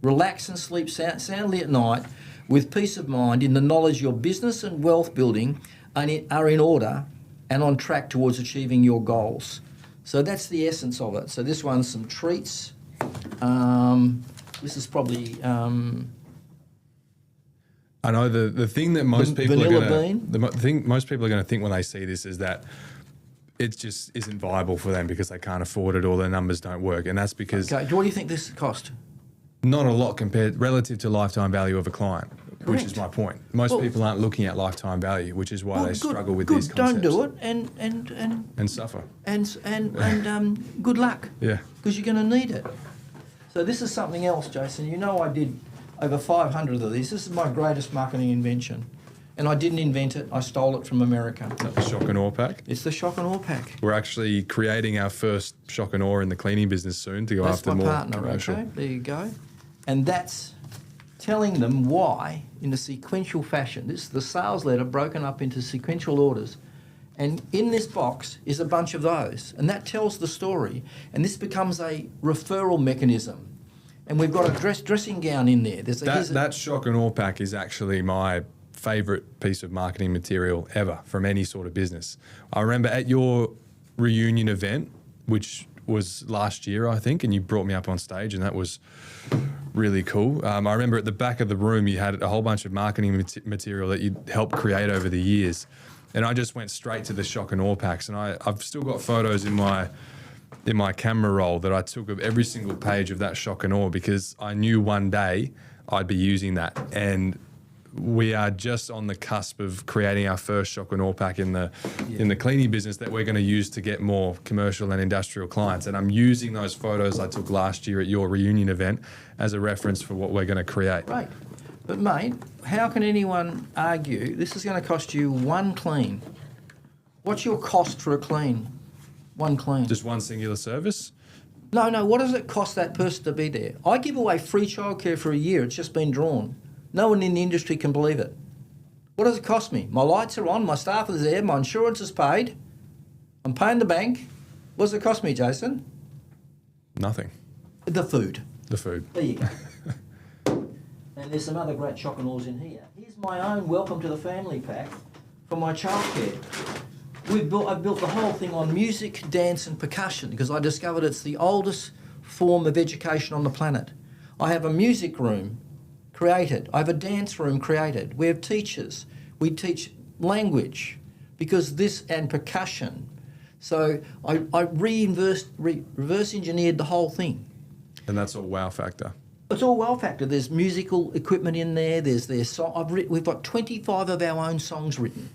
Relax and sleep soundly at night with peace of mind in the knowledge your business and wealth building are in order and on track towards achieving your goals. So that's the essence of it. So this one's some treats. This is probably... I know the thing that most people are vanilla going bean. The thing most people are going to think when they see this is that it just isn't viable for them because they can't afford it or their numbers don't work. And that's because... Okay, what do you think this cost? Not a lot compared relative to lifetime value of a client, which is my point. Most people aren't looking at lifetime value, which is why they struggle with these concepts. Don't do it and suffer. And good luck. Yeah. Because you're going to need it. So this is something else, Jason. You know I did over 500 of these. This is my greatest marketing invention. And I didn't invent it. I stole it from America. The shock and awe pack. It's the shock and awe pack. We're actually creating our first shock and awe in the cleaning business soon to go That's after my more partner, commercial. okay? There you go. And that's telling them why in a sequential fashion. This is the sales letter broken up into sequential orders. And in this box is a bunch of those. And that tells the story. And this becomes a referral mechanism. And we've got a dressing gown in there. That shock and awe pack is actually my favourite piece of marketing material ever from any sort of business. I remember at your reunion event, which was last year, I think, and you brought me up on stage, and that was really cool. I remember at the back of the room, you had a whole bunch of marketing material that you'd helped create over the years. And I just went straight to the shock and awe packs. And I've still got photos in my camera roll that I took of every single page of that shock and awe because I knew one day I'd be using that. And we are just on the cusp of creating our first shock and awe pack in the cleaning business that we're going to use to get more commercial and industrial clients. And I'm using those photos I took last year at your reunion event as a reference for what we're going to create. Right. But mate, how can anyone argue this is going to cost you one clean? What's your cost for a clean? One clean. Just one singular service? No. What does it cost that person to be there? I give away free childcare for a year. It's just been drawn. No one in the industry can believe it. What does it cost me? My lights are on, my staff is there, my insurance is paid, I'm paying the bank. What does it cost me, Jason? Nothing. The food. The food. There you go. And there's some other great shock and awe's in here. Here's my own welcome to the family pack for my childcare. I've built the whole thing on music, dance and percussion because I discovered it's the oldest form of education on the planet. I have a music room created. I have a dance room created. We have teachers. We teach language because this and percussion. So I reverse engineered the whole thing. And that's a wow factor. It's all wow factor. There's musical equipment in there. There's their song. We've got 25 of our own songs written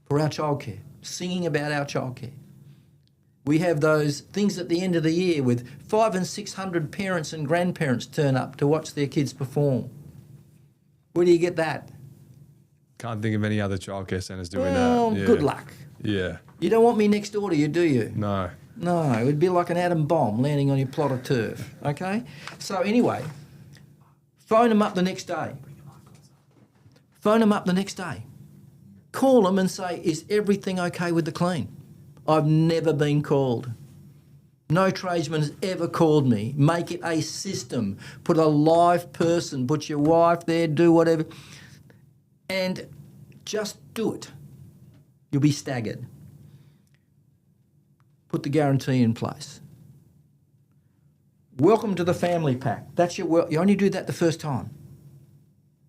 for our childcare, singing about our childcare. We have those things at the end of the year with 500 and 600 parents and grandparents turn up to watch their kids perform. Where do you get that? Can't think of any other childcare centres doing Well, that. Yeah. good luck. Yeah. You don't want me next door to you, do you? No. No, it would be like an atom bomb landing on your plot of turf, okay? So anyway, phone them up the next day. Phone them up the next day. Call them and say, is everything okay with the clean? I've never been called. No tradesman has ever called me. Make it a system. Put a live person, put your wife there, do whatever. And just do it. You'll be staggered. Put the guarantee in place. Welcome to the family pack. That's you only do that the first time.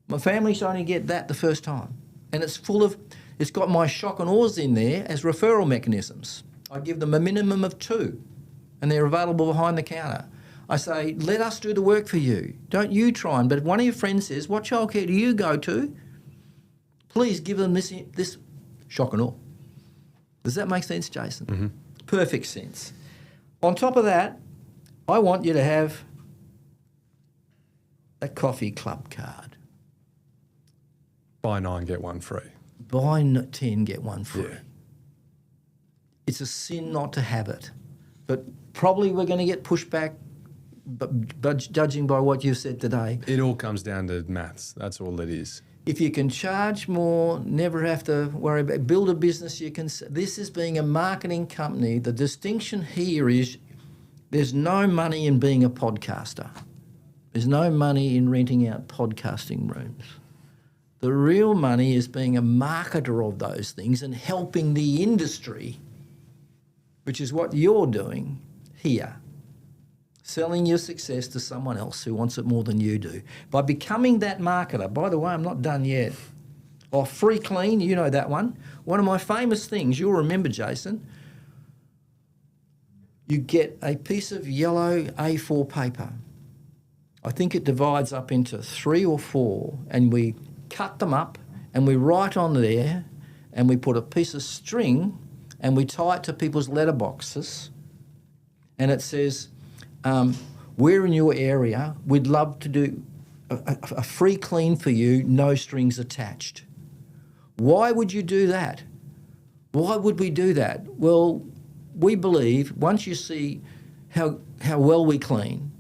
My families only get that the first time. And it's got my shock and awe's in there as referral mechanisms. I give them a minimum of 2 and they're available behind the counter. I say, let us do the work for you. Don't you try but if one of your friends says, what childcare do you go to? Please give them this shock and awe. Does that make sense, Jason? Mm-hmm. Perfect sense. On top of that, I want you to have a coffee club card. Buy 9, get 1 free. Buy 10, get 1 free. Yeah. It's a sin not to have it. But probably we're going to get pushback, but judging by what you've said today. It all comes down to maths. That's all it is. If you can charge more, never have to worry about, build a business, this is being a marketing company. The distinction here is there's no money in being a podcaster. There's no money in renting out podcasting rooms. The real money is being a marketer of those things and helping the industry, which is what you're doing here. Selling your success to someone else who wants it more than you do. By becoming that marketer, by the way, I'm not done yet. Oh, free clean, you know that one. One of my famous things, you'll remember, Jason, you get a piece of yellow A4 paper. I think it divides up into 3 or 4, and we cut them up and we write on there and we put a piece of string and we tie it to people's letterboxes, and it says, we're in your area, we'd love to do a free clean for you, no strings attached. Why would you do that? Why would we do that? Well, we believe once you see how well we clean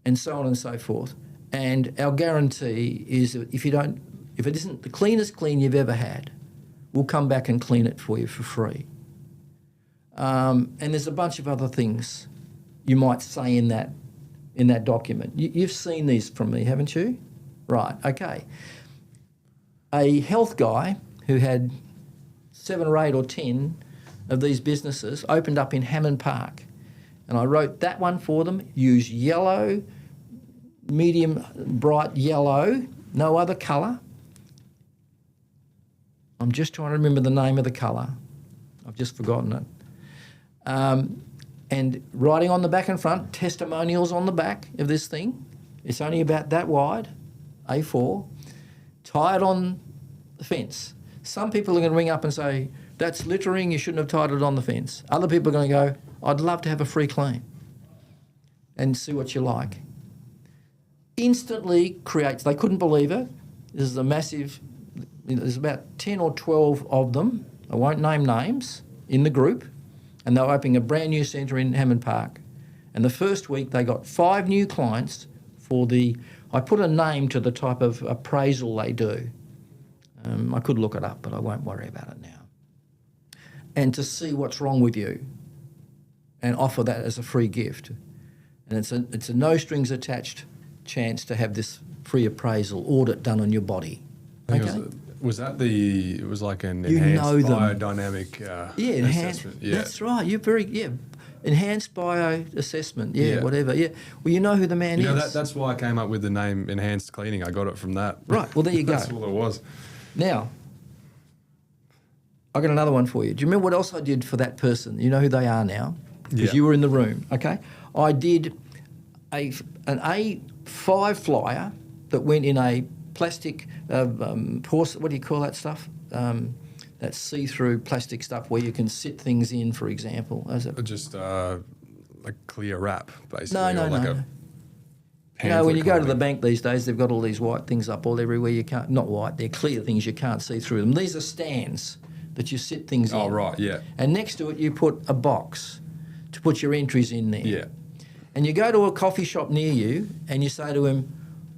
and so on and so forth, and our guarantee is that if it isn't the cleanest clean you've ever had, we'll come back and clean it for you for free. And there's a bunch of other things you might say in that document. You've seen these from me, haven't you? Right, okay. A health guy who had 7 or 8 or 10 of these businesses opened up in Hammond Park, and I wrote that one for them. Use yellow, medium bright yellow, no other colour. I'm just trying to remember the name of the colour. I've just forgotten it. And writing on the back and front, testimonials on the back of this thing. It's only about that wide, A4. Tie it on the fence. Some people are going to ring up and say, that's littering, you shouldn't have tied it on the fence. Other people are going to go, I'd love to have a free clean and see what you like. Instantly creates, they couldn't believe it. This is a massive, there's about 10 or 12 of them, I won't name names, in the group, and they were opening a brand new centre in Hammond Park. And the first week they got 5 new clients for I put a name to the type of appraisal they do. I could look it up, but I won't worry about it now. And to see what's wrong with you and offer that as a free gift. And it's a no strings attached chance to have this free appraisal audit done on your body. Okay? It was like an enhanced biodynamic assessment. Yeah. That's right. You're enhanced bio assessment. Yeah, whatever. Yeah. Well, you know who the man is. That's why I came up with the name enhanced cleaning. I got it from that. Right. Well, there you go. That's all it was. Now, I got another one for you. Do you remember what else I did for that person? You know who they are now? Because you were in the room, okay? I did an A5 flyer that went in a plastic, what do you call that stuff? that see-through plastic stuff where you can sit things in, for example? Just like clear wrap, basically. No. When you go to the bank these days, they've got all these white things up all everywhere. You can't, not white, they're clear things, you can't see through them. These are stands that you sit things in. Oh, right, yeah. And next to it, you put a box to put your entries in there. Yeah. And you go to a coffee shop near you and you say to him,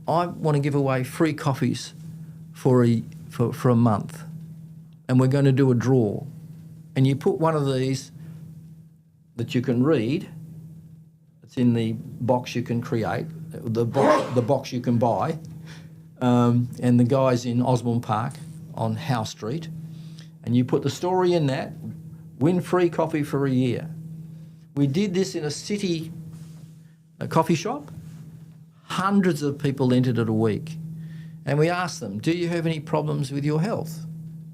I want to give away free coffees for a month, and we're going to do a draw. And you put one of these that you can read, it's in the box you can create, the box you can buy, and the guy's in Osborne Park on Howe Street, and you put the story in that, win free coffee for a year. We did this in a coffee shop. Hundreds of people entered it a week. And we asked them, do you have any problems with your health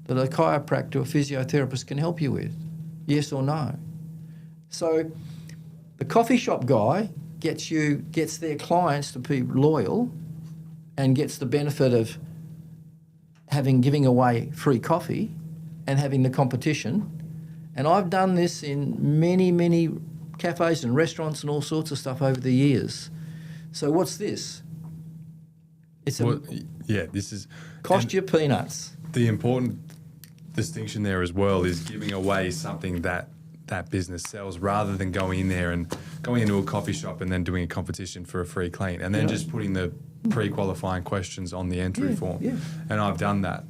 that a chiropractor or physiotherapist can help you with? Yes or no? So the coffee shop guy gets their clients to be loyal and gets the benefit of giving away free coffee and having the competition. And I've done this in many, many cafes and restaurants and all sorts of stuff over the years. So what's this? This is... Cost you peanuts. The important distinction there as well is giving away something that business sells rather than going into a coffee shop and then doing a competition for a free clean and then just putting the pre-qualifying questions on the entry form. Yeah. And I've done that.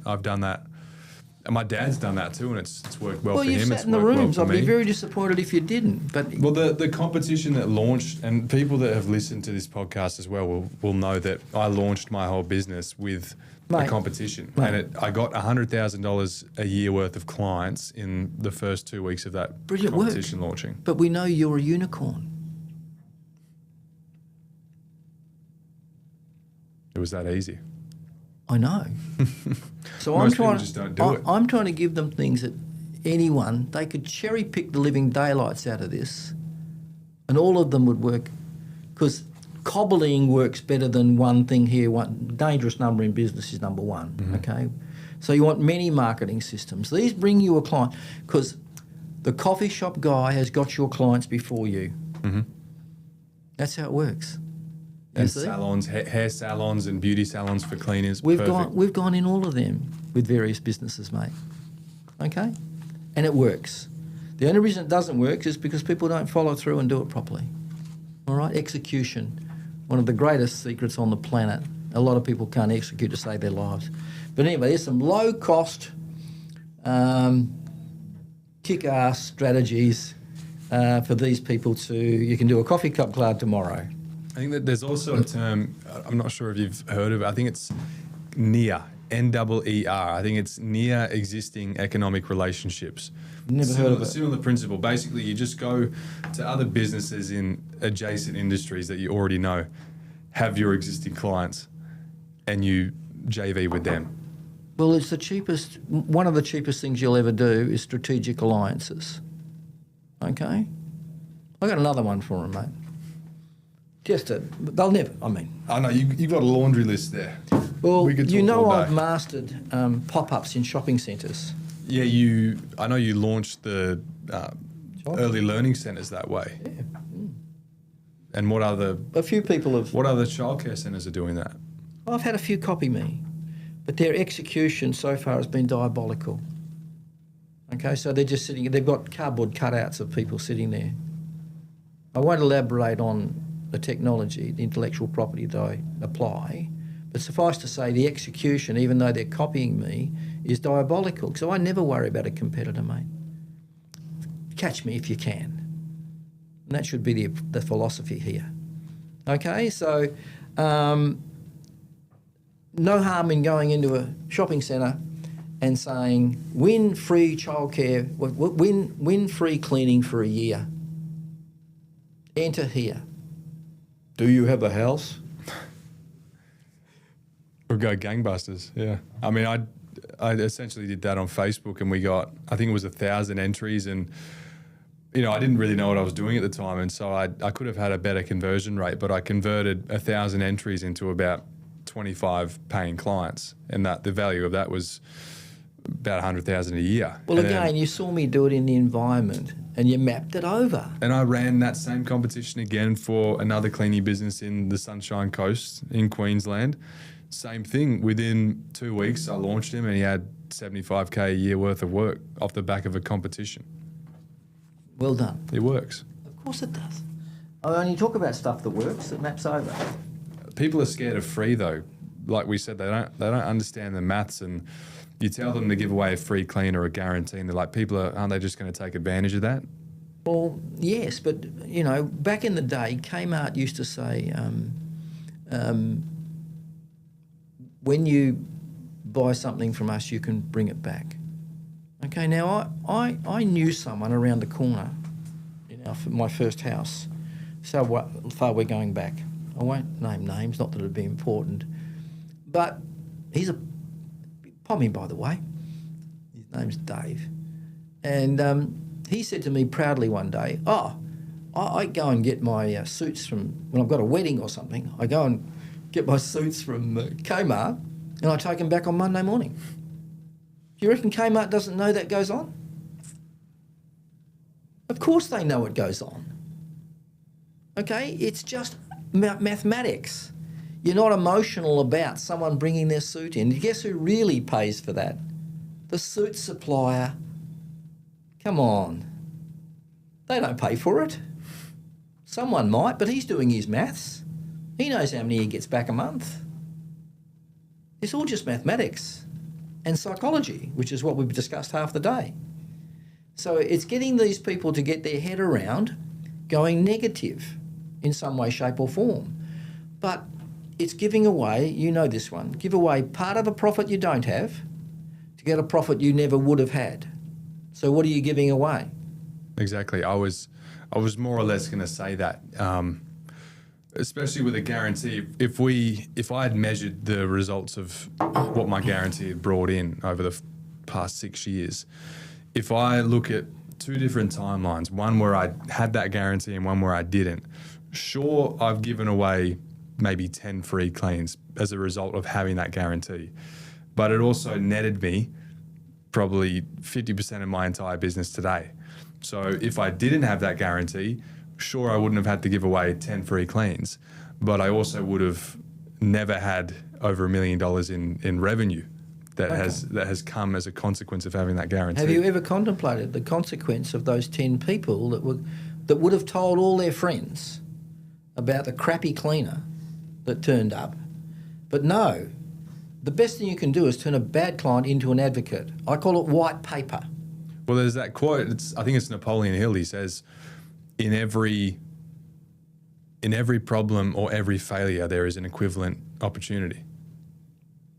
And my dad's done that too, and it's worked well for him. Well, you've sat in the rooms. I'd be very disappointed if you didn't. But the competition that launched, and people that have listened to this podcast as well will know that I launched my whole business with a competition. And I got $100,000 a year worth of clients in the first 2 weeks of that competition launching. But we know you're a unicorn. It was that easy. I know. So Most people just don't do it. I'm trying to give them things that they could cherry pick the living daylights out of this, and all of them would work, because cobbling works better than one thing here. One dangerous number in business is number one. Mm-hmm. Okay, so you want many marketing systems. These bring you a client because the coffee shop guy has got your clients before you. Mm-hmm. That's how it works. And salons, hair salons and beauty salons for cleaners. We've gone in all of them with various businesses, mate. Okay? And it works. The only reason it doesn't work is because people don't follow through and do it properly. All right? Execution. One of the greatest secrets on the planet. A lot of people can't execute to save their lives. But anyway, there's some low-cost, kick-ass strategies for these people you can do a coffee cup club tomorrow. I think that there's also a term, I'm not sure if you've heard of it, I think it's NER, N-E-E-R. I think it's near existing economic relationships. Never heard of it. Similar principle. Basically, you just go to other businesses in adjacent industries that you already know, have your existing clients, and you JV with them. Well, it's one of the cheapest things you'll ever do is strategic alliances. Okay? I got another one for them, mate. They'll never, I know, you've got a laundry list there. Well, I've mastered pop-ups in shopping centres. Yeah, I know you launched the early learning centres that way. Yeah. Mm. And a few people have... What other childcare centres are doing that? I've had a few copy me, but their execution so far has been diabolical. Okay, so they're just they've got cardboard cutouts of people sitting there. I won't elaborate on the technology, the intellectual property that I apply, but suffice to say the execution, even though they're copying me, is diabolical. So I never worry about a competitor, mate. Catch me if you can. And that should be the philosophy here. Okay, so no harm in going into a shopping centre and saying, win free childcare, win free cleaning for a year. Enter here. Do you have a house? We'll go gangbusters, yeah. I mean, I essentially did that on Facebook, and we got, I think it was 1,000 entries, and I didn't really know what I was doing at the time, and so I could have had a better conversion rate, but I converted 1,000 entries into about 25 paying clients, and that the value of that was about 100,000 a year. Well, And again, then- you saw me do it in the environment and you mapped it over. and I ran that same competition again for another cleaning business in the Sunshine Coast in Queensland. Same thing. Within 2 weeks, I launched him and he had 75K a year worth of work off the back of a competition. Well done. It works. Of course it does. I only talk about stuff that works, that maps over. People are scared of free though. Like we said, they don't understand the maths, and you tell them to give away a free clean or a guarantee, and they're like, aren't they just going to take advantage of that? Well, yes, but, you know, back in the day, Kmart used to say, when you buy something from us, you can bring it back. Okay, now I knew someone around the corner in my first house. So far we're going back. I won't name names, not that it'd be important. But he's a pommy, by the way. His name's Dave. And he said to me proudly one day, I go and get my suits from, when I've got a wedding or something, I go and get my suits from Kmart and I take them back on Monday morning. Do you reckon Kmart doesn't know that goes on? Of course they know it goes on. Okay, it's just mathematics. You're not emotional about someone bringing their suit in. Guess who really pays for that? The suit supplier. Come on. They don't pay for it. Someone might, but he's doing his maths. He knows how many he gets back a month. It's all just mathematics and psychology, which is what we've discussed half the day. So it's getting these people to get their head around going negative in some way, shape or form. But it's giving away, you know this one, give away part of a profit you don't have to get a profit you never would have had. So what are you giving away? Exactly. I was more or less going to say that, especially with a guarantee. If I had measured the results of what my guarantee had brought in over the past 6 years, if I look at two different timelines, one where I had that guarantee and one where I didn't, sure, I've given away maybe 10 free cleans as a result of having that guarantee. But it also netted me probably 50% of my entire business today. So if I didn't have that guarantee, sure, I wouldn't have had to give away 10 free cleans, but I also would have never had over $1 million in revenue that has come as a consequence of having that guarantee. Have you ever contemplated the consequence of those 10 people that would have told all their friends about the crappy cleaner that turned up? But no, the best thing you can do is turn a bad client into an advocate. I call it white paper. Well, there's that quote. I think it's Napoleon Hill. He says, "In every problem or every failure, there is an equivalent opportunity."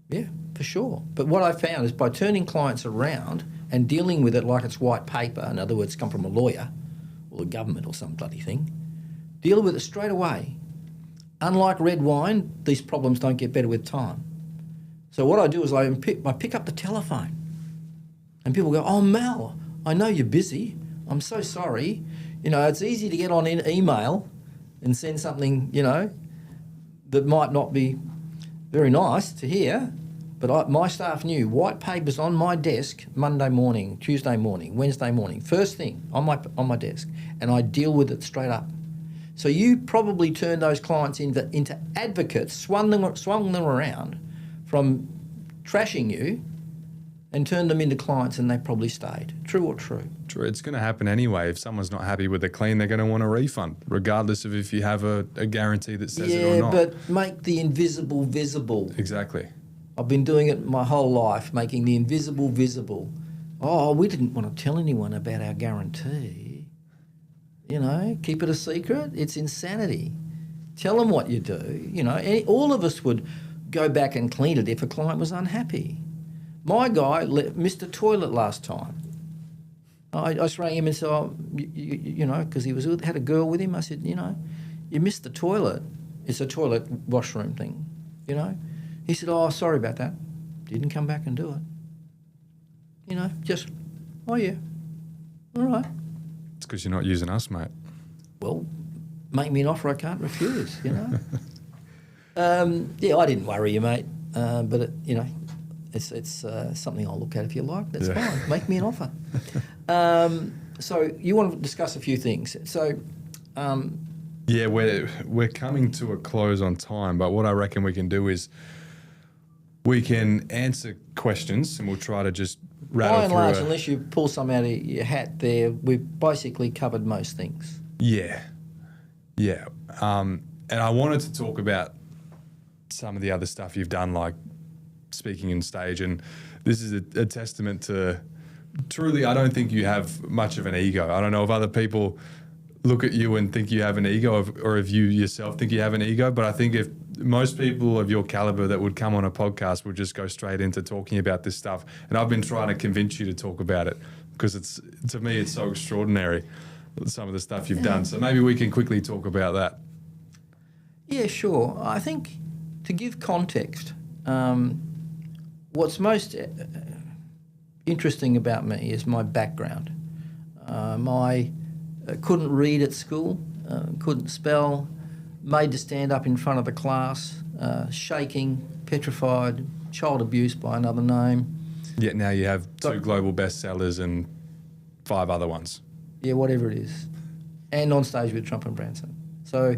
Yeah, for sure. But what I found is by turning clients around and dealing with it like it's white paper, in other words, come from a lawyer or the government or some bloody thing, deal with it straight away. Unlike red wine, these problems don't get better with time. So what I do is I pick up the telephone and people go, "Oh, Mel, I know you're busy. I'm so sorry. You know, it's easy to get on email and send something, you know, that might not be very nice to hear, but my staff knew white paper's on my desk Monday morning, Tuesday morning, Wednesday morning, first thing on my desk, and I deal with it straight up." So you probably turned those clients into advocates, swung them around from trashing you and turned them into clients, and they probably stayed. True or true? True. It's going to happen anyway. If someone's not happy with the clean, they're going to want a refund, regardless of if you have a guarantee that says it or not. Yeah, but make the invisible visible. Exactly. I've been doing it my whole life, making the invisible visible. Oh, we didn't want to tell anyone about our guarantee. You know, keep it a secret. It's insanity. Tell them what you do. You know, all of us would go back and clean it if a client was unhappy. My guy missed the toilet last time. I just rang him and said, "Oh, you know," because he had a girl with him. I said, "You know, you missed the toilet. It's a toilet washroom thing, you know." He said, "Oh, sorry about that." Didn't come back and do it. You know, just, "Oh yeah, all right." It's because you're not using us, mate. Well, make me an offer I can't refuse, you know. Yeah, I didn't worry you, mate. But, you know, It's something I'll look at if you like. That's fine. Make me an offer. So you want to discuss a few things. So, yeah, we're coming to a close on time, but what I reckon we can do is we can answer questions, and we'll try to just rattle by and through. large, unless you pull some out of your hat, there we've basically covered most things. Yeah. And I wanted to talk about some of the other stuff you've done, like speaking on stage, and this is a testament to. Truly, I don't think you have much of an ego. I don't know if other people look at you and think you have an ego, or if you yourself think you have an ego, but I think if most people of your caliber that would come on a podcast would just go straight into talking about this stuff. And I've been trying to convince you to talk about it because to me, it's so extraordinary, some of the stuff you've done. So maybe we can quickly talk about that. Yeah, sure. I think to give context, what's most interesting about me is my background. I couldn't read at school, couldn't spell, made to stand up in front of the class, shaking, petrified, child abuse by another name. Yet now you have 2 global bestsellers and 5 other ones. Yeah, whatever it is. And on stage with Trump and Branson. So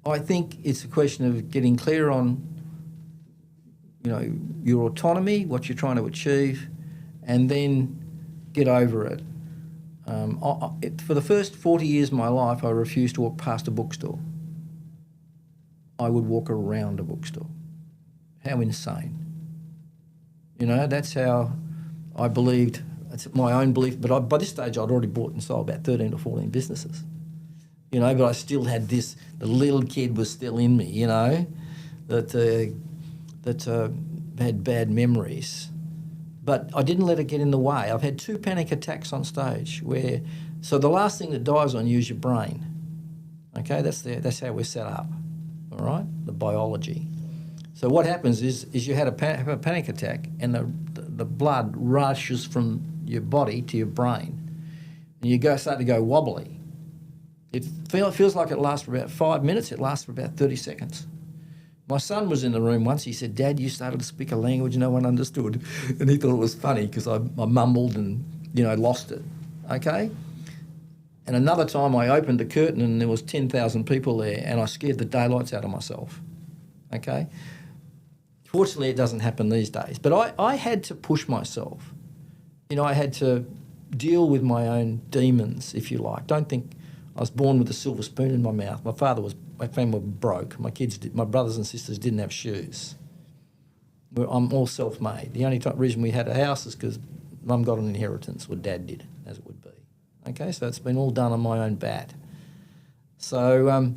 I think it's a question of getting clear on, your autonomy, what you're trying to achieve, and then get over it. For the first 40 years of my life, I refused to walk past a bookstore. I would walk around a bookstore. How insane. That's how I believed. It's my own belief, but by this stage I'd already bought and sold about 13 or 14 businesses. But I still had the little kid was still in me, that had bad memories. But I didn't let it get in the way. I've had 2 panic attacks on stage so the last thing that dies on you is your brain. Okay, that's how we're set up, all right, the biology. So what happens is you have a panic attack and the blood rushes from your body to your brain and you start to go wobbly. It feels like it lasts for about 5 minutes. It lasts for about 30 seconds. My son was in the room once. He said, "Dad, you started to speak a language no one understood." And he thought it was funny because I mumbled and, lost it. Okay? And another time I opened the curtain and there was 10,000 people there and I scared the daylights out of myself. Okay? Fortunately, it doesn't happen these days. But I had to push myself. I had to deal with my own demons, if you like. Don't think I was born with a silver spoon in my mouth. My family were broke. My brothers and sisters didn't have shoes. I'm all self-made. The only reason we had a house is because Mum got an inheritance, or Dad did, as it would be. Okay, so it's been all done on my own bat. So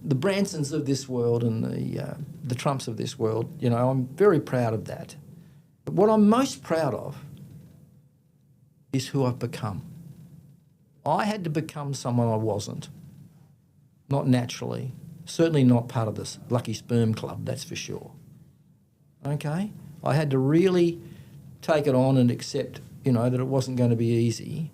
the Bransons of this world and the Trumps of this world, I'm very proud of that. But what I'm most proud of is who I've become. I had to become someone I wasn't. Not naturally. Certainly not part of this lucky sperm club, that's for sure. Okay? I had to really take it on and accept, that it wasn't going to be easy.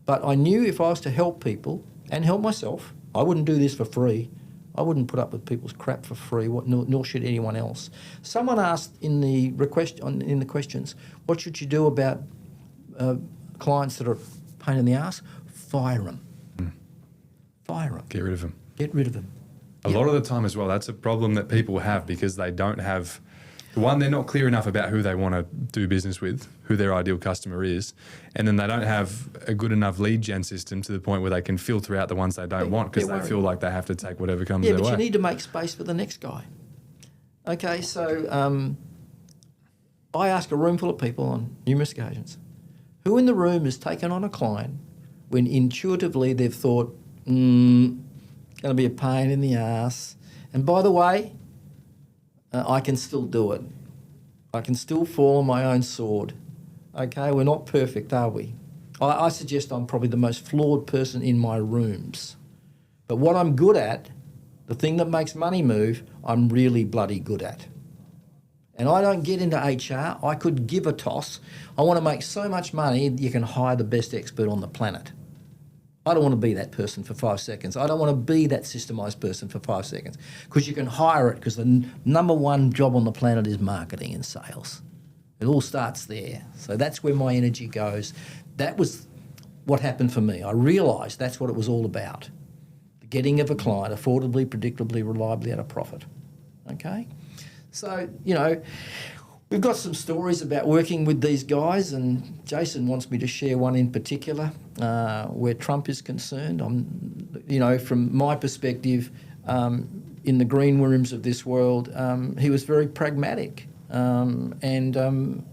But I knew if I was to help people and help myself, I wouldn't do this for free. I wouldn't put up with people's crap for free, nor should anyone else. Someone asked in the questions, what should you do about clients that are a pain in the ass? Fire them. Fire them. Get rid of them. Get rid of them. A lot of the time as well, that's a problem that people have because they don't have, one, they're not clear enough about who they want to do business with, who their ideal customer is, and then they don't have a good enough lead gen system to the point where they can filter out the ones they don't want because they feel like they have to take whatever comes their way. Yeah, but you need to make space for the next guy. Okay, so I ask a room full of people on numerous occasions, who in the room has taken on a client when intuitively they've thought, going to be a pain in the ass. And by the way, I can still do it. I can still fall on my own sword. Okay, we're not perfect, are we? I suggest I'm probably the most flawed person in my rooms. But what I'm good at, the thing that makes money move, I'm really bloody good at. And I don't get into HR. I could give a toss. I want to make so much money you can hire the best expert on the planet. I don't want to be that person for 5 seconds. I don't want to be that systemised person for 5 seconds, because you can hire it, because the number one job on the planet is marketing and sales. It all starts there. So that's where my energy goes. That was what happened for me. I realised that's what it was all about. The getting of a client affordably, predictably, reliably at a profit. Okay? So, you know, we've got some stories about working with these guys, and Jason wants me to share one in particular where Trump is concerned. You know, from my perspective, in the green rooms of this world, he was very pragmatic and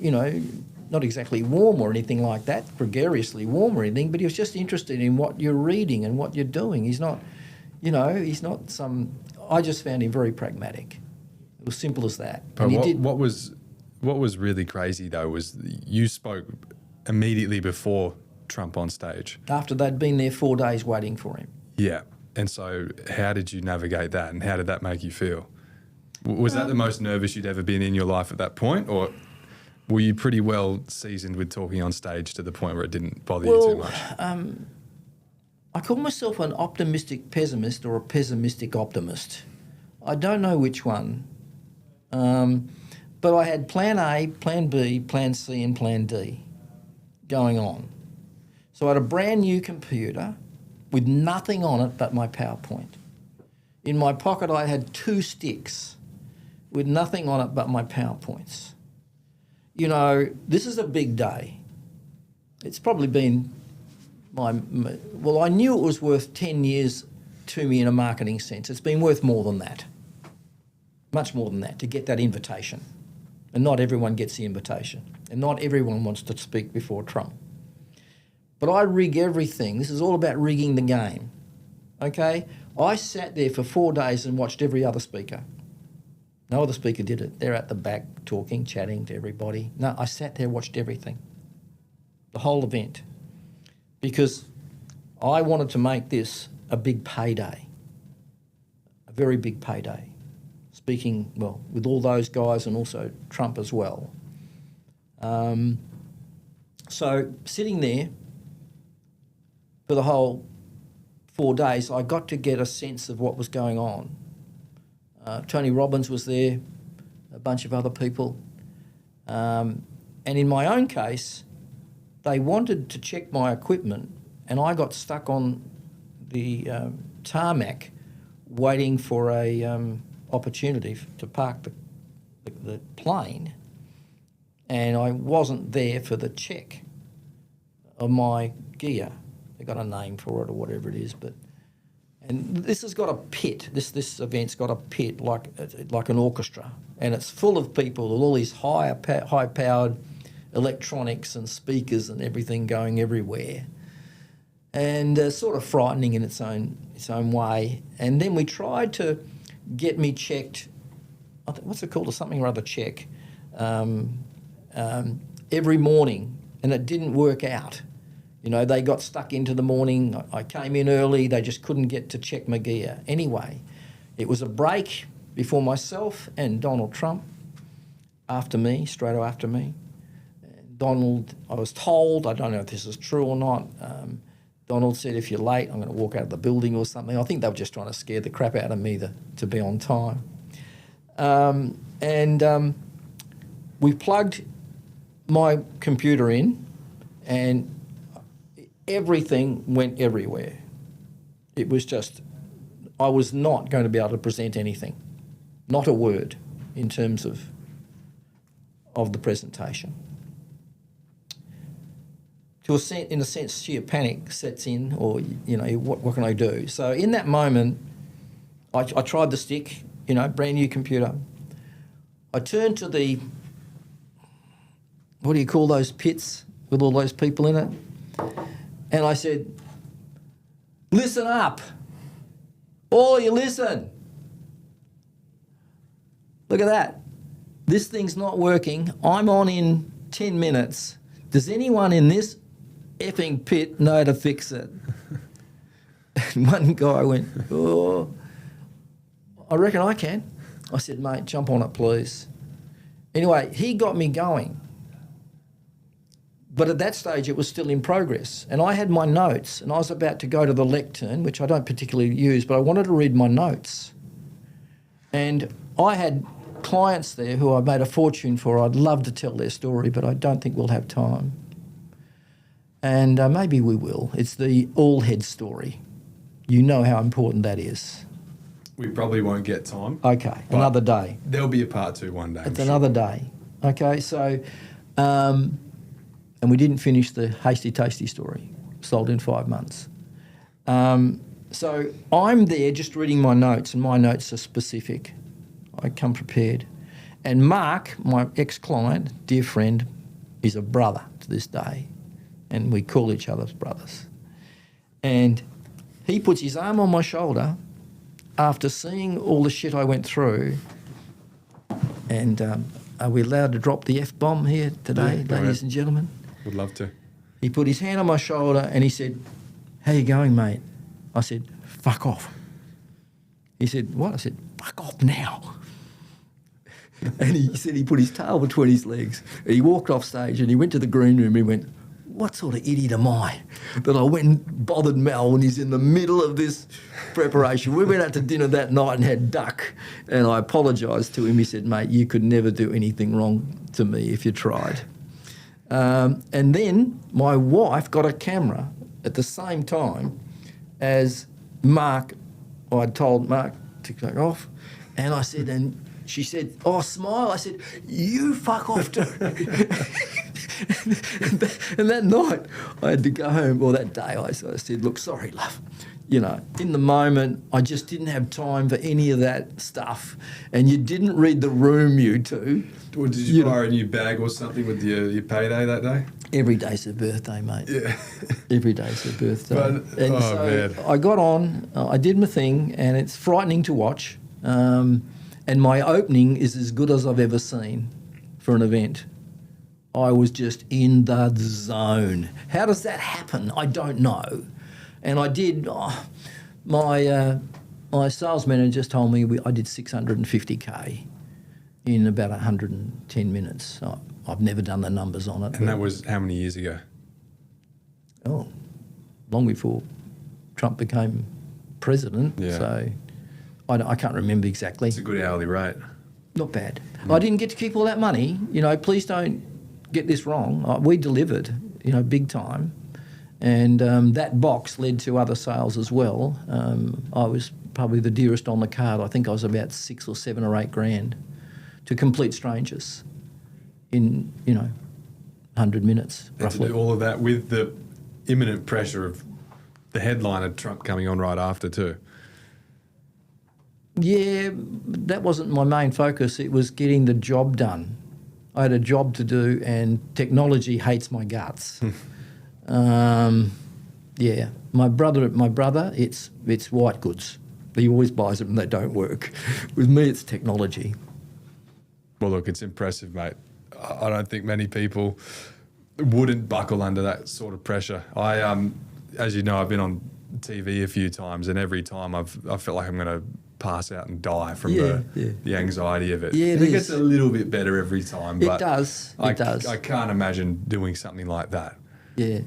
you know, not exactly warm or anything like that, gregariously warm or anything, but he was just interested in what you're reading and what you're doing. He's not, you know, he's not some... I just found him very pragmatic. It was simple as that. But what was really crazy though was you spoke immediately before Trump on stage. After they'd been there 4 days waiting for him. Yeah. And so how did you navigate that, and how did that make you feel? Was that the most nervous you'd ever been in your life at that point, or were you pretty well seasoned with talking on stage to the point where it didn't bother you too much? I call myself an optimistic pessimist or a pessimistic optimist. I don't know which one. But I had plan A, plan B, plan C and plan D going on. So I had a brand new computer with nothing on it but my PowerPoint. In my pocket I had 2 sticks with nothing on it but my PowerPoints. You know, this is a big day. It's probably been well, I knew it was worth 10 years to me in a marketing sense. It's been worth more than that, much more than that, to get that invitation. And not everyone gets the invitation. And not everyone wants to speak before Trump. But I rig everything. This is all about rigging the game, okay? I sat there for 4 days and watched every other speaker. No other speaker did it. They're at the back talking, chatting to everybody. No, I sat there, watched everything, the whole event, because I wanted to make this a big payday, a very big payday, speaking, well, with all those guys and also Trump as well. So sitting there for the whole 4 days, I got to get a sense of what was going on. Tony Robbins was there, a bunch of other people. And in my own case, they wanted to check my equipment, and I got stuck on the tarmac waiting for a opportunity to park the plane, and I wasn't there for the check of my gear. They got a name for it or whatever it is, and this has got a pit. This event's got a pit like an orchestra, and it's full of people with all these high-powered electronics and speakers and everything going everywhere, and sort of frightening in its own way. And then we tried to get me checked. What's it called? Something or other check every morning, and it didn't work out. You know, they got stuck into the morning. I came in early. They just couldn't get to check my gear. Anyway, it was a break before myself and Donald Trump straight after me. Donald, I was told, I don't know if this is true or not, Donald said, if you're late, I'm going to walk out of the building or something. I think they were just trying to scare the crap out of me to be on time. We plugged my computer in, and everything went everywhere. It was just, I was not going to be able to present anything, not a word in terms of the presentation. In a sense, sheer panic sets in, or, you know, what can I do? So in that moment, I tried the stick, you know, brand new computer. I turned to the, what do you call those pits with all those people in it? And I said, listen up. All of you listen. Look at that. This thing's not working. I'm on in 10 minutes. Does anyone in this effing pit know to fix it? And one guy went, oh, I reckon I can. I said, mate, jump on it, please. Anyway, he got me going. But at that stage, it was still in progress. And I had my notes, and I was about to go to the lectern, which I don't particularly use, but I wanted to read my notes. And I had clients there who I made a fortune for. I'd love to tell their story, but I don't think we'll have time. And maybe we will. It's the all-head story. You know how important that is. We probably won't get time. Okay, another day. There'll be a part 2 one day. It's another day. Okay, so, and we didn't finish the Hasty Tasty story, sold in 5 months. So I'm there just reading my notes, and my notes are specific. I come prepared. And Mark, my ex-client, dear friend, is a brother to this day, and we call each other brothers. And he puts his arm on my shoulder after seeing all the shit I went through. And are we allowed to drop the F-bomb here today, ladies and gentlemen? Would love to. He put his hand on my shoulder and he said, "How you going, mate?" I said, "Fuck off." He said, "What?" I said, "Fuck off now." And he said he put his tail between his legs. He walked off stage and he went to the green room and he went, "What sort of idiot am I that I went and bothered Mel when he's in the middle of this preparation?" We went out to dinner that night and had duck, and I apologised to him. He said, "Mate, you could never do anything wrong to me if you tried." And then my wife got a camera at the same time as Mark. I'd told Mark to go off, and I said, and she said, "Oh, smile." I said, "You fuck off too." And that night I had to go home, or that day I said, "Look, sorry, love. You know, in the moment, I just didn't have time for any of that stuff. And you didn't read the room, you two." Or did you buy a new bag or something with your payday that day? Every day's her birthday, mate. Yeah. Every day's her birthday. Man. I got on, I did my thing, and it's frightening to watch. And my opening is as good as I've ever seen for an event. I was just in the zone. How does that happen? I don't know. And I did, my sales manager just told me I did 650K in about 110 minutes. I've never done the numbers on it. And that was how many years ago? Oh, long before Trump became president. Yeah. So I can't remember exactly. It's a good hourly rate. Not bad. I didn't get to keep all that money. You know, please don't get this wrong. We delivered, you know, big time. And that box led to other sales as well. I was probably the dearest on the card. I think I was about 6 or 7 or 8 grand to complete strangers in, 100 minutes, roughly. And to do all of that with the imminent pressure of the headliner Trump coming on right after too. Yeah, that wasn't my main focus. It was getting the job done. I had a job to do, and technology hates my guts. Yeah, my brother, it's white goods. He always buys them and they don't work. With me, it's technology. Well, look, it's impressive, mate. I don't think many people wouldn't buckle under that sort of pressure. As you know, I've been on TV a few times, and every time I felt like I'm going to pass out and die from the anxiety of it. Yeah, it gets a little bit better every time. But it does. I can't imagine doing something like that. Yeah.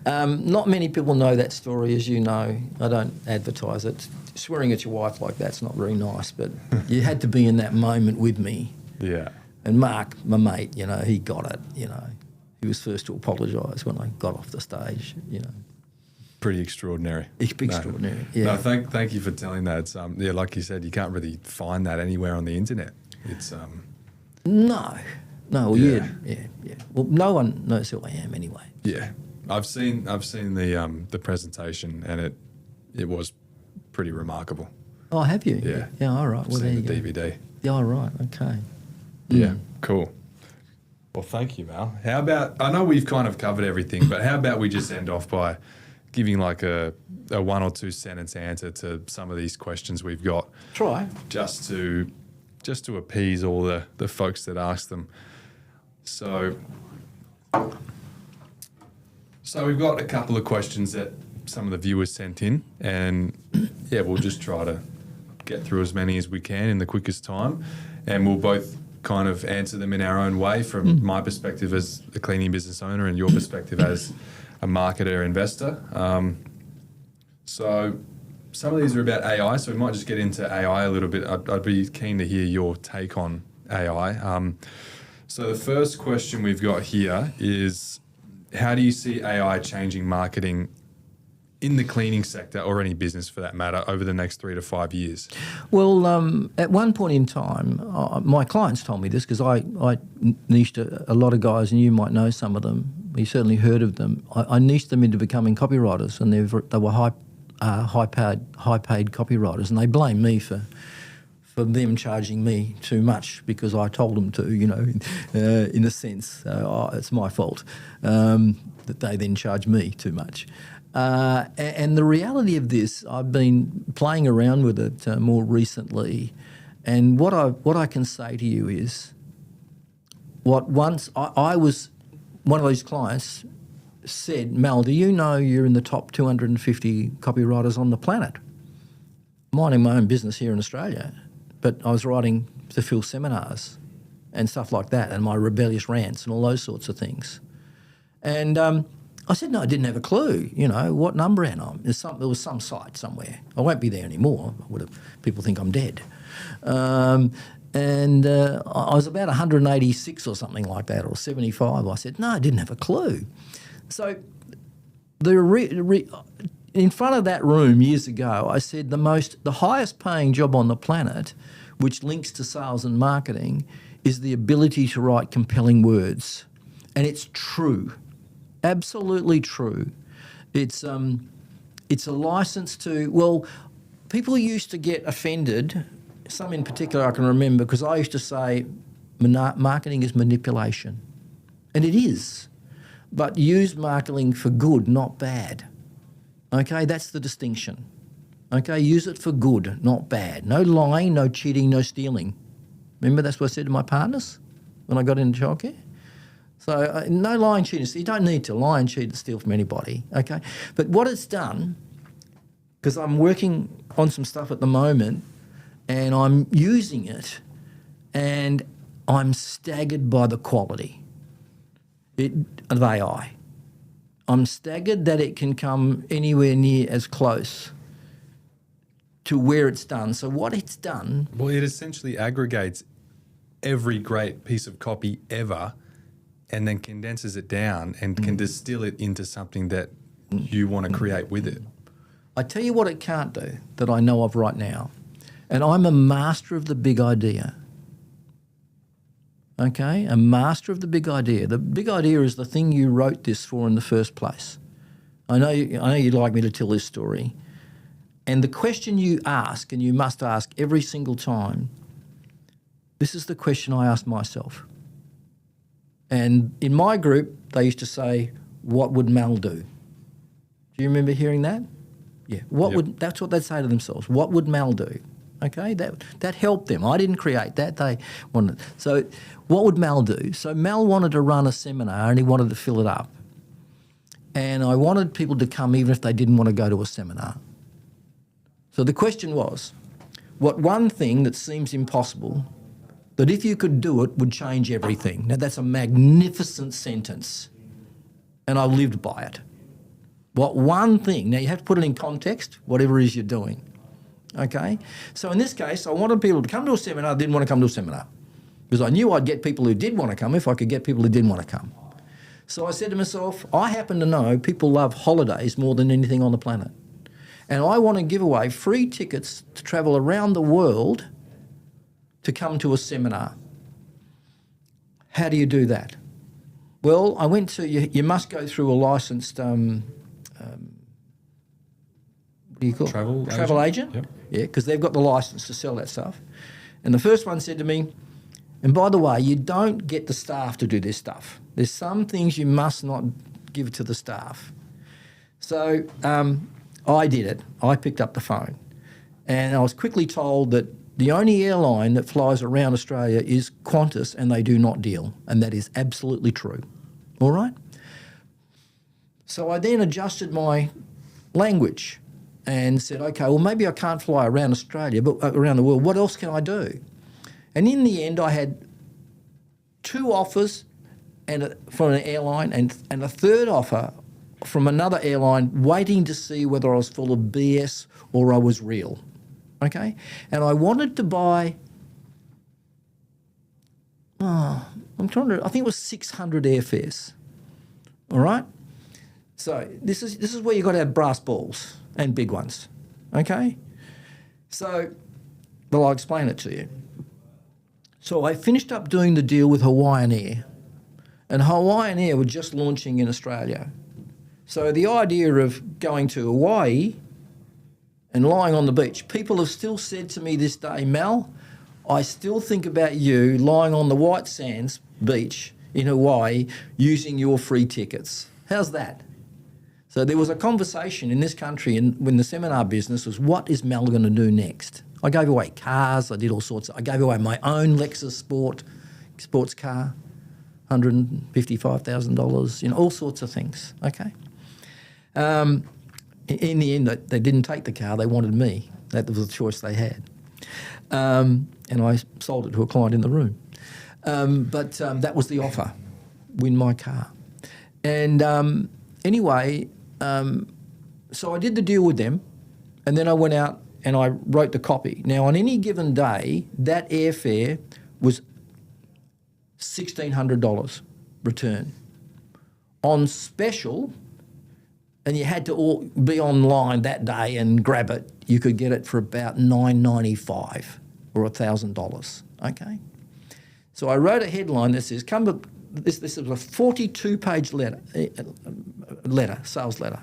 Not many people know that story, as you know. I don't advertise it. Swearing at your wife like that's not very nice, but you had to be in that moment with me. Yeah. And Mark, my mate, he got it, He was first to apologise when I got off the stage, Pretty extraordinary. Extraordinary, yeah. No, thank you for telling that. It's like you said, you can't really find that anywhere on the internet. It's No. Well, Yeah. yeah. Well, no one knows who I am anyway. Yeah, I've seen the presentation, and it was pretty remarkable. Oh, have you? Yeah. Yeah. All right. I've Well, there you seen go. the DVD. Yeah. All right. Okay. Yeah, cool. Well, thank you, Mal. How about, I know we've kind of covered everything, but how about we just end off by giving like a 1 or 2 sentence answer to some of these questions we've got. Try. Just to appease all the folks that ask them. So we've got a couple of questions that some of the viewers sent in, and yeah, we'll just try to get through as many as we can in the quickest time, and we'll both kind of answer them in our own way from my perspective as a cleaning business owner and your perspective as a marketer investor. So some of these are about AI, so we might just get into AI a little bit. I'd be keen to hear your take on AI. So the first question we've got here is, how do you see AI changing marketing in the cleaning sector, or any business for that matter, over the next 3 to 5 years? Well, at one point in time, my clients told me this, because I niched a lot of guys, and you might know some of them. You certainly heard of them. I niched them into becoming copywriters, and they were high-paid copywriters, and they blame me for them charging me too much because I told them to, in a sense. It's my fault that they then charge me too much. And the reality of this, I've been playing around with it more recently, and what I can say to you is, once I was one of those clients said, Mal, do you know you're in the top 250 copywriters on the planet? Minding my own business here in Australia, but I was writing to fill seminars and stuff like that, and my rebellious rants and all those sorts of things. And I said, no, I didn't have a clue. What number am I? There was some site somewhere. I won't be there anymore. People think I'm dead. And I was about 186 or something like that, or 75. I said, no, I didn't have a clue. So in front of that room years ago, I said the highest paying job on the planet, which links to sales and marketing, is the ability to write compelling words. And it's true. Absolutely true. It's a license to, well, people used to get offended, some in particular I can remember, because I used to say marketing is manipulation. And it is. But use marketing for good, not bad. Okay, that's the distinction. Okay, use it for good, not bad. No lying, no cheating, no stealing. Remember that's what I said to my partners when I got into childcare? So no lying, cheating. So you don't need to lie and cheat and steal from anybody, okay? But what it's done, because I'm working on some stuff at the moment and I'm using it, and I'm staggered by the quality of AI. I'm staggered that it can come anywhere near as close to where it's done. So what it's done... Well, it essentially aggregates every great piece of copy ever and then condenses it down and can distill it into something that you want to create with it. I tell you what it can't do that I know of right now, and I'm a master of the big idea. Okay, a master of the big idea. The big idea is the thing you wrote this for in the first place. I know you'd like me to tell this story. And the question you ask, and you must ask every single time, this is the question I ask myself. And in my group, they used to say, what would Mal do? Do you remember hearing that? Yeah. That's what they'd say to themselves. What would Mal do? Okay, that helped them. I didn't create that. They wanted. So what would Mal do? So Mal wanted to run a seminar and he wanted to fill it up. And I wanted people to come even if they didn't want to go to a seminar. So the question was, what one thing that seems impossible, that if you could do it, would change everything? Now that's a magnificent sentence, and I lived by it. What one thing, now you have to put it in context, whatever it is you're doing. Okay? So in this case, I wanted people to come to a seminar, didn't want to come to a seminar, because I knew I'd get people who did want to come if I could get people who didn't want to come. So I said to myself, I happen to know people love holidays more than anything on the planet. And I want to give away free tickets to travel around the world to come to a seminar. How do you do that? Well, I went to, you must go through a licensed, what do you call it? Travel agent? Yep. Yeah, because they've got the license to sell that stuff. And the first one said to me, and by the way, you don't get the staff to do this stuff. There's some things you must not give to the staff. So I did it. I picked up the phone. And I was quickly told that the only airline that flies around Australia is Qantas, and they do not deal. And that is absolutely true. All right? So I then adjusted my language and said, okay, well, maybe I can't fly around Australia, but around the world. What else can I do? And in the end, I had 2 offers from an airline and a third offer from another airline waiting to see whether I was full of BS or I was real, okay? And I wanted to buy, I think it was 600 airfares, all right? So this is where you've got to have brass balls and big ones, okay? So, well, I'll explain it to you. So I finished up doing the deal with Hawaiian Air, and Hawaiian Air were just launching in Australia. So the idea of going to Hawaii and lying on the beach, people have still said to me this day, Mal, I still think about you lying on the white sands beach in Hawaii using your free tickets. How's that? So there was a conversation in this country and when the seminar business was, what is Mal going to do next? I gave away cars, I did all sorts. I gave away my own Lexus sports car, $155,000, all sorts of things, okay? In the end, they didn't take the car, they wanted me. That was the choice they had. And I sold it to a client in the room. But that was the offer, win my car. And anyway, so I did the deal with them, and then I went out and I wrote the copy. Now, on any given day, that airfare was $1,600 return. On special, and you had to be online that day and grab it, you could get it for about $9.95 or $1,000, okay? So I wrote a headline that says, this is a 42-page sales letter.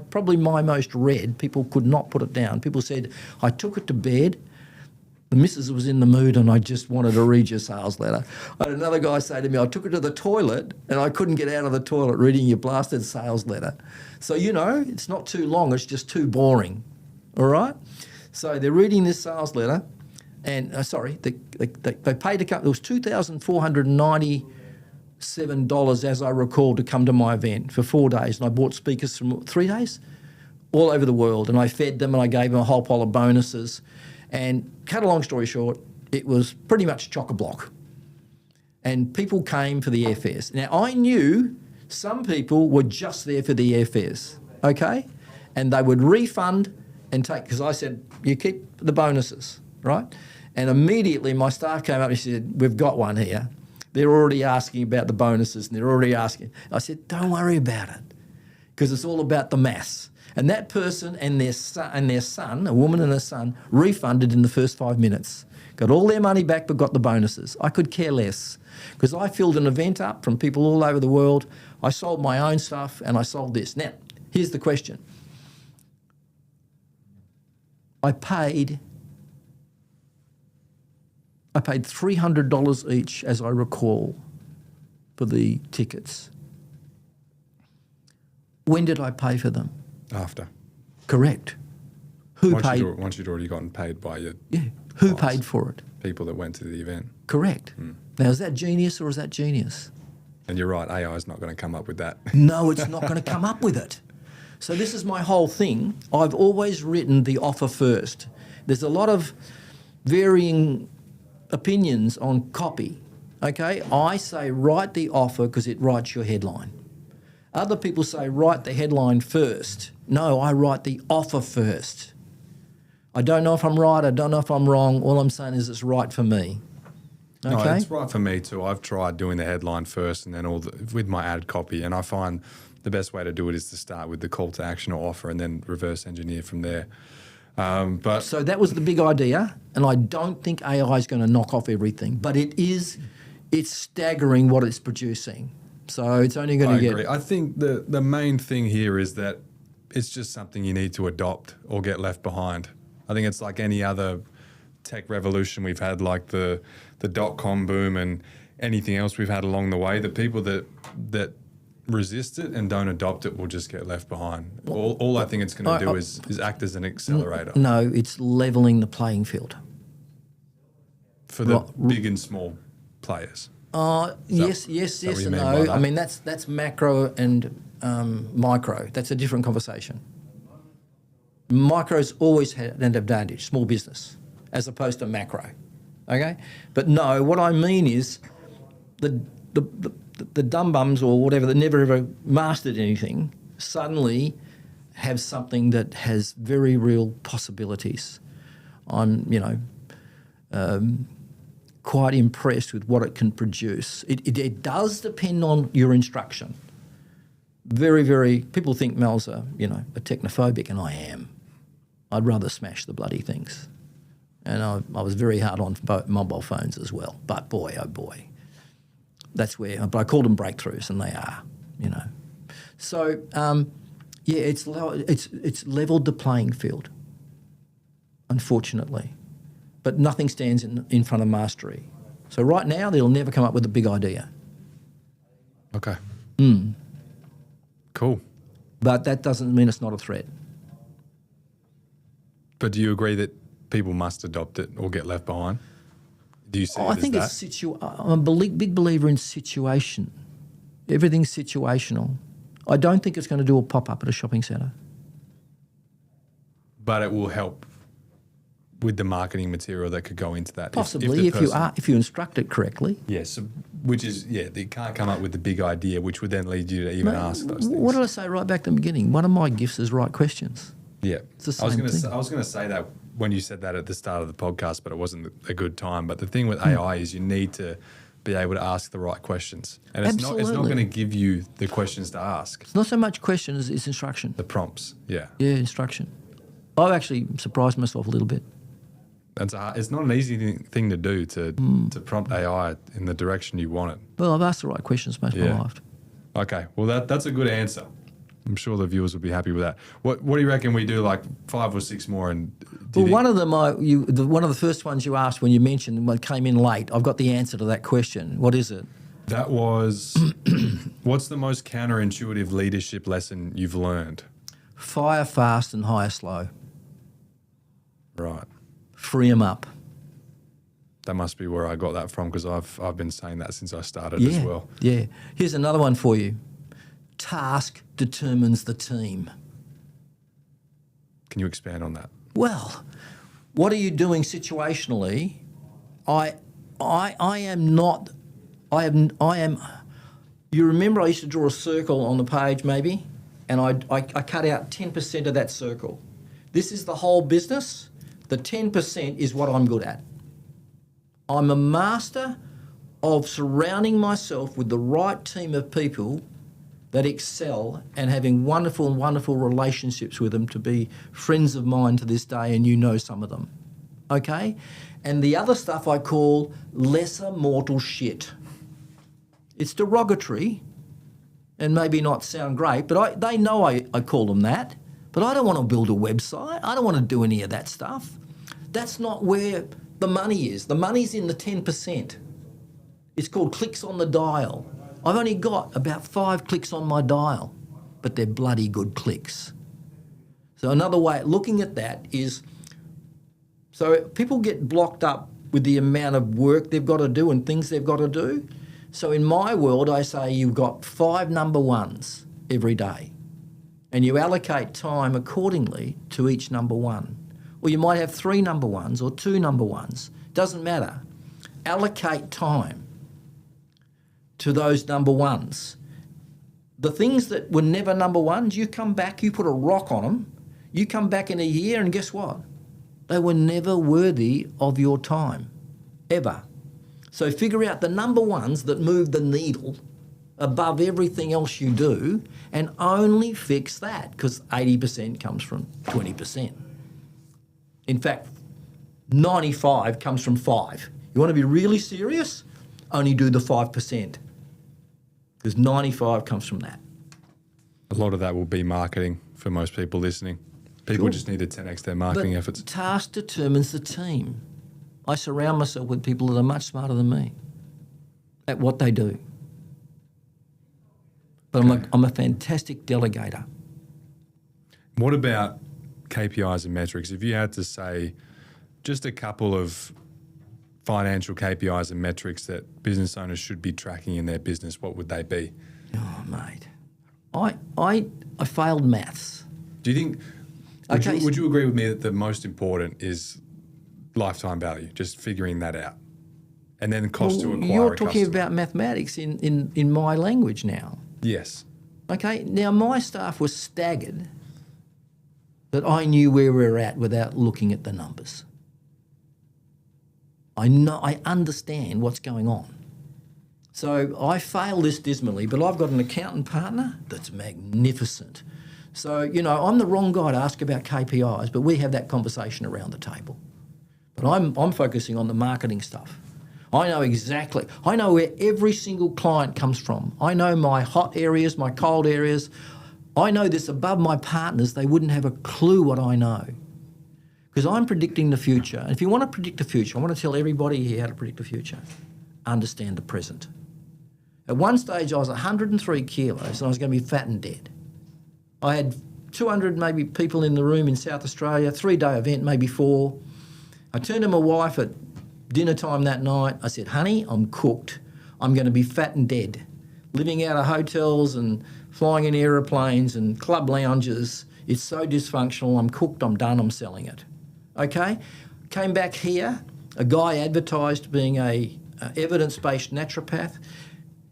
Probably my most read. People could not put it down. People said, I took it to bed, the missus was in the mood and I just wanted to read your sales letter. I had another guy say to me, I took it to the toilet and I couldn't get out of the toilet reading your blasted sales letter. So, it's not too long, it's just too boring, all right? So they're reading this sales letter and, they paid it was $2,497, as I recall, to come to my event for 4 days. And I bought speakers from 3 days all over the world. And I fed them and I gave them a whole pile of bonuses. And cut a long story short, it was pretty much chock-a-block. And people came for the airfares. Now, I knew some people were just there for the airfares, okay? And they would refund and take, because I said, you keep the bonuses, right? And immediately my staff came up and said, we've got one here. They're already asking about the bonuses and they're already asking. I said, don't worry about it, because it's all about the maths. And that person and their son, a woman and a son, refunded in the first 5 minutes. Got all their money back but got the bonuses. I could care less, because I filled an event up from people all over the world. I sold my own stuff and I sold this. Now, here's the question. I paid $300 each, as I recall, for the tickets. When did I pay for them? After. Correct. Who paid? Once you'd already gotten paid by your Who paid for it? people that went to the event. Correct. Now, is that genius or is that genius? And you're right, AI is not going to come up with that. No, it's not going to come up with it. So this is my whole thing. I've always written the offer first. There's a lot of varying opinions on copy, okay? I say write the offer because it writes your headline. Other people say write the headline first. No, I write the offer first. I don't know if I'm right, I don't know if I'm wrong. All I'm saying is it's right for me. Okay? No, it's right for me too. I've tried doing the headline first and then with my ad copy, and I find the best way to do it is to start with the call to action or offer and then reverse engineer from there. So that was the big idea, and I don't think AI is going to knock off everything, but it's staggering what it's producing. So it's only going to get... I agree. I think the main thing here is that it's just something you need to adopt or get left behind. I think it's like any other tech revolution we've had, like the dot-com boom and anything else we've had along the way. The people that resist it and don't adopt it will just get left behind. All I think it's going to do is act as an accelerator. No, it's levelling the playing field. For the big and small players. Yes and no. I mean, that's macro and micro. That's a different conversation. Micro's always had an advantage, small business, as opposed to macro, okay? But no, what I mean is the dumb bums or whatever that never ever mastered anything suddenly have something that has very real possibilities. I'm, quite impressed with what it can produce. It does depend on your instruction. Very, very, people think Mel's a technophobic, and I am. I'd rather smash the bloody things. And I was very hard on mobile phones as well. But boy, oh boy, that's where, but I called them breakthroughs, and they are, So, it's leveled the playing field, unfortunately. But nothing stands in front of mastery. So right now, they'll never come up with a big idea. Okay. Cool. But that doesn't mean it's not a threat. But do you agree that people must adopt it or get left behind? Do you see it I as think that? I'm a big believer in situation. Everything's situational. I don't think it's going to do a pop-up at a shopping centre. But it will help with the marketing material that could go into that. Possibly, if you instruct it correctly. Yes, you can't come up with the big idea, which would then lead you to even ask those things. What did I say right back at the beginning? One of my gifts is right questions. Yeah. It's the same thing. I was going to say that when you said that at the start of the podcast, but it wasn't a good time. But the thing with AI is you need to be able to ask the right questions. And it's not going to give you the questions to ask. It's not so much questions, it's instruction. The prompts, yeah. Yeah, instruction. I've actually surprised myself a little bit. It's not an easy thing to do to prompt AI in the direction you want it. Well, I've asked the right questions most of my life. Okay, well that's a good answer. I'm sure the viewers will be happy with that. What do you reckon we do, like 5 or 6 more? And one of them, one of the first ones you asked when you mentioned when it came in late, I've got the answer to that question. What is it? That was, what's the most counterintuitive leadership lesson you've learned? Fire fast and hire slow. Right. Free them up. That must be where I got that from, because I've been saying that since I started as well. Yeah. Here's another one for you. Task determines the team. Can you expand on that? Well, what are you doing situationally? I am not. I am. You remember I used to draw a circle on the page maybe, and I cut out 10% of that circle. This is the whole business. The 10% is what I'm good at. I'm a master of surrounding myself with the right team of people that excel and having wonderful, wonderful relationships with them to be friends of mine to this day, and you know some of them, okay? And the other stuff I call lesser mortal shit. It's derogatory and maybe not sound great, but they know I call them that. But I don't want to build a website. I don't want to do any of that stuff. That's not where the money is. The money's in the 10%. It's called clicks on the dial. I've only got about 5 clicks on my dial, but they're bloody good clicks. So another way of looking at that is, so people get blocked up with the amount of work they've got to do and things they've got to do. So in my world, I say you've got 5 number ones every day, and you allocate time accordingly to each number one. Or you might have 3 number ones or 2 number ones. Doesn't matter. Allocate time to those number ones. The things that were never number ones, you come back, you put a rock on them, you come back in a year, and guess what? They were never worthy of your time, ever. So figure out the number ones that move the needle above everything else you do, and only fix that, because 80% comes from 20%. In fact, 95 comes from 5. You want to be really serious? Only do the 5%, because 95 comes from that. A lot of that will be marketing for most people listening. People just need to 10x their marketing efforts. Task determines the team. I surround myself with people that are much smarter than me at what they do. But I'm a fantastic delegator. What about KPIs and metrics? If you had to say just a couple of financial KPIs and metrics that business owners should be tracking in their business, what would they be? Oh, mate. I failed maths. Do you think, would you agree with me that the most important is lifetime value, just figuring that out? and then cost to acquire You're a talking customer. about mathematics in my language now. Yes. Okay, now my staff was staggered that I knew where we were at without looking at the numbers. I understand what's going on. So I fail this dismally, but I've got an accountant partner that's magnificent. So, I'm the wrong guy to ask about KPIs, but we have that conversation around the table. But I'm focusing on the marketing stuff. I know where every single client comes from. I know my hot areas, my cold areas. I know this above my partners. They wouldn't have a clue what I know. Because I'm predicting the future. And if you want to predict the future, I want to tell everybody here how to predict the future. Understand the present. At one stage, I was 103 kilos and I was going to be fat and dead. I had 200 maybe people in the room in South Australia, 3-day event, maybe 4. I turned to my wife at dinner time that night. I said, honey, I'm cooked. I'm going to be fat and dead. Living out of hotels and flying in aeroplanes and club lounges. It's so dysfunctional. I'm cooked. I'm done. I'm selling it. Okay? Came back here. A guy advertised being a evidence-based naturopath.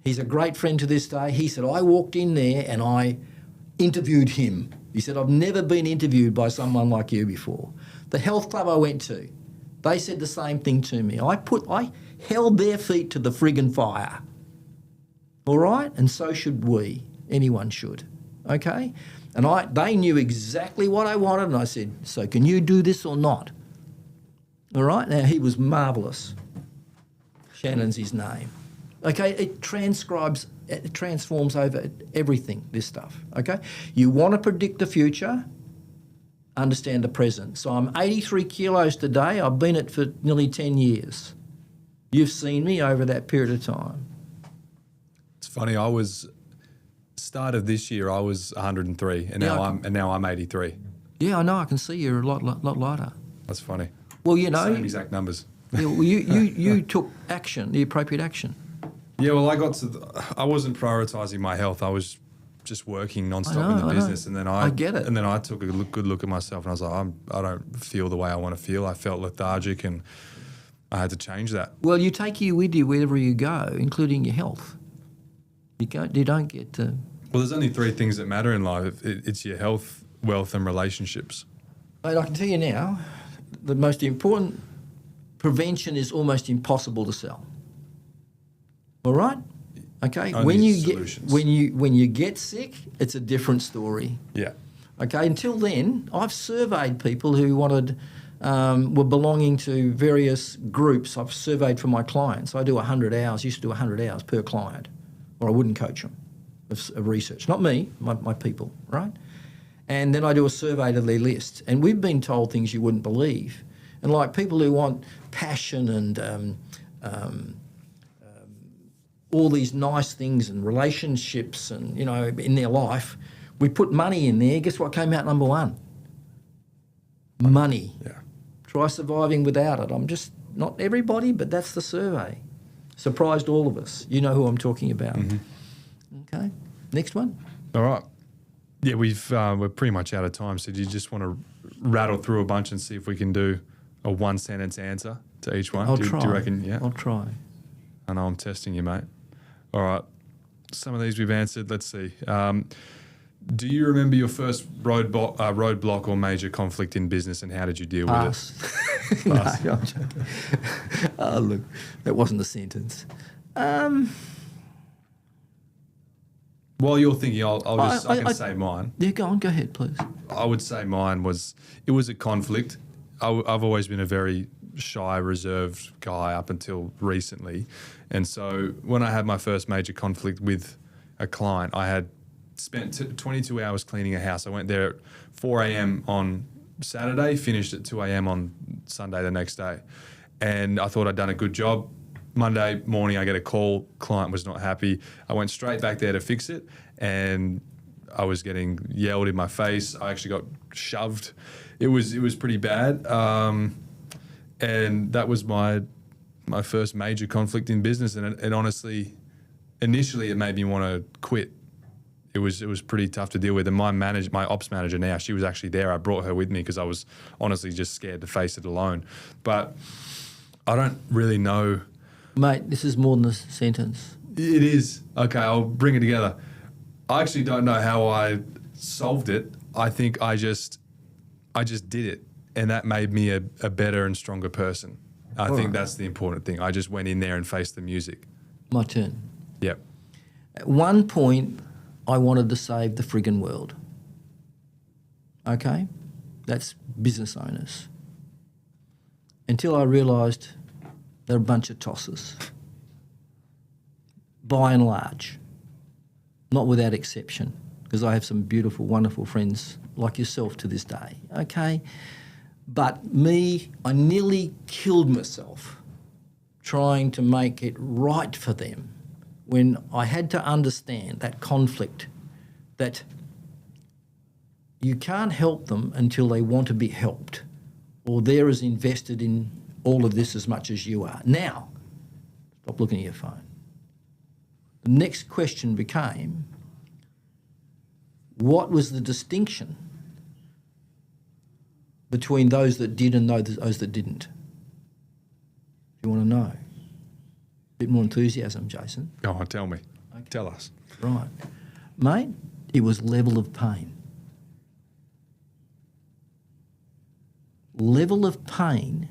He's a great friend to this day. He said, I walked in there and I interviewed him. He said, I've never been interviewed by someone like you before. The health club I went to, they said the same thing to me. I held their feet to the friggin' fire. All right? And so should we. Anyone should. Okay? And they knew exactly what I wanted, and I said, so can you do this or not? All right? Now, he was marvellous. Shannon's his name. Okay? It transforms over everything, this stuff. Okay? You want to predict the future, understand the present. So I'm 83 kilos today. I've been it for nearly 10 years. You've seen me over that period of time. It's funny. Start of this year, I was 103, and now I'm 83. Yeah, I know. I can see you're a lot lighter. That's funny. Well, Same exact numbers. Yeah, well, you took action, the appropriate action. Yeah, well, I wasn't prioritising my health. I was just working nonstop in the business, and then I get it. And then I took a good look at myself, and I was like, I don't feel the way I want to feel. I felt lethargic, and I had to change that. Well, you take you with you wherever you go, including your health. You don't get to... Well, there's only 3 things that matter in life. It's your health, wealth, and relationships. Mate, I can tell you now, the most important prevention is almost impossible to sell. All right? Okay. Only solutions. When you get sick, it's a different story. Yeah. Okay. Until then, I've surveyed people who were belonging to various groups. I've surveyed for my clients. I do 100 hours. Used to do 100 hours per client, or I wouldn't coach them of research. Not me, my people, right? And then I do a survey to their list. And we've been told things you wouldn't believe. And like people who want passion and all these nice things and relationships and, in their life, we put money in there. Guess what came out number 1? Money. Yeah. Try surviving without it. I'm just, not everybody, but that's the survey. Surprised all of us. You know who I'm talking about. Mm-hmm. Okay. Next one. All right. Yeah, we're pretty much out of time. So do you just want to rattle through a bunch and see if we can do a 1-sentence answer to each one? I'll try. Do you reckon? Yeah. I'll try. I know I'm testing you, mate. All right. Some of these we've answered. Let's see. Do you remember your first roadblock or major conflict in business, and how did you deal with it? No, I'm joking. Oh, look, that wasn't a sentence. While you're thinking, I can say mine. Yeah, go ahead, please. I would say mine was a conflict. I've always been a very shy, reserved guy up until recently. And so when I had my first major conflict with a client, I had spent 22 hours cleaning a house. I went there at 4 a.m. on Saturday, finished at 2 a.m. on Sunday the next day. And I thought I'd done a good job. Monday morning, I get a call. Client was not happy. I went straight back there to fix it, and I was getting yelled in my face. I actually got shoved. It was pretty bad, and that was my first major conflict in business. And it honestly, initially, it made me want to quit. It was pretty tough to deal with. And my ops manager now, she was actually there. I brought her with me because I was honestly just scared to face it alone. But I don't really know Mate, this is more than a sentence. It is. Okay, I'll bring it together. I actually don't know how I solved it. I think I just did it, and that made me a better and stronger person. I think that's the important thing. I just went in there and faced the music. My turn. Yep. At one point, I wanted to save the friggin' world. Okay? That's business owners. Until I realised they're a bunch of tossers. By and large. Not without exception. Because I have some beautiful, wonderful friends like yourself to this day. Okay? But me, I nearly killed myself trying to make it right for them when I had to understand that conflict, that you can't help them until they want to be helped, or they're as invested in all of this as much as you are. Now, stop looking at your phone. The next question became, what was the distinction between those that did and those that didn't? You want to know? A bit more enthusiasm, Jason. Go on, tell me. Okay. Tell us. Right. Mate, it was level of pain. Level of pain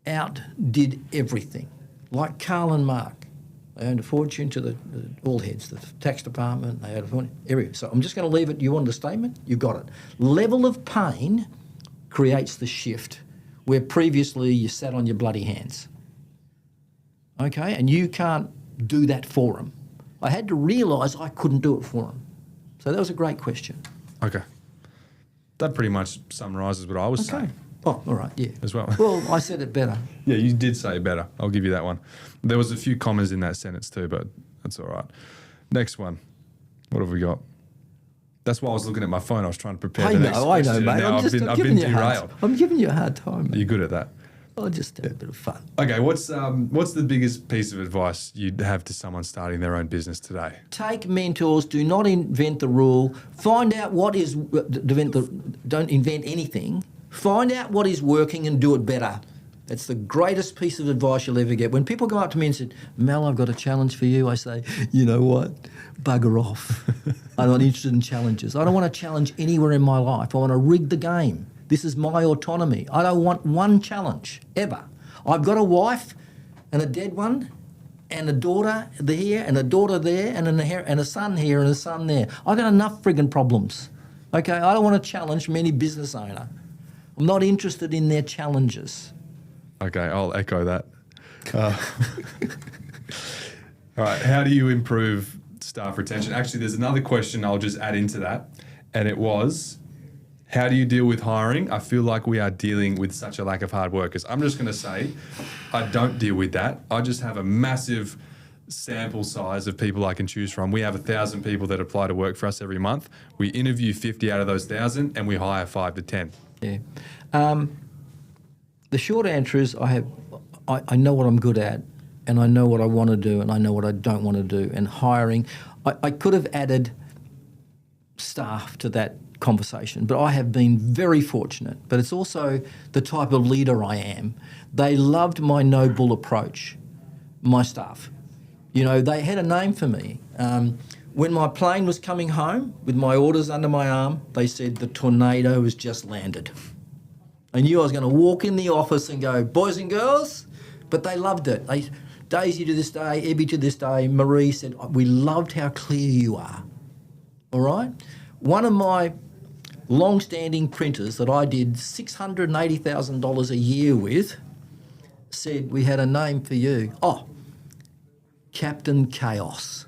outdid everything. Like Carl and Mark. They owned a fortune to the all heads, the tax department, they had a fortune, everything. So I'm just going to leave it. You wanted a statement? You got it. Level of pain creates the shift where previously you sat on your bloody hands. Okay? And you can't do that for them. I had to realise I couldn't do it for them. So that was a great question. Okay. That pretty much summarises what I was saying. Oh, all right, yeah. As well. Well, I said it better. Yeah, you did say it better. I'll give you that one. There was a few commas in that sentence too, but that's all right. Next one. What have we got? That's why I was looking at my phone. I was trying to prepare the next question. I know, mate. I've been derailed. I'm giving you a hard time, mate. You're good at that. I'll just have a bit of fun. Okay, what's the biggest piece of advice you'd have to someone starting their own business today? Take mentors. Do not invent the rule. Find out what is... Don't invent anything. Find out what is working and do it better. That's the greatest piece of advice you'll ever get. When people come up to me and say, Mel, I've got a challenge for you, I say, you know what? Bugger off. I'm not interested in challenges. I don't want to challenge anywhere in my life. I want to rig the game. This is my autonomy. I don't want one challenge, ever. I've got a wife and a dead one and a daughter here and a daughter there and a son here and a son there. I've got enough friggin' problems. Okay? I don't want to challenge any business owner. I'm not interested in their challenges. Okay, I'll echo that. All right, how do you improve staff retention? Actually, there's another question I'll just add into that, and it was, how do you deal with hiring? I feel like we are dealing with such a lack of hard workers. I'm just going to say, I don't deal with that. I just have a massive sample size of people I can choose from. We have 1,000 people that apply to work for us every month. We interview 50 out of those 1,000, and we hire 5 to 10. Yeah. The short answer is I know what I'm good at, and I know what I want to do, and I know what I don't want to do. And hiring, I could have added staff to that conversation, but I have been very fortunate. But it's also the type of leader I am. They loved my no bull approach, my staff. You know, they had a name for me. When my plane was coming home with my orders under my arm, they said the tornado has just landed. I knew I was going to walk in the office and go, boys and girls, but they loved it. Daisy to this day, Ebby to this day, Marie said, we loved how clear you are. All right? One of my long-standing printers that I did $680,000 a year with said, we had a name for you. Oh, Captain Chaos.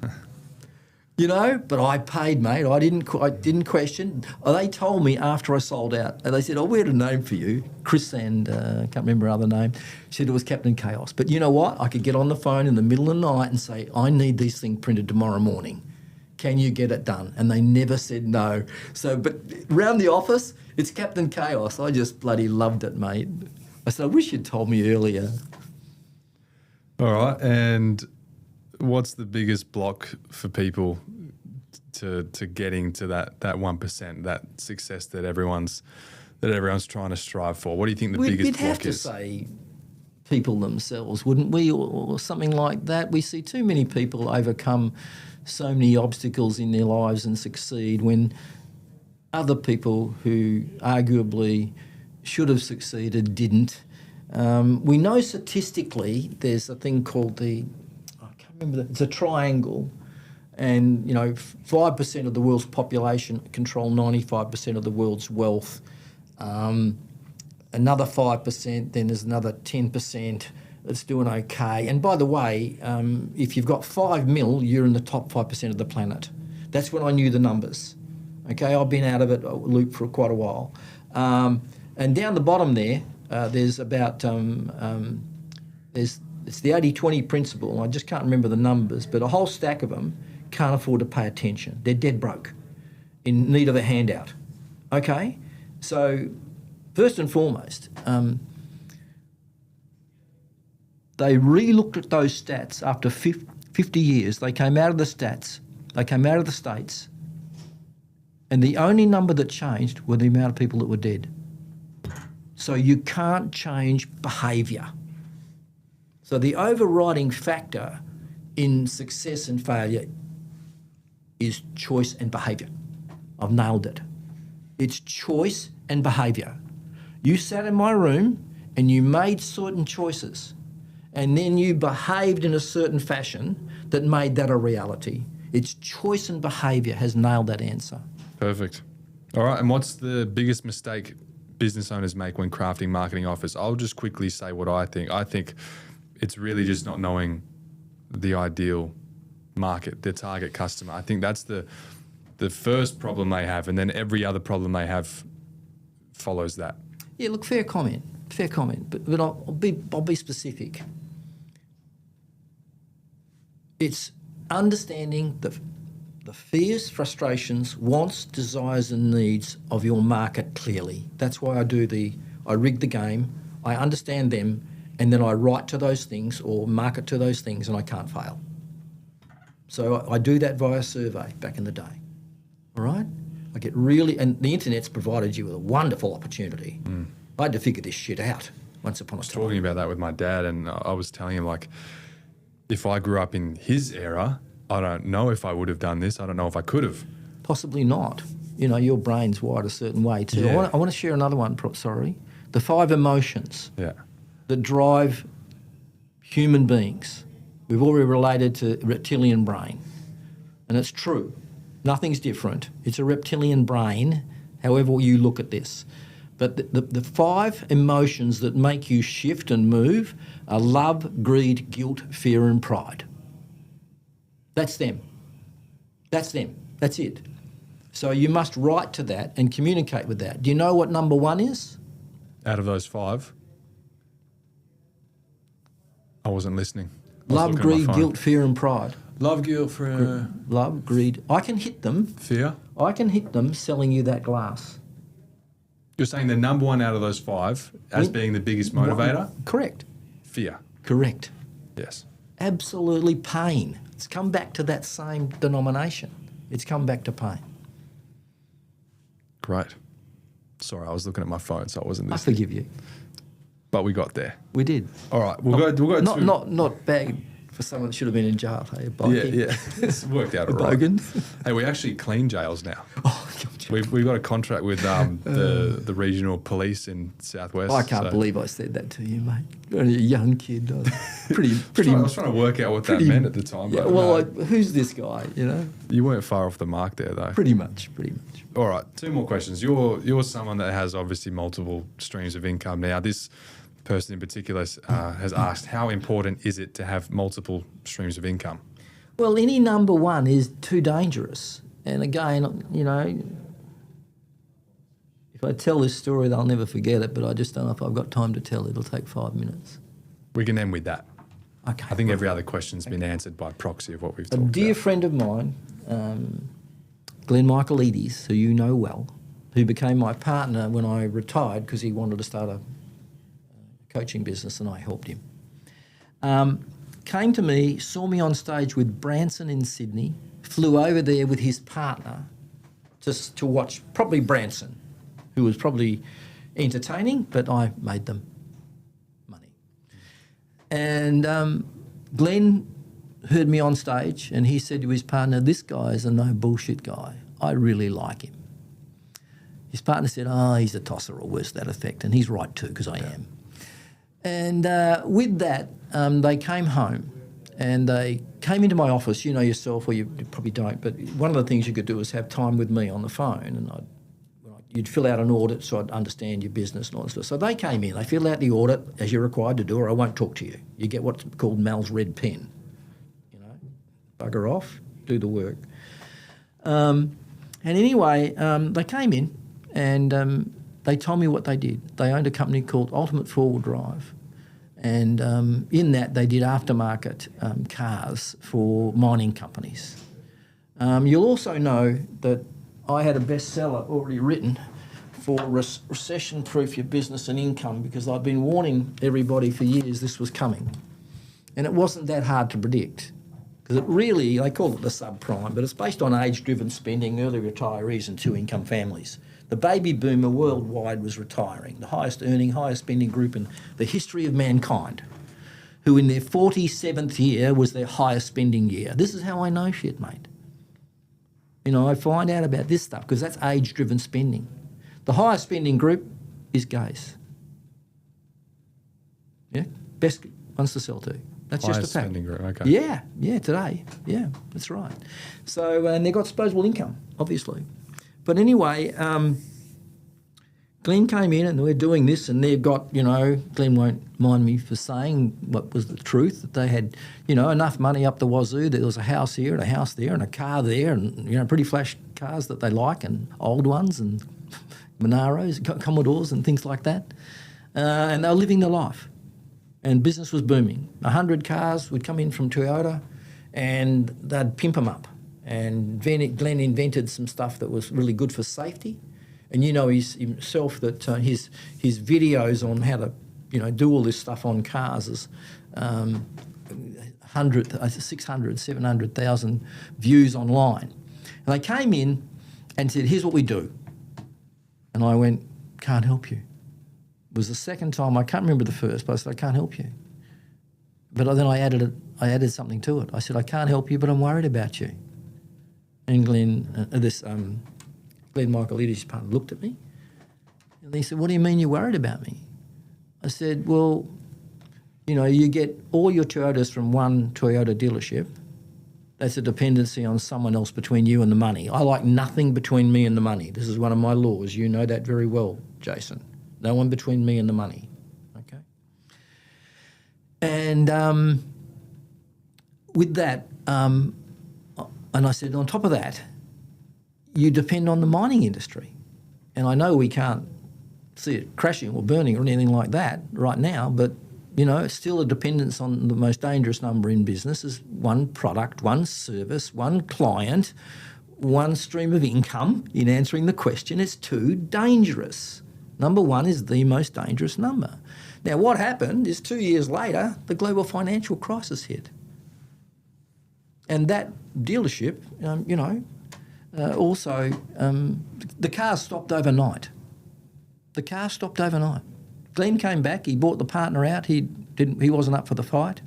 You know, but I paid, mate. I didn't question. They told me after I sold out. And they said, we had a name for you. Chris and I can't remember her other name. She said it was Captain Chaos. But you know what? I could get on the phone in the middle of the night and say, I need these things printed tomorrow morning. Can you get it done? And they never said no. So, but around the office, it's Captain Chaos. I just bloody loved it, mate. I said, I wish you'd told me earlier. All right. And what's the biggest block for people to getting to that 1%, that success that everyone's trying to strive for? What do you think the biggest block is? We'd have to say people themselves, wouldn't we? Or something like that. We see too many people overcome so many obstacles in their lives and succeed when other people who arguably should have succeeded didn't. We know statistically there's a thing called I can't remember, it's a triangle, and 5% of the world's population control 95% of the world's wealth. Another 5%, then there's another 10% that's doing okay. And by the way, if you've got 5 mil, you're in the top 5% of the planet. That's when I knew the numbers. Okay, I've been out of it loop for quite a while. And down the bottom there, there's about it's the 80-20 principle. I just can't remember the numbers, but a whole stack of them can't afford to pay attention. They're dead broke, in need of a handout. Okay, so first and foremost, they re-looked at those stats after 50 years. They came out of the stats. They came out of the States. And the only number that changed were the amount of people that were dead. So you can't change behaviour. So the overriding factor in success and failure is choice and behaviour. I've nailed it. It's choice and behaviour. You sat in my room and you made certain choices, and then you behaved in a certain fashion that made that a reality. It's choice and behaviour has nailed that answer. Perfect. All right, and what's the biggest mistake business owners make when crafting marketing offers? I'll just quickly say what I think. I think it's really just not knowing the ideal market, their target customer. I think that's the first problem they have, and then every other problem they have follows that. Yeah, look, fair comment, but I'll be specific. It's understanding the fears, frustrations, wants, desires and needs of your market clearly. That's why I rig the game, I understand them, and then I write to those things or market to those things, and I can't fail. So I do that via survey back in the day, all right? I get really, and the internet's provided you with a wonderful opportunity. I had to figure this shit out once upon a time. Talking about that with my dad, and I was telling him, like, if I grew up in his era, I don't know if I would have done this. I don't know if I could have. Possibly not. Your brain's wired a certain way too. Yeah. I want to share another one, the 5 emotions that drive human beings. We've already related to reptilian brain, and it's true. Nothing's different. It's a reptilian brain, however you look at this. But the 5 emotions that make you shift and move are love, greed, guilt, fear and pride. That's them. That's it. So you must write to that and communicate with that. Do you know what number 1 is? Out of those 5, I wasn't listening. Love, greed, guilt, fear and pride. Love, guilt, fear. Love, greed. I can hit them. Fear. I can hit them selling you that glass. You're saying the number 1 out of those 5 as being the biggest motivator? Correct. Fear. Correct. Yes. Absolutely pain. It's come back to that same denomination. It's come back to pain. Great. Sorry, I was looking at my phone, so I wasn't I listening. forgive you. But we got there. We did. All right, we'll go. Not bad for someone that should have been in jail. Hey, Yeah. It's worked out all right. Bogan. Hey, we actually clean jails now. Oh, gotcha. We've got a contract with the regional police in Southwest. I can't believe I said that to you, mate. You're only a young kid. Pretty. I was trying to work out what that meant at the time. Yeah, but well, no. who's this guy? You weren't far off the mark there, though. Pretty much. All right, 2 more questions. You're someone that has obviously multiple streams of income now. This person in particular has asked, how important is it to have multiple streams of income? Well, any number 1 is too dangerous. And again, if I tell this story, they'll never forget it, but I just don't know if I've got time to tell it. It'll take 5 minutes. We can end with that. Okay. I think every other question's been answered by proxy of what we've talked about. A dear friend of mine, Glenn Michaelides, who you know well, who became my partner when I retired because he wanted to start a coaching business and I helped him, came to me, saw me on stage with Branson in Sydney, flew over there with his partner to watch probably Branson, who was probably entertaining, but I made them money. And Glenn heard me on stage and he said to his partner, this guy is a no bullshit guy. I really like him. His partner said, oh, he's a tosser or worse to that effect. And he's right too, because I am. And with that, they came home and they came into my office. You know yourself, or you probably don't, but one of the things you could do is have time with me on the phone, and you'd fill out an audit so I'd understand your business and all that stuff. So they came in, they filled out the audit as you're required to do, or I won't talk to you. You get what's called Mal's red pen. You know, bugger off, do the work. And anyway, they came in and they told me what they did. They owned a company called Ultimate Four-Wheel Drive. And in that, they did aftermarket cars for mining companies. You'll also know that I had a bestseller already written for recession-proof your business and income, because I've been warning everybody for years this was coming. And it wasn't that hard to predict, because it really, they call it the subprime, but it's based on age-driven spending, early retirees and two-income families. The baby boomer worldwide was retiring, the highest earning, highest spending group in the history of mankind, who in their 47th year was their highest spending year. This is how I know shit, mate. You know, I find out about this stuff because that's age-driven spending. The highest spending group is gays. Yeah, best ones to sell to. That's Highest just a fact. spending group, okay. Yeah, today. Yeah, that's right. So, and they've got disposable income, obviously. But anyway, Glenn came in and we're doing this, and they've got, you know, Glenn won't mind me for saying what was the truth, that they had, you know, enough money up the wazoo. There was a house here and a house there and a car there, and, you know, pretty flash cars that they like, and old ones and Monaros, Commodores and things like that. And they were living their life. And business was booming. 100 cars would come in from Toyota and they'd pimp them up. And Glenn invented some stuff that was really good for safety. And you know himself that his videos on how to, you know, do all this stuff on cars is 600, 700,000 views online. And they came in and said, here's what we do. And I went, can't help you. It was the second time, I can't remember the first, but I said, I can't help you. But then I added something to it. I said, I can't help you, but I'm worried about you. And Glenn Michael Edy's partner looked at me and he said, what do you mean you're worried about me? I said, well, you know, you get all your Toyotas from one Toyota dealership. That's a dependency on someone else between you and the money. I like nothing between me and the money. This is one of my laws. You know that very well, Jason. No one between me and the money, okay? And with that, and I said, on top of that, you depend on the mining industry. And I know we can't see it crashing or burning or anything like that right now, but, you know, it's still a dependence on the most dangerous number in business is one product, one service, one client, one stream of income in answering the question. It's too dangerous. Number one is the most dangerous number. Now, what happened is 2 years later, the global financial crisis hit. And that dealership, also, the car stopped overnight. The car stopped overnight. Glenn came back. He bought the partner out. He wasn't up for the fight.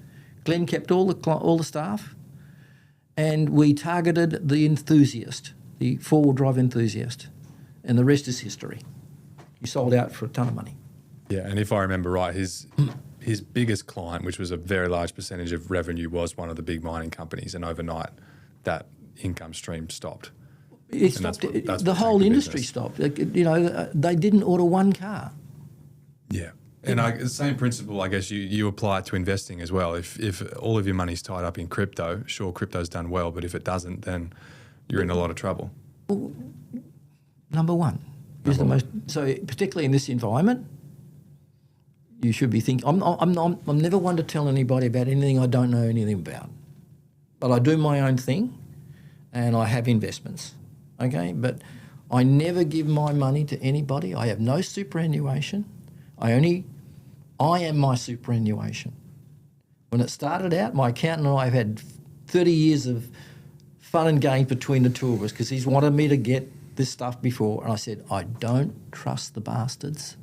Glenn kept all the staff, and we targeted the enthusiast, the four-wheel drive enthusiast, and the rest is history. He sold out for a ton of money. Yeah, and if I remember right, his biggest client, which was a very large percentage of revenue, was one of the big mining companies, and overnight that income stream stopped. It stopped. The whole industry stopped. You know, they didn't order one car. Yeah. And the same principle, I guess, you apply it to investing as well. If all of your money's tied up in crypto, sure, crypto's done well, but if it doesn't, then you're in a lot of trouble. Well, number one is the most. So particularly in this environment, you should be thinking. I'm never one to tell anybody about anything I don't know anything about, but I do my own thing, and I have investments. Okay, but I never give my money to anybody. I have no superannuation. I am my superannuation. When it started out, my accountant and I have had 30 years of fun and games between the two of us because he's wanted me to get this stuff before. And I said, I don't trust the bastards.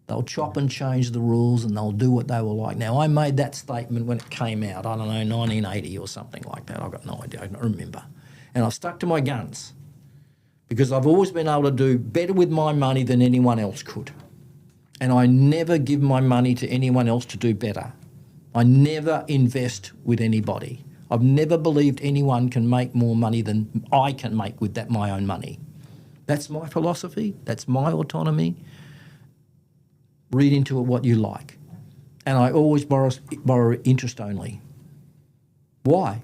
They'll chop and change the rules and they'll do what they will like. Now, I made that statement when it came out, I don't know, 1980 or something like that. I've got no idea, I don't remember. And I've stuck to my guns because I've always been able to do better with my money than anyone else could. And I never give my money to anyone else to do better. I never invest with anybody. I've never believed anyone can make more money than I can make with my own money. That's my philosophy. That's my autonomy. Read into it what you like. And I always borrow interest only. Why?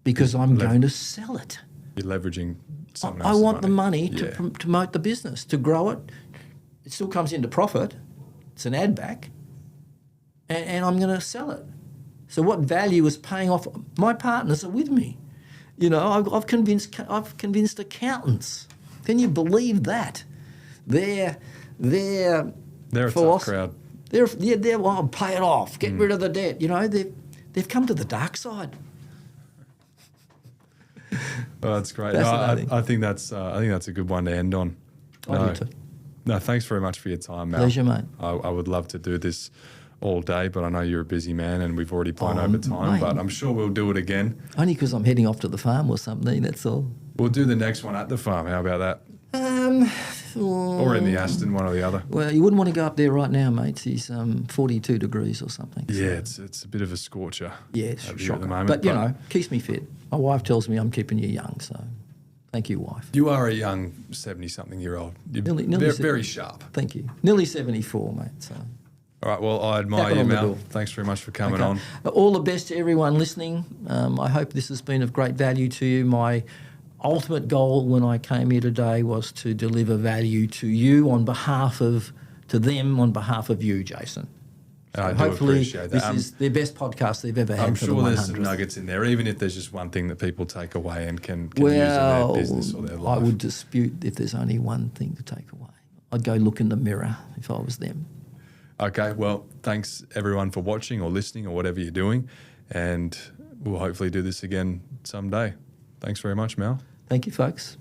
Because I'm going to sell it. You're leveraging someone I else's want the money Yeah. to promote the business, to grow it. It still comes into profit. It's an add back. And I'm going to sell it. So what value is paying off? My partners are with me. You know, I've convinced accountants. Can you believe that? They're a tough crowd. They're well, pay it off, get rid of the debt. You know, they've come to the dark side. Oh, that's great. Fascinating. I think that's a good one to end on. I do too. No, thanks very much for your time, Mal. Pleasure, mate. I would love to do this all day, but I know you're a busy man and we've already blown over time, mate. but I'm sure we'll do it again. Only because I'm heading off to the farm or something, that's all. We'll do the next one at the farm. How about that? Or in the Aston, one or the other. Well, you wouldn't want to go up there right now, mate. It's 42 degrees or something. So. Yeah, it's a bit of a scorcher. Yeah, it's at the shocking. moment. But, you know, keeps me fit. My wife tells me I'm keeping you young, so thank you, wife. You are a young 70-something-year-old. You're Nearly very sharp. Thank you. Nearly 74, mate, so... All right, well, I admire Tap it you, on the Mal. door. Thanks very much for coming Okay. on. All the best to everyone listening. I hope this has been of great value to you. My ultimate goal when I came here today was to deliver value to you to them on behalf of you, Jason. And I do Hopefully appreciate that. this is their best podcast they've ever had. I'm for sure the there's some 100th. nuggets in there, even if there's just one thing that people take away and can use in their business or their life. I would dispute if there's only one thing to take away. I'd go look in the mirror if I was them. Okay, well, thanks everyone for watching or listening or whatever you're doing, and we'll hopefully do this again someday. Thanks very much, Mal. Thank you, folks.